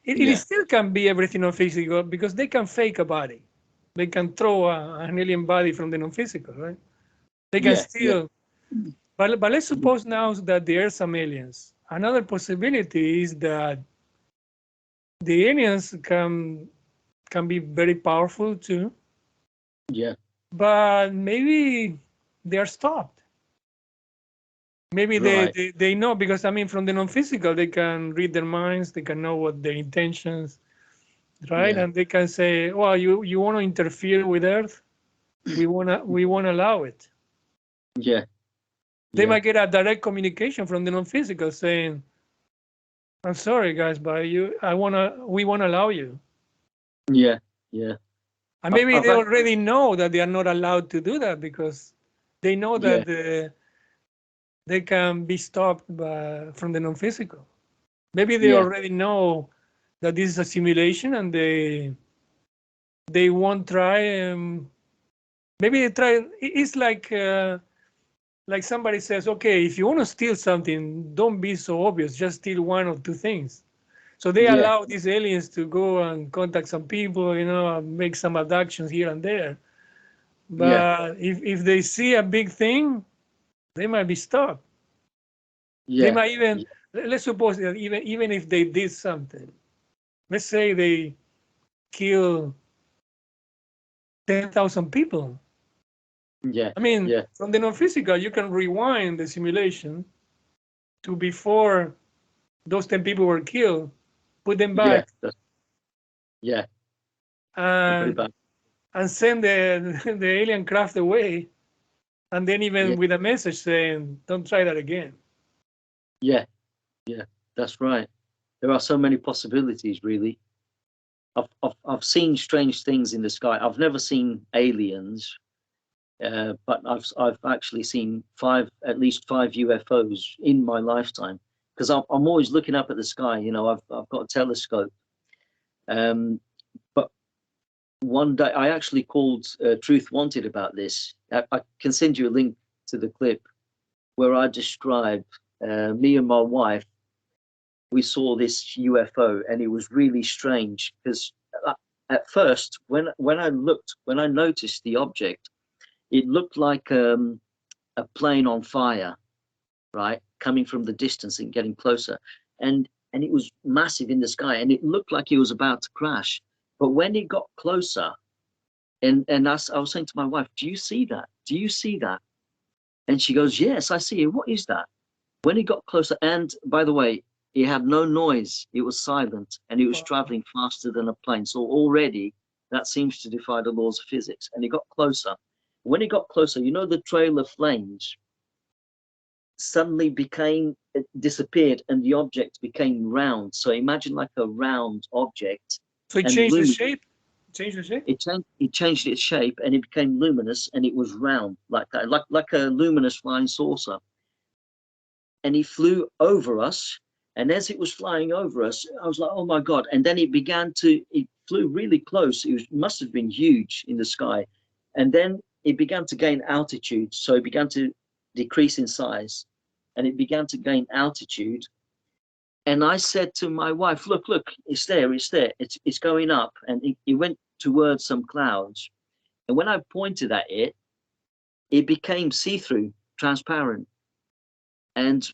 it still can be everything non-physical because they can fake a body. They can throw an alien body from the non-physical, right? They can still, but let's suppose now that there are some aliens. Another possibility is that the aliens can be very powerful too. Yeah. But maybe they are stopped. Maybe they know, because from the non-physical, they can read their minds, they can know what their intentions, right? And they can say, well, you want to interfere with Earth? We wanna allow it. Yeah. They might get a direct communication from the non-physical saying, I'm sorry guys, but we wanna allow you. Yeah. Yeah. And maybe they already know that they are not allowed to do that because they know that they can be stopped from the non-physical. Maybe they already know that this is a simulation and they won't try. Maybe they try. It's like somebody says, okay, if you want to steal something, don't be so obvious. Just steal one or two things. So they allow these aliens to go and contact some people, make some abductions here and there. But if they see a big thing, they might be stopped. They might even, let's suppose that even if they did something, let's say they kill 10,000 people. From the non-physical, you can rewind the simulation to before those 10 people were killed, put them back. And send the alien craft away, and then even with a message saying, don't try that again. Yeah, that's right. There are so many possibilities, really. I've seen strange things in the sky. I've never seen aliens, but I've actually seen at least five UFOs in my lifetime, because I'm always looking up at the sky. I've got a telescope. But one day I actually called Truth Wanted about this. I can send you a link to the clip where I describe me and my wife. We saw this UFO, and it was really strange because at first, when I noticed the object, it looked like a plane on fire, right, coming from the distance and getting closer, and it was massive in the sky, and it looked like it was about to crash. But when it got closer, and I was saying to my wife, "Do you see that? Do you see that?" And she goes, "Yes, I see it. What is that?" When it got closer, and by the way, it had no noise. It was silent, and it was traveling faster than a plane. So already that seems to defy the laws of physics. And it got closer. When it got closer, you know, the trail of flames suddenly disappeared, and the object became round. So imagine like a round object. So it changed the shape. Changed the shape. It changed its shape, and it became luminous, and it was round like that, like a luminous flying saucer. And he flew over us, and as it was flying over us, I was like, "Oh my God!" And then it flew really close. Must have been huge in the sky, and then it began to gain altitude. So it began to decrease in size, and it began to gain altitude. And I said to my wife, look, it's there, it's going up. And it went towards some clouds. And when I pointed at it, it became see-through, transparent. And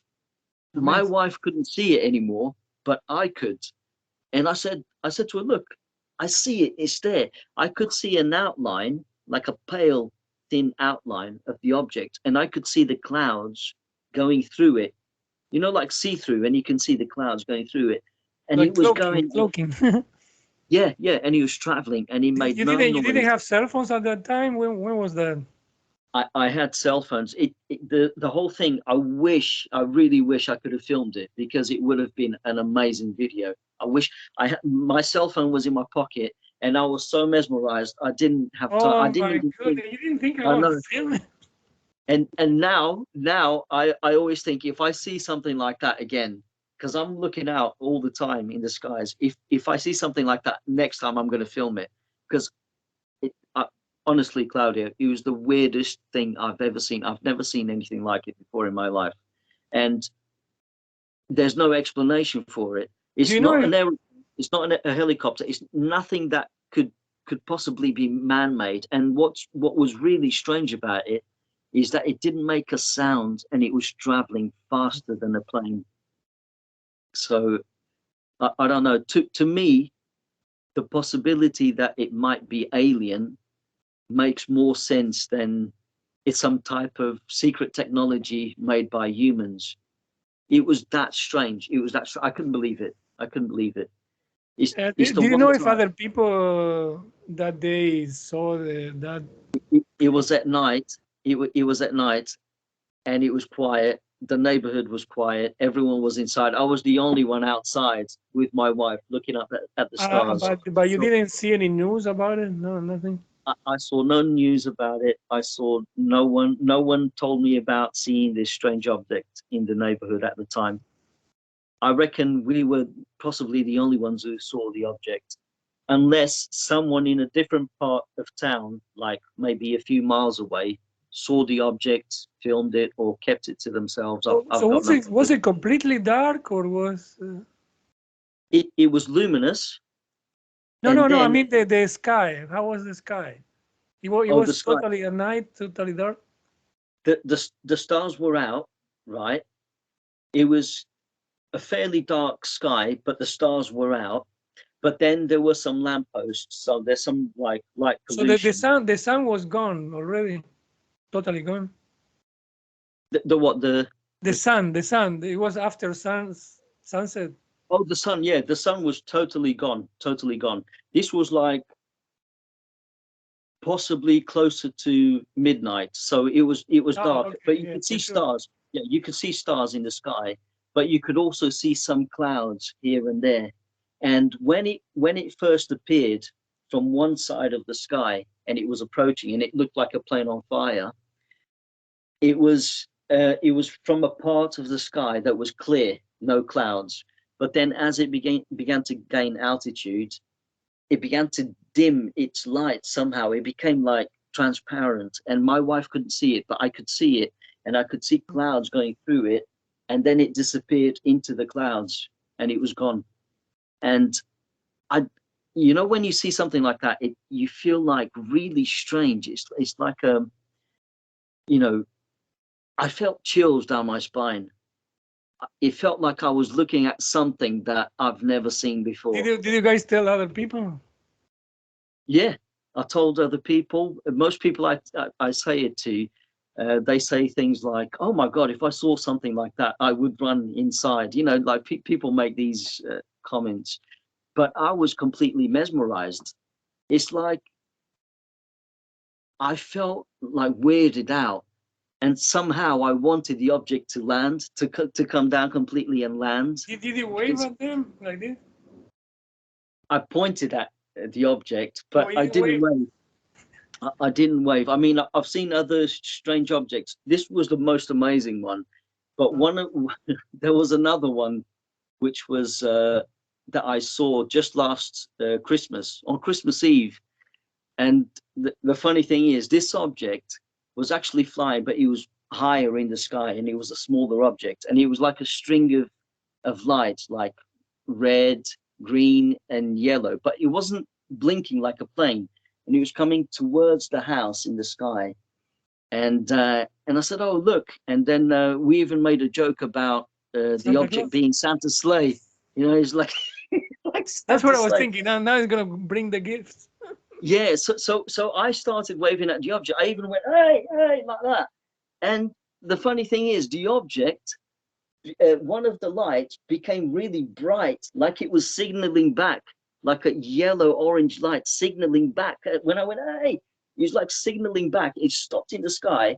my wife couldn't see it anymore, but I could. And I said to her, "Look, I see it, it's there." I could see an outline, like a pale, thin outline of the object, and I could see the clouds going through it. You know, like see-through, and you can see the clouds going through it. And like it was cloaking. Yeah, and he was traveling, and he made no noise. You didn't have cell phones at that time? When was that? I had cell phones. The whole thing, I really wish I could have filmed it, because it would have been an amazing video. I wish my cell phone was in my pocket, and I was so mesmerized. I didn't have time. Oh I didn't my even God, you didn't think about filming? And now I always think, if I see something like that again, because I'm looking out all the time in the skies, if I see something like that next time, I'm going to film it, because honestly, Claudio, it was the weirdest thing I've ever seen. I've never seen anything like it before in my life, and there's no explanation for it. It's not a helicopter. It's nothing that could possibly be man-made. And what was really strange about it is that it didn't make a sound, and it was traveling faster than a plane. So I don't know. To me, the possibility that it might be alien makes more sense than it's some type of secret technology made by humans. It was that strange. I couldn't believe it. Do you know if other people that they saw that? It was at night. It was at night, and it was quiet. The neighborhood was quiet. Everyone was inside. I was the only one outside with my wife, looking up at the stars. But you didn't see any news about it? No, nothing. I saw no news about it. I saw no one told me about seeing this strange object in the neighborhood at the time. I reckon we were possibly the only ones who saw the object, unless someone in a different part of town, like maybe a few miles away, saw the object, filmed it, or kept it to themselves. Was it completely dark, or was it was luminous? No. I mean the sky. How was the sky? It was totally at night, totally dark. The stars were out, right? It was a fairly dark sky, but the stars were out. But then there were some lampposts, so there's some light pollution. So the sun was gone already, totally gone. The sun. It was after sunset. Oh, the sun. Yeah, the sun was totally gone. This was like possibly closer to midnight, so it was dark. Okay, but you could see stars. Yeah, you could see stars in the sky, but you could also see some clouds here and there. And when it first appeared from one side of the sky, and it was approaching, and it looked like a plane on fire, it was from a part of the sky that was clear, no clouds. But then as it began to gain altitude, it began to dim its light somehow. It became like transparent, and my wife couldn't see it, but I could see it, and I could see clouds going through it, and then it disappeared into the clouds, and it was gone. And you know, when you see something like that, you feel like really strange. It's like you know, I felt chills down my spine. It felt like I was looking at something that I've never seen before. Did you guys tell other people? Yeah, I told other people. Most people I say it to, they say things like, "Oh my God, if I saw something like that, I would run inside." You know, like people make these comments, but I was completely mesmerized. It's like I felt like weirded out, and somehow I wanted the object to land, to come down completely and land. Did you wave at them like this? I pointed at the object, but you I didn't didn't wave. I didn't wave. I mean, I've seen other strange objects. This was the most amazing one, but there was another one, which was that I saw just last Christmas, on Christmas Eve. And the funny thing is, this object was actually flying, but it was higher in the sky, and it was a smaller object, and it was like a string of lights, like red, green, and yellow, but it wasn't blinking like a plane, and it was coming towards the house in the sky. And I said, "Oh, look!" And then we even made a joke about the object being Santa's sleigh. You know, it's like like Santa's That's what I was sleigh. thinking. Now it's gonna bring the gifts. Yeah, so I started waving at the object. I even went, "Hey, hey," like that. And the funny thing is, the object, one of the lights became really bright, like it was signaling back, like a yellow-orange light signaling back. When I went, "Hey," it was like signaling back. It stopped in the sky,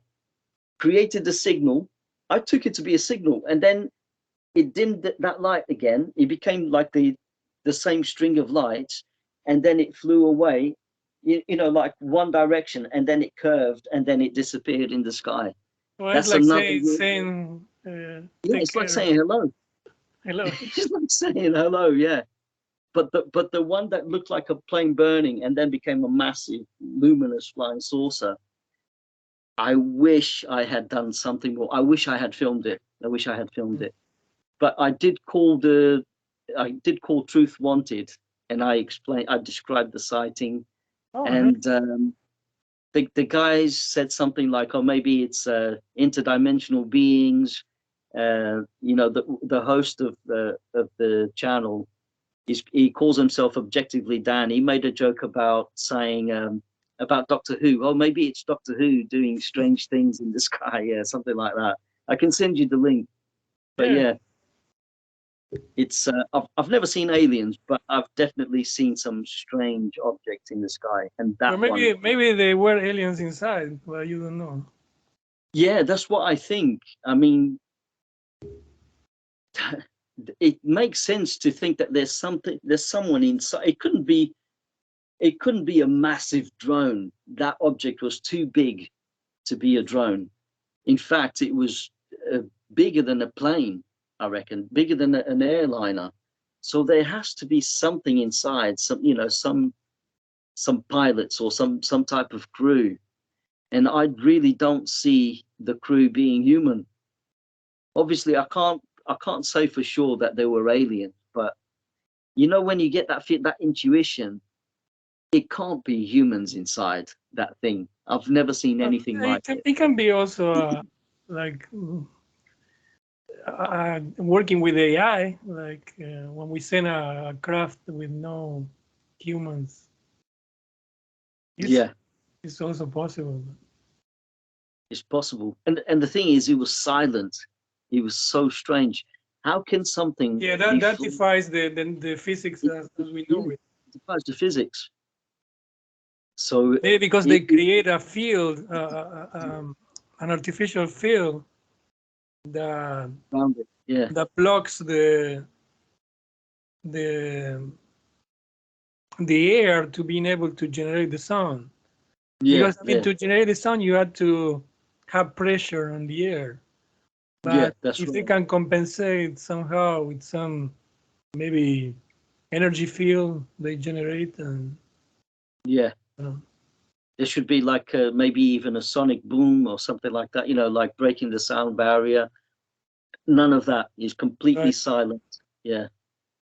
created the signal. I took it to be a signal, and then it dimmed that light again. It became like the same string of lights, and then it flew away. You know, like one direction, and then it curved, and then it disappeared in the sky. Well, That's it's like another saying yeah, it's like saying hello. hello. It's like saying hello, yeah. But the one that looked like a plane burning and then became a massive luminous flying saucer, I wish I had done something more. I wish I had filmed it. I wish I had filmed it. But I did call Truth Wanted, and I described the sighting. Oh, And the guys said something like, "Oh, maybe it's interdimensional beings." You know, the host of the channel, he calls himself Objectively Dan. He made a joke about saying about Doctor Who. Oh, maybe it's Doctor Who doing strange things in the sky. Yeah, something like that. I can send you the link. But yeah, it's I've never seen aliens, but I've definitely seen some strange objects in the sky, and that or maybe they were aliens inside, but you don't know. Yeah, that's what I think. I mean, it makes sense to think that there's someone inside. It couldn't be a massive drone. That object was too big to be a drone. In fact, it was bigger than a plane, I reckon, bigger than an airliner. So there has to be something inside, some pilots or some type of crew. And I really don't see the crew being human. Obviously, I can't say for sure that they were aliens, but you know, when you get that intuition, it can't be humans inside that thing. I've never seen anything like it. It can be also like working with AI, like when we send a craft with no humans. It's also possible. It's possible. And the thing is, it was silent. It was so strange. How can something... Yeah, that defies the physics as we know it. It defies the physics. So maybe because they create a field, an artificial field that blocks the air to being able to generate the sound. Because to generate the sound, you had to have pressure on the air. But if they can compensate somehow with some maybe energy field they generate, and there should be like maybe even a sonic boom or something like that, you know, like breaking the sound barrier. None of that is completely silent. Yeah.